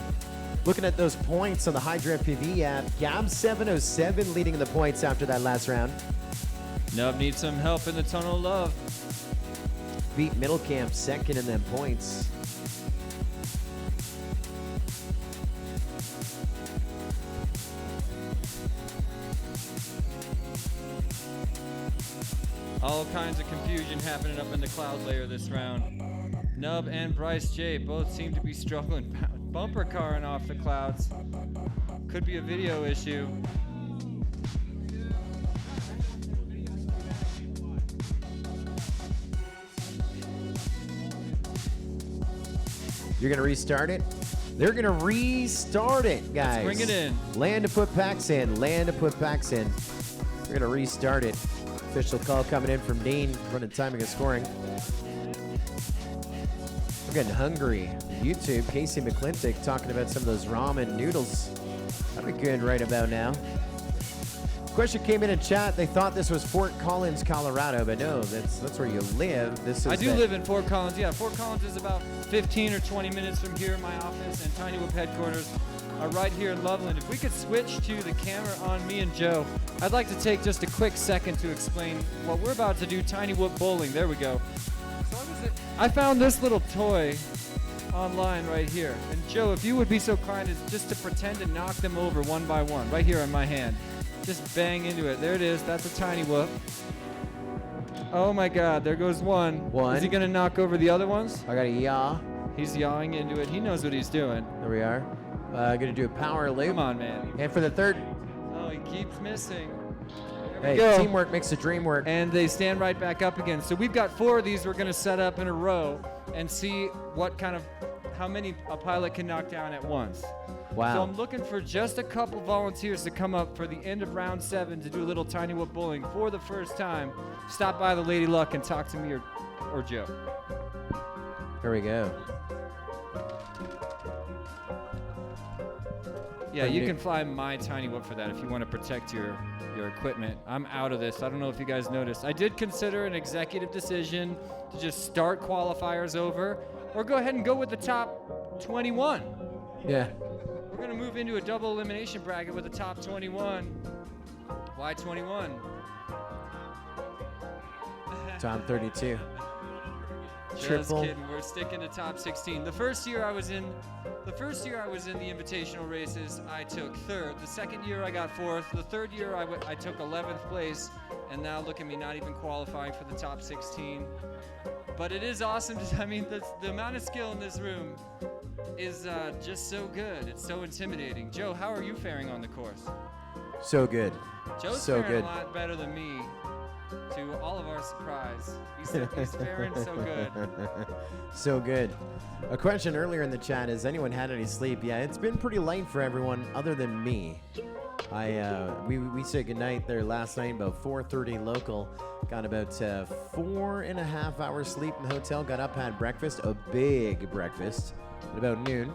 Looking at those points on the Hydra FPV app, Gab707 leading the points after that last round. Nub needs some help in the tunnel of love. Beat Middle Camp second in them points. All kinds of confusion happening up in the cloud layer this round. Nub and Bryce J both seem to be struggling. Bumper carring off the clouds. Could be a video issue. You're going to restart it? They're going to restart it, guys. Let's bring it in. Land to put packs in. Land to put packs in. We're going to restart it. Official call coming in from Dean, running timing and scoring. We're getting hungry. YouTube, Casey McClintock talking about some of those ramen noodles. That'd be good right about now. Question came in chat. They thought this was Fort Collins, Colorado, but no, that's where you live. This is I do live in Fort Collins. Yeah, Fort Collins is about 15 or 20 minutes from here. My office and Tiny Whoop headquarters are right here in Loveland. If we could switch to the camera on me and Joe, I'd like to take just a quick second to explain what we're about to do, Tiny Whoop bowling. There we go. So I found this little toy online right here. And Joe, if you would be so kind as just to pretend to knock them over one by one, right here on my hand. Just bang into it. There it is. That's a Tiny Whoop. Oh my God, there goes one. Is he gonna knock over the other ones? I got a yaw. He's yawing into it. He knows what he's doing. There we are. Gonna do a power loop. Come on, man. And for the third. Oh, he keeps missing. Hey, teamwork makes the dream work. And they stand right back up again. So we've got 4 of these we're gonna set up in a row and see how many a pilot can knock down at once. Wow. So I'm looking for just a couple volunteers to come up for the end of round 7 to do a little Tiny Whoop bowling for the first time. Stop by the Lady Luck and talk to me or Joe. Here we go. Yeah, you can fly my Tiny Whoop for that if you want to protect your equipment. I'm out of this. I don't know if you guys noticed. I did consider an executive decision to just start qualifiers over or go ahead and go with the top 21. Yeah. We're going to move into a double elimination bracket with the top 21. Why 21? Top 32. Just Triple. kidding. We're sticking to top 16. The first year I was in the invitational races, I took 3rd. The second year I got 4th. The third year I took 11th place. And now look at me, not even qualifying for the top 16. But it is awesome. The amount of skill in this room is just so good. It's so intimidating. Joe, how are you faring on the course? So good. Joe's so faring good. a lot better than me, to all of our surprise. He's faring so good. So good. A question earlier in the chat is, anyone had any sleep? Yeah, it's been pretty light for everyone other than me. We said goodnight there last night about 4:30 local. Got about 4.5 hours sleep in the hotel. Got up, had breakfast, a big breakfast, at about noon.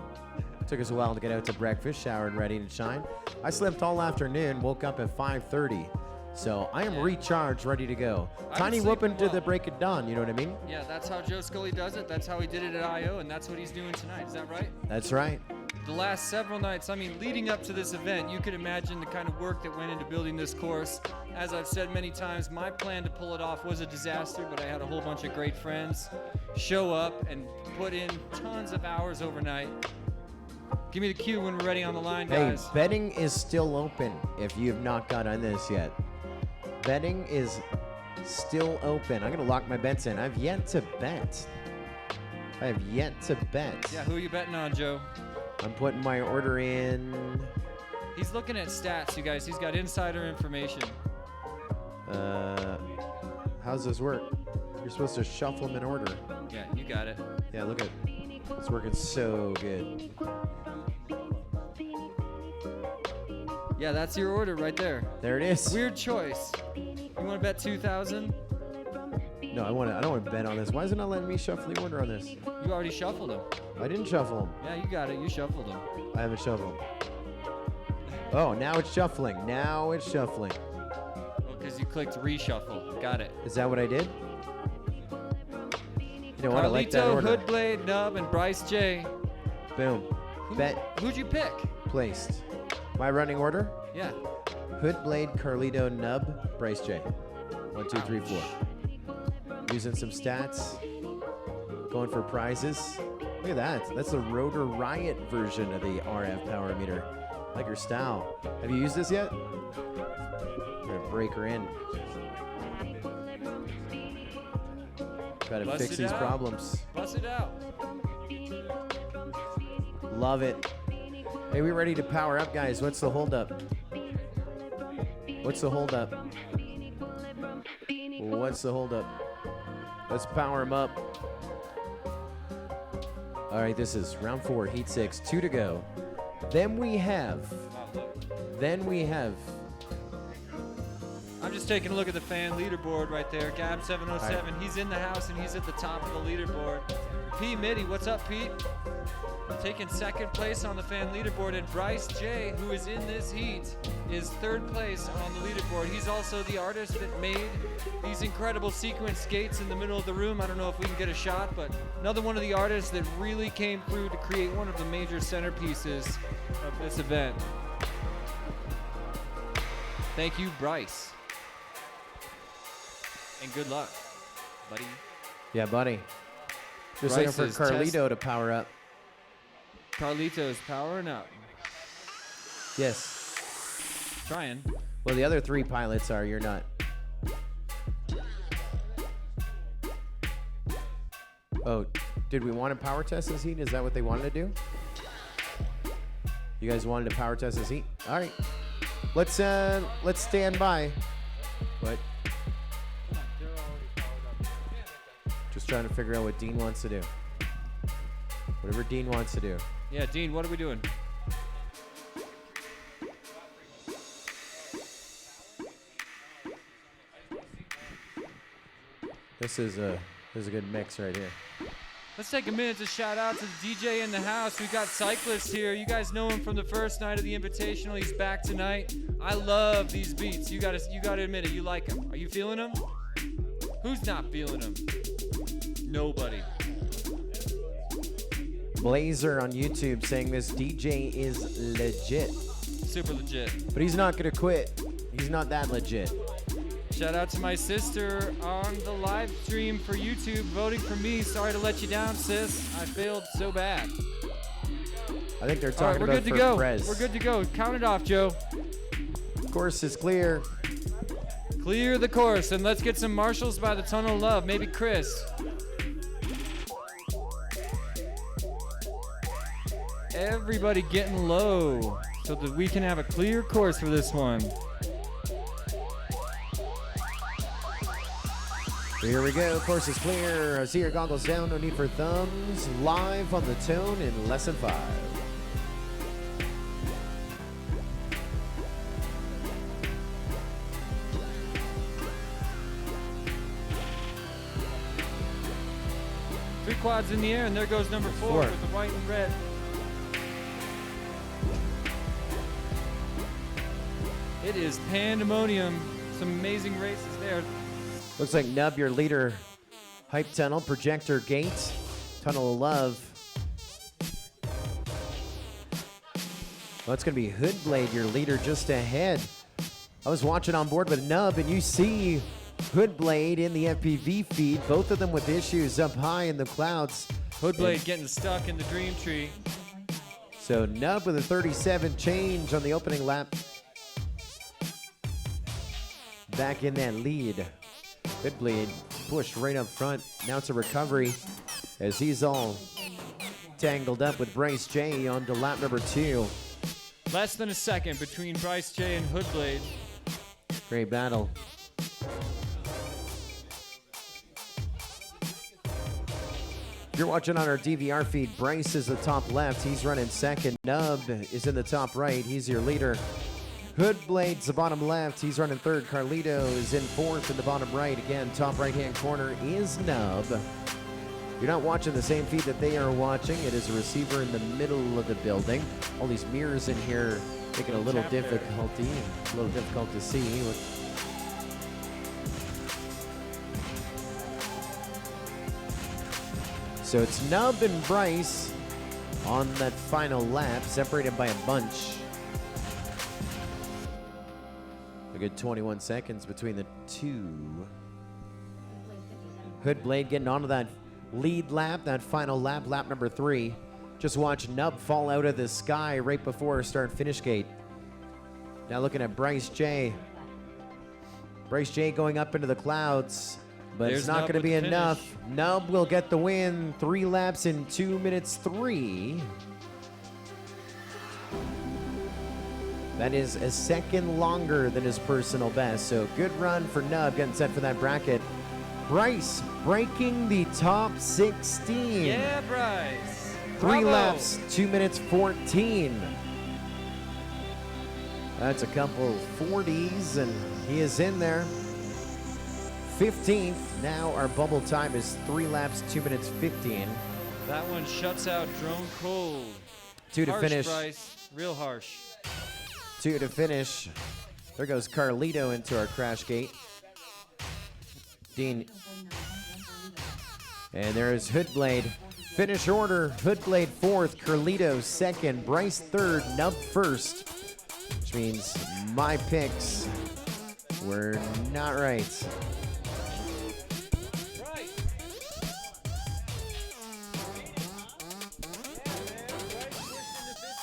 Took us a while to get out to breakfast, showered, ready to shine. I slept all afternoon, woke up at 5:30. So I am recharged, ready to go. Tiny whooping to the break of dawn, you know what I mean? Yeah, that's how Joe Scully does it. That's how he did it at I.O., and that's what he's doing tonight. Is that right? That's right. The last several nights, leading up to this event, you could imagine the kind of work that went into building this course. As I've said many times, my plan to pull it off was a disaster, but I had a whole bunch of great friends show up and put in tons of hours overnight. Give me the cue when we're ready on the line, guys. Hey, betting is still open if you have not got on this yet. Betting is still open. I'm going to lock my bets in. I've yet to bet. Yeah, who are you betting on, Joe? I'm putting my order in. He's looking at stats, you guys. He's got insider information. How's this work? You're supposed to shuffle them in order. Yeah, you got it. Yeah, look at it's working so good. Yeah, that's your order right there. There it is. Weird choice. You want to bet 2,000? No, I don't want to bet on this. Why is it not letting me shuffle the order on this? You already shuffled them. I didn't shuffle them. Yeah, you got it. You shuffled them. I haven't shuffled them. Oh, now it's shuffling. Oh, because you clicked reshuffle. Got it. Is that what I did? You know what? I like that Carlito, order. Hoodblade, Nub, and Bryce J. Boom. Bet Who'd you pick? placed. My running order? Yeah. Hoodblade, Carlito, Nub, Bryce J. 1, 2, 3, 4. Using some stats. Going for prizes. Look at that. That's the Rotor Riot version of the RF power meter. Like your style. Have you used this yet? I'm gonna break her in. Gotta Bust fix it these out. problems. Bust it out. Love it. Hey, we ready to power up, guys? What's the holdup? What's the holdup? What's the holdup? Let's power them up. All right, this is round 4, heat 6, 2 to go. Then we have. I'm just taking a look at the fan leaderboard right there. Gab707, he's in the house and he's at the top of the leaderboard. P. Mitty, what's up, Pete? Taking second place on the fan leaderboard, and Bryce J, who is in this heat, is third place on the leaderboard. He's also the artist that made these incredible sequence skates in the middle of the room. I don't know if we can get a shot, but another one of the artists that really came through to create one of the major centerpieces of this event. Thank you, Bryce. And good luck, buddy. Yeah, buddy. Just looking for Carlito to power up. Carlito's powering up. Yes. Trying. Well, the other 3 pilots are. You're not. Oh, did we want to power test this heat? Is that what they wanted to do? You guys wanted to power test this heat? All right. Let's stand by. What? Just trying to figure out what Dean wants to do. Whatever Dean wants to do. Yeah, Dean, what are we doing? This is a good mix right here. Let's take a minute to shout out to the DJ in the house. We got Cyclist here. You guys know him from the first night of the Invitational. He's back tonight. I love these beats. You gotta admit it. You like them. Are you feeling them? Who's not feeling them? Nobody. Blazer on YouTube saying this DJ is legit. Super legit. But he's not gonna quit. He's not that legit. Shout out to my sister on the live stream for YouTube voting for me. Sorry to let you down, sis. I failed so bad. I think they're All right, talking we're about good to for go. Prez. We're good to go. Count it off, Joe. Course is clear. Clear the course, and let's get some marshals by the Tunnel of Love. Maybe Chris. Everybody getting low so that we can have a clear course for this one. Here we go. Course is clear. I see your goggles down. No need for thumbs. Live on the tone in lesson 5. Three quads in the air, and there goes number 4 with the white and red. It is pandemonium. Some amazing races there. Looks like Nub, your leader. Hype Tunnel, Projector Gate, Tunnel of Love. Well, it's going to be Hoodblade, your leader, just ahead. I was watching on board with Nub, and you see Hoodblade in the FPV feed, both of them with issues up high in the clouds. Hoodblade getting stuck in the dream tree. So Nub with a 37 change on the opening lap. Back in that lead. Hoodblade pushed right up front. Now it's a recovery as he's all tangled up with Bryce J on to lap number 2. Less than a second between Bryce J and Hoodblade. Great battle. If you're watching on our DVR feed, Bryce is the top left. He's running second. Nub is in the top right. He's your leader. Hoodblade's the bottom left. He's running third. Carlito is in fourth in the bottom right. Again, top right-hand corner is Nub. You're not watching the same feed that they are watching. It is a receiver in the middle of the building. All these mirrors in here making a little difficult to see. So it's Nub and Bryce on that final lap, separated by a bunch. A good 21 seconds between the two. Hoodblade getting onto that lead lap, that final lap, lap number 3. Just watch Nub fall out of the sky right before start-finish gate. Now looking at Bryce J. Bryce J going up into the clouds, but There's it's not Nub going to with be the enough. finish. Nub will get the win. 3 laps in 2 minutes 3. That is a second longer than his personal best. So good run for Nub, getting set for that bracket. Bryce breaking the top 16. Yeah, Bryce. 3 Bravo. laps, 2 minutes 14. That's a couple 40s, and he is in there. 15th. Now our bubble time is 3 laps, 2 minutes 15. That one shuts out Drone Cold. 2 to Harsh, finish. Bryce. Real harsh. 2 to finish. There goes Carlito into our crash gate. Dean. And there's Hoodblade. Finish order. Hoodblade 4th, Carlito 2nd, Bryce 3rd, Nub 1st. Which means my picks were not right.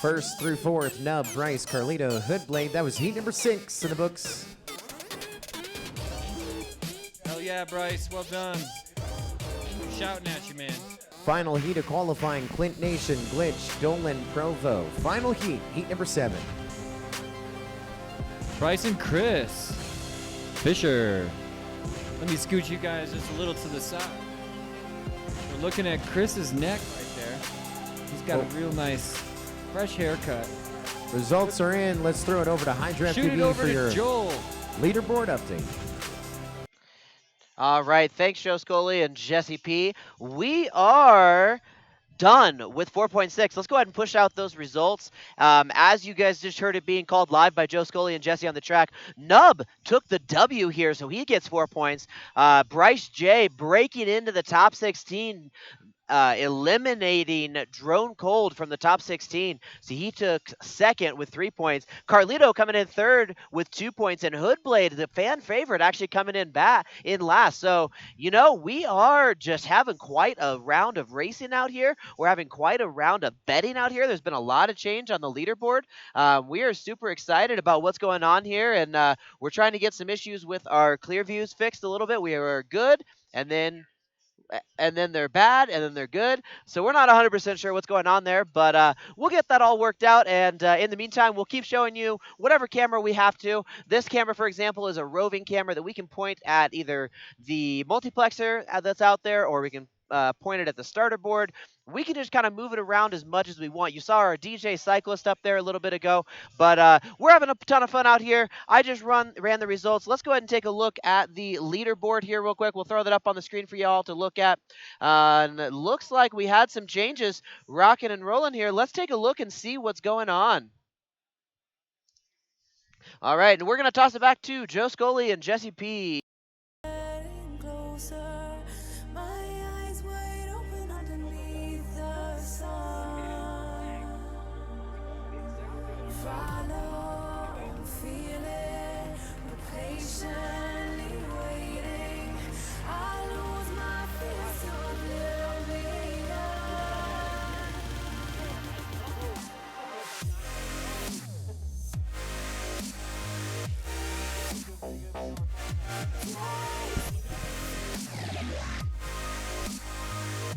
First through 4th, Nub, Bryce, Carlito, Hoodblade. That was heat number 6 in the books. Hell yeah, Bryce. Well done. Shouting at you, man. Final heat of qualifying, Clint Nation, Glitch, Dolan, Provo. Final heat, heat number 7. Bryce and Chris. Fisher. Let me scoot you guys just a little to the side. We're looking at Chris's neck right there. He's got a real nice, fresh haircut. Results are in. Let's throw it over to Hydra Shoot it TV over for to your Joel. leaderboard update. All right, thanks, Joe Scully and Jesse P. We are done with 4.6. Let's go ahead and push out those results. As you guys just heard it being called live by Joe Scully and Jesse on the track, Nub took the W here, so he gets 4 points. Bryce J breaking into the top 16. Eliminating Drone Cold from the top 16. So he took second with 3 points. Carlito coming in third with 2 points. And Hoodblade, the fan favorite, actually coming in last. So, we are just having quite a round of racing out here. We're having quite a round of betting out here. There's been a lot of change on the leaderboard. We are super excited about what's going on here. And we're trying to get some issues with our clear views fixed a little bit. We are good. And then they're bad, and then they're good. So we're not 100% sure what's going on there, but we'll get that all worked out. And in the meantime, we'll keep showing you whatever camera we have to. This camera, for example, is a roving camera that we can point at either the multiplexer that's out there, or we can point it at the starter board. We can just kind of move it around as much as we want. You saw our DJ cyclist up there a little bit ago, but we're having a ton of fun out here. I just ran the results. Let's go ahead and take a look at the leaderboard here real quick. We'll throw that up on the screen for y'all to look at. And it looks like we had some changes rocking and rolling here. Let's take a look and see what's going on. All right, and we're going to toss it back to Joe Scully and Jesse P. Getting closer, my eyes wide open underneath the sun. Follow, feel it, we're patiently waiting. I lose my fear to oblivion.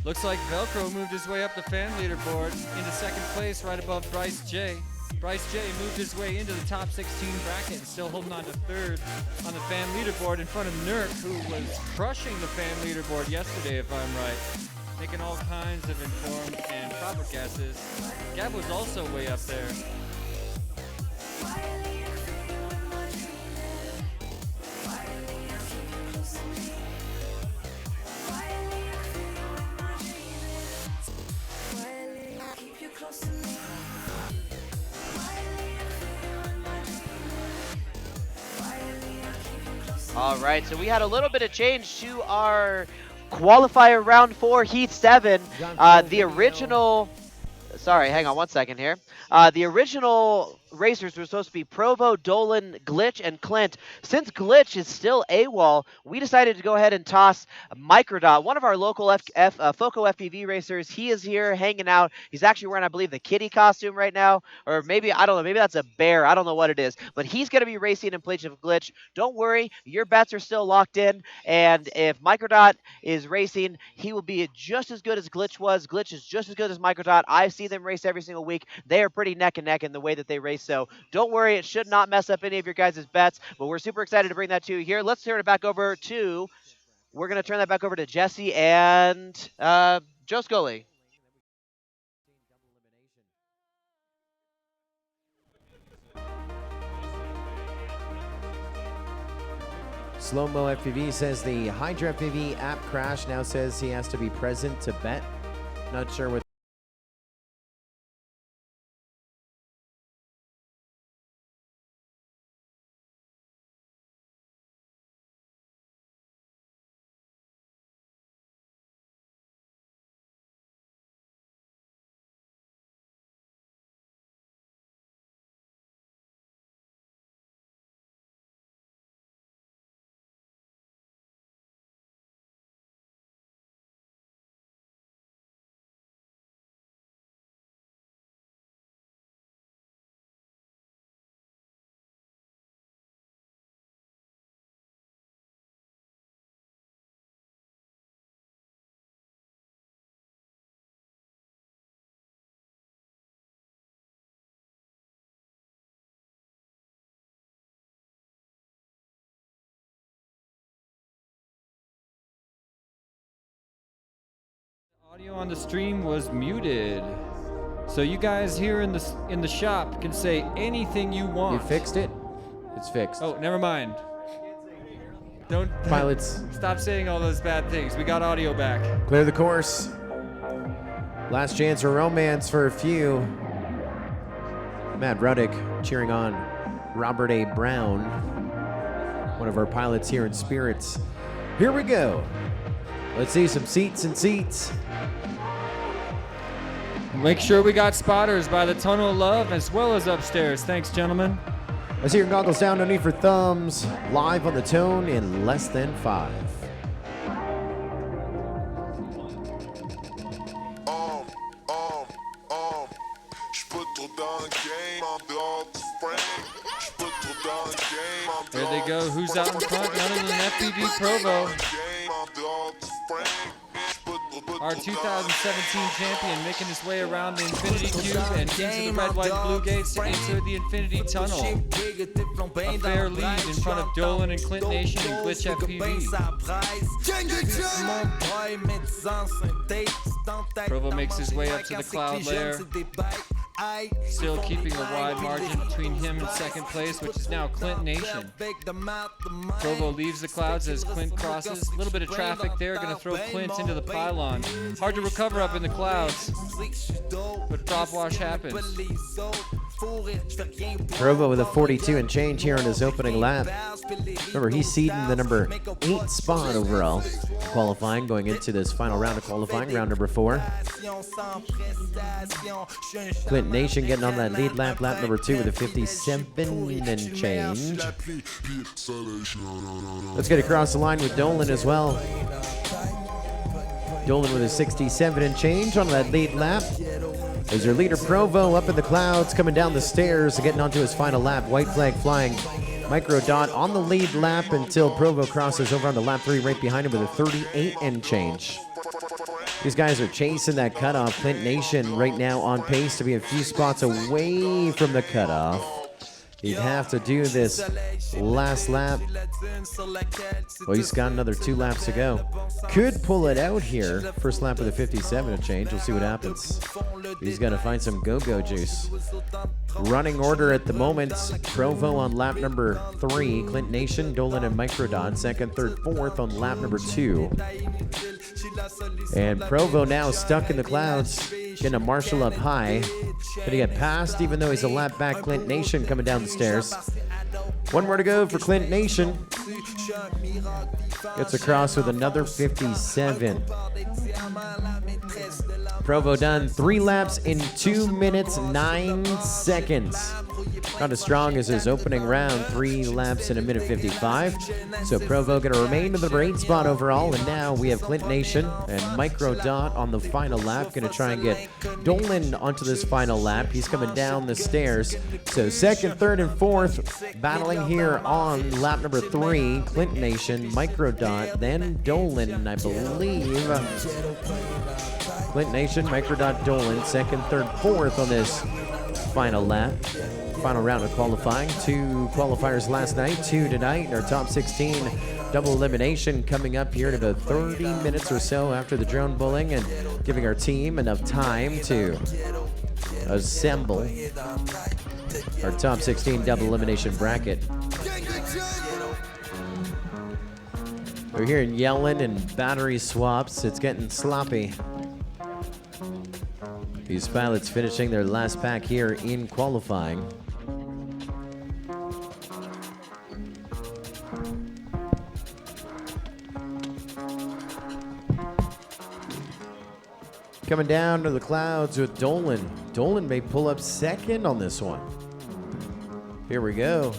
Looks like Velcro moved his way up the fan leaderboard into second place right above Bryce J. Bryce J moved his way into the top 16 bracket and still holding on to third on the fan leaderboard in front of Nurk, who was crushing the fan leaderboard yesterday, if I'm right. Making all kinds of informed and proper guesses. Gab was also way up there. All right, so we had a little bit of change to our qualifier round 4, heat 7. The original... Sorry, hang on one second here. The original racers were supposed to be Provo, Dolan, Glitch, and Clint. Since Glitch is still AWOL, we decided to go ahead and toss Microdot, one of our local FOCO FPV racers. He is here hanging out. He's actually wearing, I believe, the kitty costume right now. Or maybe, I don't know, maybe that's a bear. I don't know what it is. But he's going to be racing in place of Glitch. Don't worry, your bets are still locked in. And if Microdot is racing, he will be just as good as Glitch was. Glitch is just as good as Microdot. I see them race every single week. They are pretty neck and neck in the way that they race. So don't worry, it should not mess up any of your guys' bets. But we're super excited to bring that to you here. Let's turn it back over to, we're going to turn that back over to Jesse and Joe Scully. Slow-mo FPV says the Hydra FPV app crash now says he has to be present to bet. Not sure what. Audio on the stream was muted. So you guys here in the shop can say anything you want. You fixed it? It's fixed. Oh, never mind. Don't Pilots, stop saying all those bad things. We got audio back. clear the course. Last chance for romance for a few. Matt Ruddick cheering on Robert A. Brown, one of our pilots here in spirits. Here we go. Let's see some seats and seats. Make sure we got spotters by the Tunnel of Love as well as upstairs. Thanks, gentlemen. I see your goggles down, no need for thumbs. Live on the tone in less than 5. There they go. Who's out in front? None other than FPV Provo. Our 2017 champion making his way around the Infinity Cube and into the red, white, blue gates to enter the Infinity Tunnel. A fair lead in front of Dolan and Clint Nation and Glitch FPV. Provo makes his way up to the cloud layer. Still keeping a wide margin between him and second place, which is now Clint Nation. Provo leaves the clouds as Clint crosses. A little bit of traffic there, going to throw Clint into the pylon. Hard to recover up in the clouds, but drop wash happens. Provo with a 42 and change here on his opening lap. Remember, he's seeding the number 8 spot overall qualifying, going into this final round of qualifying, round number 4. Clint Nation getting on that lead lap, lap number 2 with a 57 and change. Let's get across the line with Dolan as well. Dolan with a 67 and change on that lead lap. There's your leader Provo up in the clouds, coming down the stairs, getting onto his final lap. White flag flying. Micro Dot on the lead lap until Provo crosses over on the lap 3 right behind him with a 38 and change. These guys are chasing that cutoff. Clint Nation right now on pace to be a few spots away from the cutoff. He'd have to do this last lap. Well, he's got another 2 laps to go. Could pull it out here. First lap with a 57 and change. We'll see what happens. He's got to find some go-go juice. Running order at the moment. Provo on lap number 3. Clint Nation, Dolan, and Microdot. Second, third, fourth on lap number 2. And Provo now stuck in the clouds. Getting a Marshall up high. Gonna get past, even though he's a lap back. Clint Nation coming down the stairs. One more to go for Clint Nation. Gets across with another 57. Provo done 3 laps in 2 minutes, 9 seconds. Not as strong as his opening round, 3 laps in a minute 55. So Provo going to remain in the number 8 spot overall. And now we have Clint Nation and Micro Dot on the final lap. Going to try and get Dolan onto this final lap. He's coming down the stairs. So second, third, and fourth battling here on lap number 3. Clint Nation, Micro Dot, then Dolan, I believe. Clint Nation, Micro Dot, Dolan, second, third, fourth on this final lap. Final round of qualifying. 2 qualifiers last night, 2 tonight. Our top 16 double elimination coming up here in about 30 minutes or so after the drone bowling, and giving our team enough time to assemble our top 16 double elimination bracket. We're hearing yelling and battery swaps. It's getting sloppy. These pilots finishing their last pack here in qualifying. Coming down to the clouds with Dolan. Dolan may pull up second on this one. Here we go.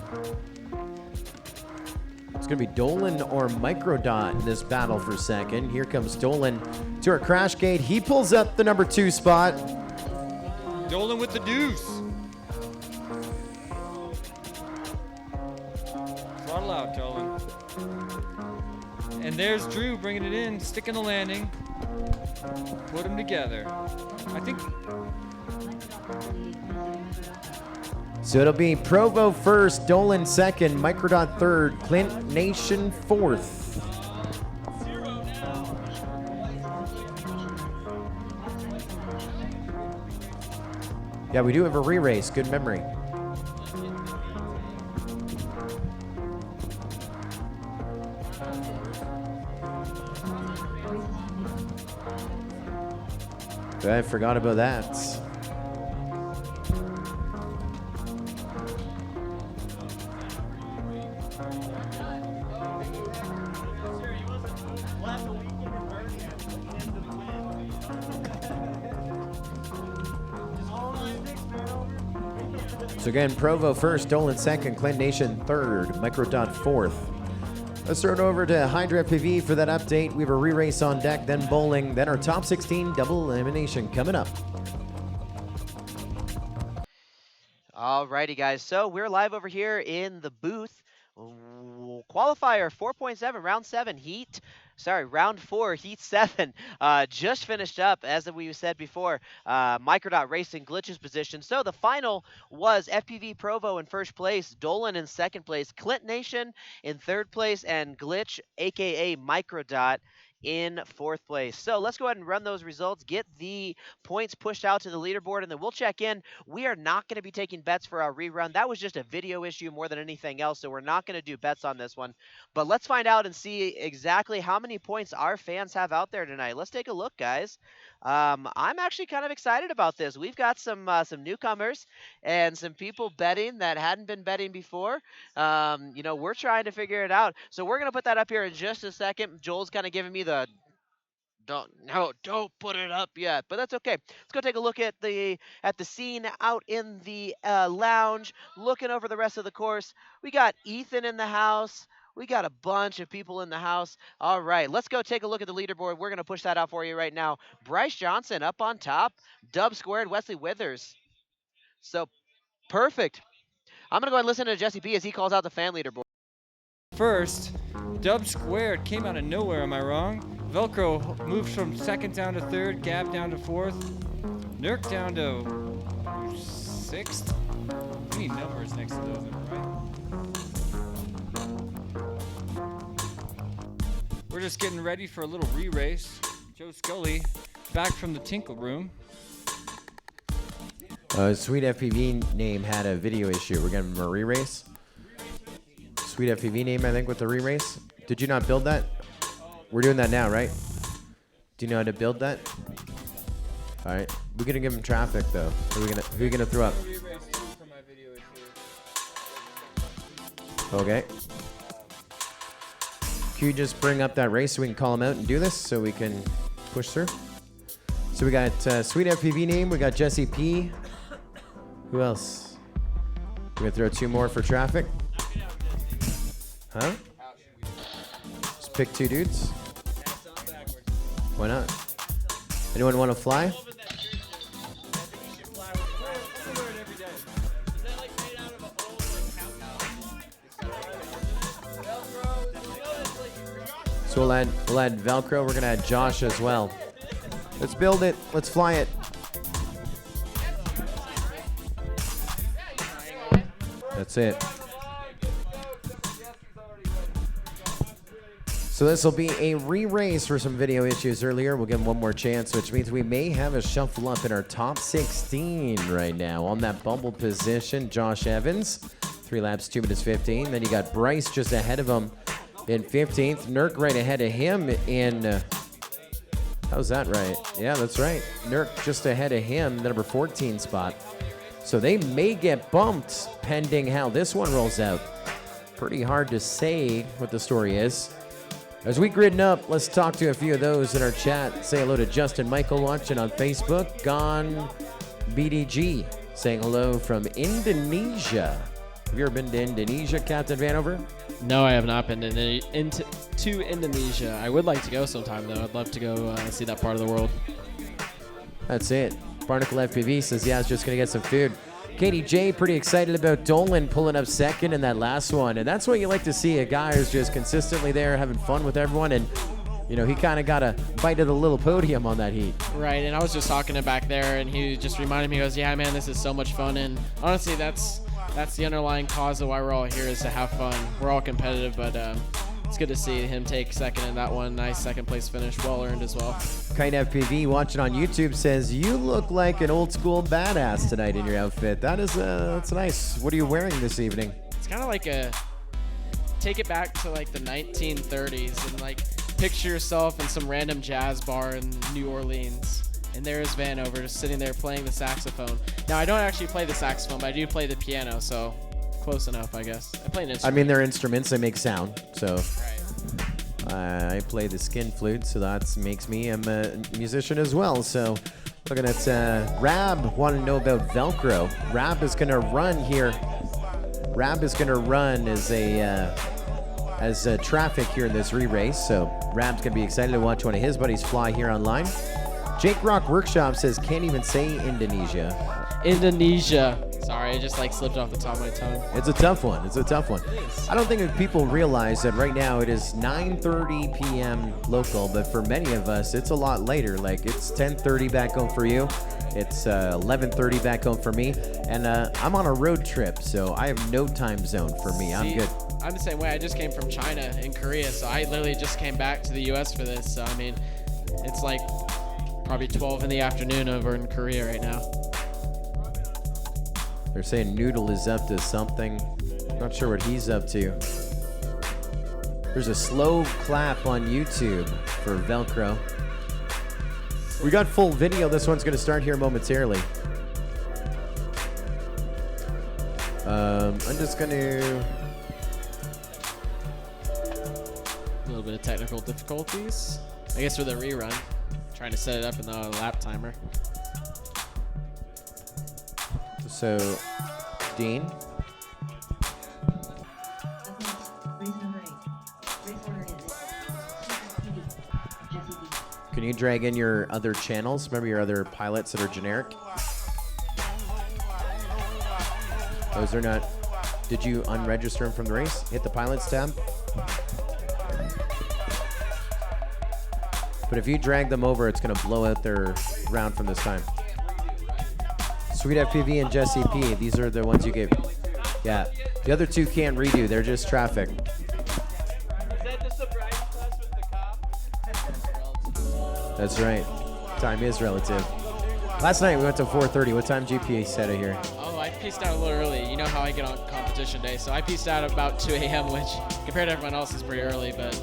It's going to be Dolan or Microdot in this battle for second. Here comes Dolan to our crash gate. He pulls up the number 2 spot. Dolan with the deuce. Throttle out, Dolan. And there's Drew bringing it in, sticking the landing. Put them together. I think. So it'll be Provo first, Dolan second, Microdot third, Clint Nation fourth. Yeah, we do have a re-race. Good memory. I forgot about that. So again, Provo first, Dolan second, Clint Nation third, Microdot fourth. Let's turn it over to Hydra FPV for that update. We have a re-race on deck, then bowling, then our top 16 double elimination coming up. Alrighty, guys. So we're live over here in the booth. Qualifier 4.7, round 7, heat. Sorry, round 4, heat 7. Just finished up, as we said before. Microdot racing glitches position. So the final was FPV Provo in first place, Dolan in second place, Clint Nation in third place, and Glitch, aka Microdot, in fourth place. So let's go ahead and run those results, get the points pushed out to the leaderboard, and then we'll check in. We are not going to be taking bets for our rerun. That was just a video issue more than anything else, so we're not going to do bets on this one. But let's find out and see exactly how many points our fans have out there tonight. Let's take a look, guys. I'm actually kind of excited about this. We've got some newcomers and some people betting that hadn't been betting before. You know, we're trying to figure it out. So we're going to put that up here in just a second. Joel's kind of giving me the don't put it up yet, but that's okay. Let's go take a look at the scene out in the lounge, looking over the rest of the course. We got Ethan in the house. We got a bunch of people in the house. All right, let's go take a look at the leaderboard. We're going to push that out for you right now. Bryce Johnson up on top. Dub Squared, Wesley Withers. So, perfect. I'm going to go ahead and listen to Jesse B as he calls out the fan leaderboard. First, Dub Squared came out of nowhere, am I wrong? Velcro moved from second down to third, Gab down to fourth, Nurk down to sixth. We need numbers next to those, right? We're just getting ready for a little re-race. Joe Scully back from the Tinkle Room. Sweet FPV name had a video issue. We're getting a re-race. Sweet FPV name, I think, with the re-race. Did you not build that? We're doing that now, right? Do you know how to build that? All right. We're gonna give him traffic though. Who are we gonna throw up? Okay. Can you just bring up that race so we can call him out and do this so we can push through? So we got Sweet FPV name. We got Jesse P. Who else? We're gonna throw 2 more for traffic. Huh? Just pick 2 dudes. Why not? Anyone want to fly? So we'll add Velcro. We're gonna add Josh as well. Let's build it. Let's fly it. That's it. So this will be a re-race for some video issues earlier. We'll give him one more chance, which means we may have a shuffle up in our top 16 right now. On that bubble position, Josh Evans, 3 laps, 2 minutes 15. Then you got Bryce just ahead of him in 15th. Nurk right ahead of him in, how's that right? Yeah, that's right. Nurk just ahead of him, the number 14 spot. So they may get bumped pending how this one rolls out. Pretty hard to say what the story is. As we gridden up, let's talk to a few of those in our chat. Say hello to Justin Michael watching on Facebook. Gone BDG saying hello from Indonesia. Have you ever been to Indonesia, Captain Vanover? No, I have not been to Indonesia. I would like to go sometime, though. I'd love to go see that part of the world. That's it. Barnacle FPV says, yeah, I was just going to get some food. Katie J, pretty excited about Dolan pulling up second in that last one. And that's what you like to see, a guy who's just consistently there having fun with everyone. And, you know, he kind of got a bite of the little podium on that heat. Right, and I was just talking to him back there, and he just reminded me, he goes, yeah, man, this is so much fun. And honestly, that's the underlying cause of why we're all here, is to have fun. We're all competitive, but it's good to see him take second in that one. Nice second place finish, well earned as well. Kite FPV watching on YouTube says, you look like an old school badass tonight in your outfit. That's nice. What are you wearing this evening? It's kind of like take it back to like the 1930s and like picture yourself in some random jazz bar in New Orleans. And there's Vanover just sitting there playing the saxophone. Now, I don't actually play the saxophone, but I do play the piano, so close enough, I guess. I play an instrument. I mean, they're instruments, they make sound, so. Right. I play the skin flute, so that makes me a musician as well. So looking at Rab, want to know about Velcro. Rab is going to run here. Rab is going to run as a traffic here in this re-race. So Rab's going to be excited to watch one of his buddies fly here online. Jake Rock Workshop says, can't even say Indonesia. Indonesia. Sorry, it just like slipped off the top of my tongue. It's a tough one. It's a tough one. I don't think that people realize that right now it is 9:30 p.m. local, but for many of us, it's a lot later. Like it's 10:30 back home for you. It's 11:30 back home for me, and I'm on a road trip, so I have no time zone for me. I'm good. I'm the same way. I just came from China and Korea, so I literally just came back to the U.S. for this. So I mean, it's like probably 12 in the afternoon over in Korea right now. They're saying Noodle is up to something. Not sure what he's up to. There's a slow clap on YouTube for Velcro. We got full video. This one's going to start here momentarily. I'm just going to... A little bit of technical difficulties. I guess for the rerun. Trying to set it up in the lap timer. So, Dean. Can you drag in your other channels? Remember your other pilots that are generic? Those are not. Did you unregister them from the race? Hit the pilots tab. But if you drag them over, it's going to blow out their round from this time. Sweet FPV and Jesse P. These are the ones you gave. Yeah. The other two can't redo. They're just traffic. Is that the sobriety test with the cop? That's right. Time is relative. Last night we went to 4:30. What time GPA set it here? Oh, I pieced out a little early. You know how I get on competition day. So I pieced out about 2 a.m., which compared to everyone else is pretty early. But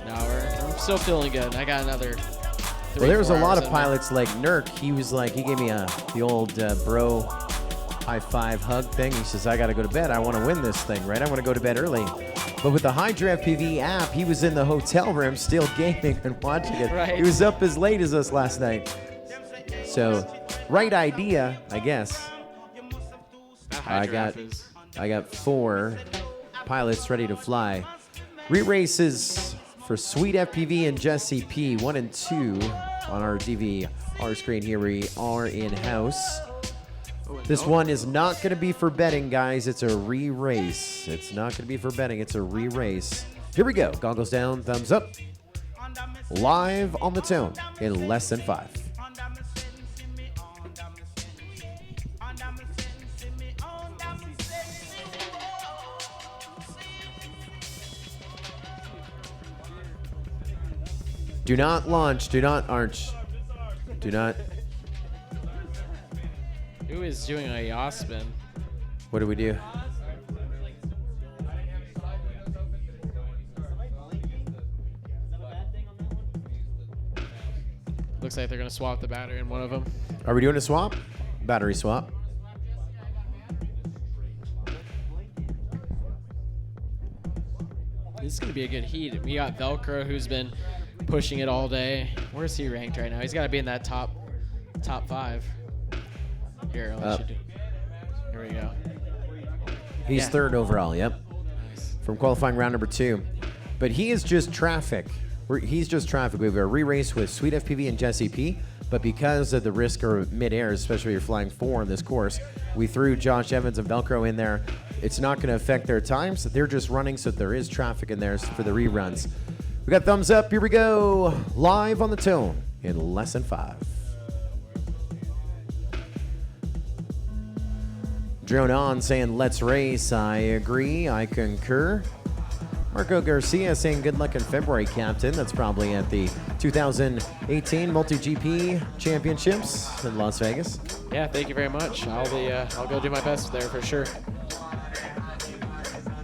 no, I'm still feeling good. I got another 3, Well, there was a 4 lot hours of in there. pilots like Nurk. He was like, he gave me the old bro high five hug thing. He says, I got to go to bed. I want to win this thing, right? I want to go to bed early. But with the Hydra FPV app, he was in the hotel room still gaming and watching it. Right. He was up as late as us last night. So, right idea, I guess. That I Hydra got, app is- I got 4 pilots ready to fly. Re-races for Sweet FPV and Jesse P. 1 and 2 on our DVR screen here. We are in-house. This one is not going to be for betting, guys. It's a re-race. It's not going to be for betting. It's a re-race. Here we go. Goggles down, thumbs up. Live on the tone in less than 5. Do not launch. Do not arch. Do not. Who is doing a yaw spin? What do we do? Looks like they're going to swap the battery in one of them. Are we doing a swap? Battery swap. This is going to be a good heat. We got Velcro, who's been pushing it all day. Where's he ranked right now? He's got to be in that top 5. Here, I'll let you do. Here we go. He's Yeah. 3rd overall, yep. Nice. From qualifying round number 2. But he is just traffic. He's just traffic. We have a re-race with Sweet FPV and Jesse P. But because of the risk of mid-air, especially if you're flying 4 on this course, we threw Josh Evans and Velcro in there. It's not going to affect their times. They're just running, so there is traffic in there for the reruns. We got thumbs up. Here we go. Live on the tone in lesson 5. Drone on saying, let's race. I agree. I concur. Marco Garcia saying good luck in February, Captain. That's probably at the 2018 Multi-GP Championships in Las Vegas. Yeah, thank you very much. I'll go do my best there for sure.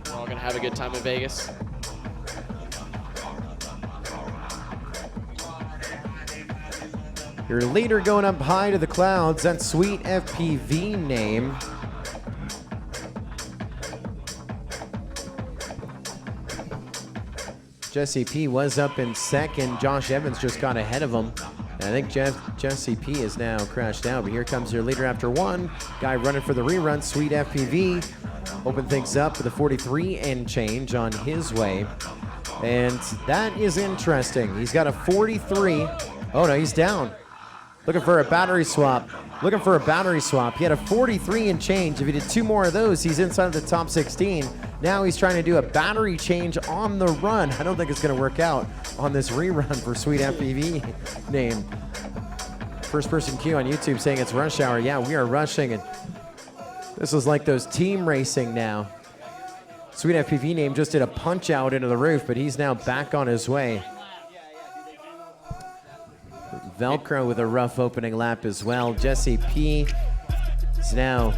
We're all gonna have a good time in Vegas. Your leader going up high to the clouds. That Sweet FPV name. Jesse P was up in second. Josh Evans just got ahead of him. And I think Jesse P is now crashed out. But here comes your leader after 1. Guy running for the rerun, Sweet FPV. Open things up with a 43 and change on his way. And that is interesting. He's got a 43. Oh no, he's down. Looking for a battery swap. Looking for a battery swap. He had a 43 and change. If he did 2 more of those, he's inside of the top 16. Now he's trying to do a battery change on the run. I don't think it's going to work out on this rerun for Sweet FPV name. First person Q on YouTube saying it's rush hour. Yeah, we are rushing. And this is like those team racing now. Sweet FPV name just did a punch out into the roof, but he's now back on his way. Velcro with a rough opening lap as well. Jesse P is now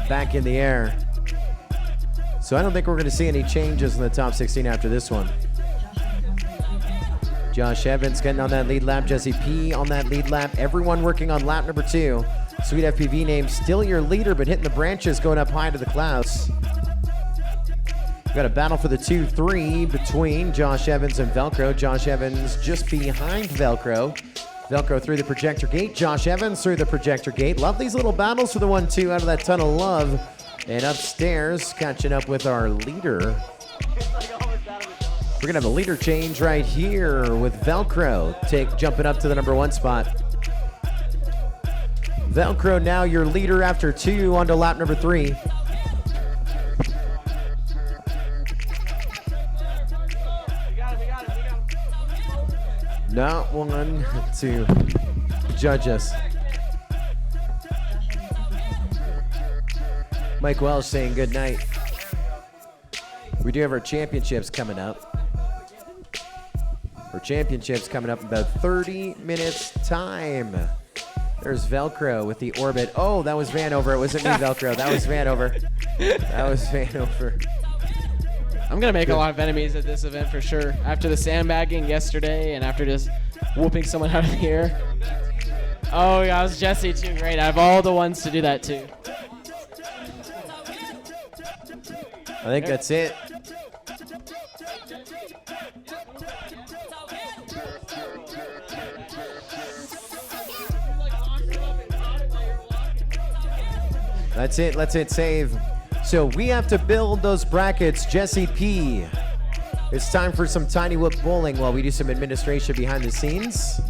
back in the air. So I don't think we're going to see any changes in the top 16 after this one. Josh Evans getting on that lead lap. Jesse P on that lead lap. Everyone working on lap number 2. Sweet FPV name still your leader, but hitting the branches, going up high to the clouds. We've got a battle for the 2-3 between Josh Evans and Velcro. Josh Evans just behind Velcro. Velcro through the projector gate. Josh Evans through the projector gate. Love these little battles for the 1-2 out of that ton of love. And upstairs, catching up with our leader. We're going to have a leader change right here with Velcro jumping up to the number 1 spot. Velcro now your leader after 2 onto lap number 3. Not one to judge us. Mike Welsh saying good night. We do have our championships coming up. Our championships coming up in about 30 minutes time. There's Velcro with the orbit. Oh, that was Vanover. It wasn't me, Velcro. That was Vanover. That was Vanover. I'm going to make a lot of enemies at this event for sure. After the sandbagging yesterday and after just whooping someone out of the air. Oh, yeah, it was Jesse too. Great. I have all the ones to do that too. I think that's it. That's it. Let's hit save. So we have to build those brackets. Jesse P. It's time for some tiny whoop bowling while we do some administration behind the scenes.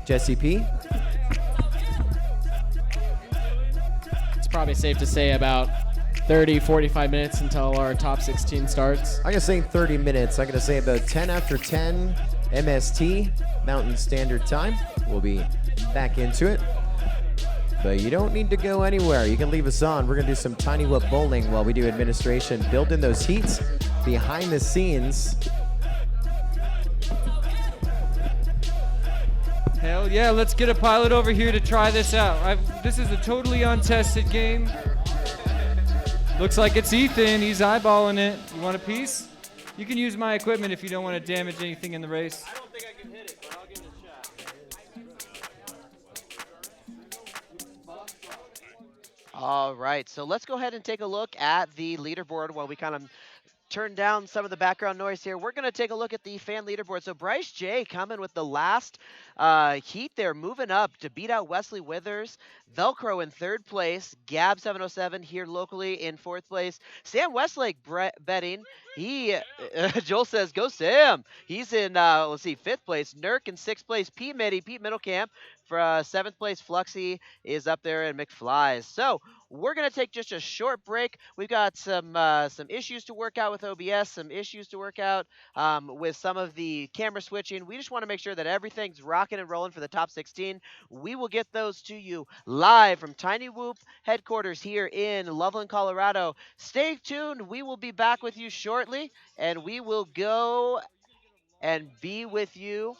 Jesse P. It's probably safe to say about 30, 45 minutes until our top 16 starts. I'm going to say 30 minutes. I'm going to say about 10 after 10 MST, Mountain Standard Time. We'll be back into it. But you don't need to go anywhere. You can leave us on. We're going to do some tiny whoop bowling while we do administration. Build in those heats behind the scenes. Hell yeah, let's get a pilot over here to try this out. This is a totally untested game. Looks like it's Ethan. He's eyeballing it. You want a piece? You can use my equipment if you don't want to damage anything in the race. I don't think I can hit it, but I'll give it a shot. All right, so let's go ahead and take a look at the leaderboard while we kind of turn down some of the background noise here. We're going to take a look at the fan leaderboard. So Bryce J coming with the last heat there, moving up to beat out Wesley Withers. Velcro in third place. Gab 707 here locally in fourth place. Sam Westlake betting. He Joel says go Sam. He's in let's see, fifth place. Nurk in sixth place. Pete Middlecamp for seventh place. Fluxy is up there in McFly's. So we're gonna take just a short break. We've got some issues to work out with OBS, some issues to work out with some of the camera switching. We just want to make sure that everything's rocking and rolling for the top 16. We will get those to you live from Tiny Whoop headquarters here in Loveland, Colorado. Stay tuned. We will be back with you shortly, and we will go and be with you.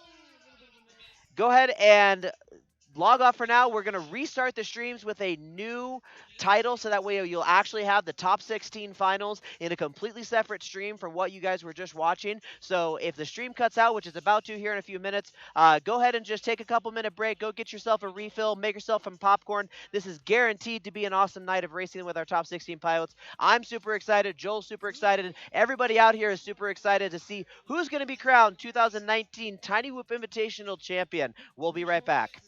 Go ahead and log off for now. We're going to restart the streams with a new title so that way you'll actually have the top 16 finals in a completely separate stream from what you guys were just watching. So if the stream cuts out, which is about to here in a few minutes, go ahead and just take a couple minute break. Go get yourself a refill. Make yourself some popcorn. This is guaranteed to be an awesome night of racing with our top 16 pilots. I'm super excited. Joel's super excited. And everybody out here is super excited to see who's going to be crowned 2019 Tiny Whoop Invitational Champion. We'll be right back.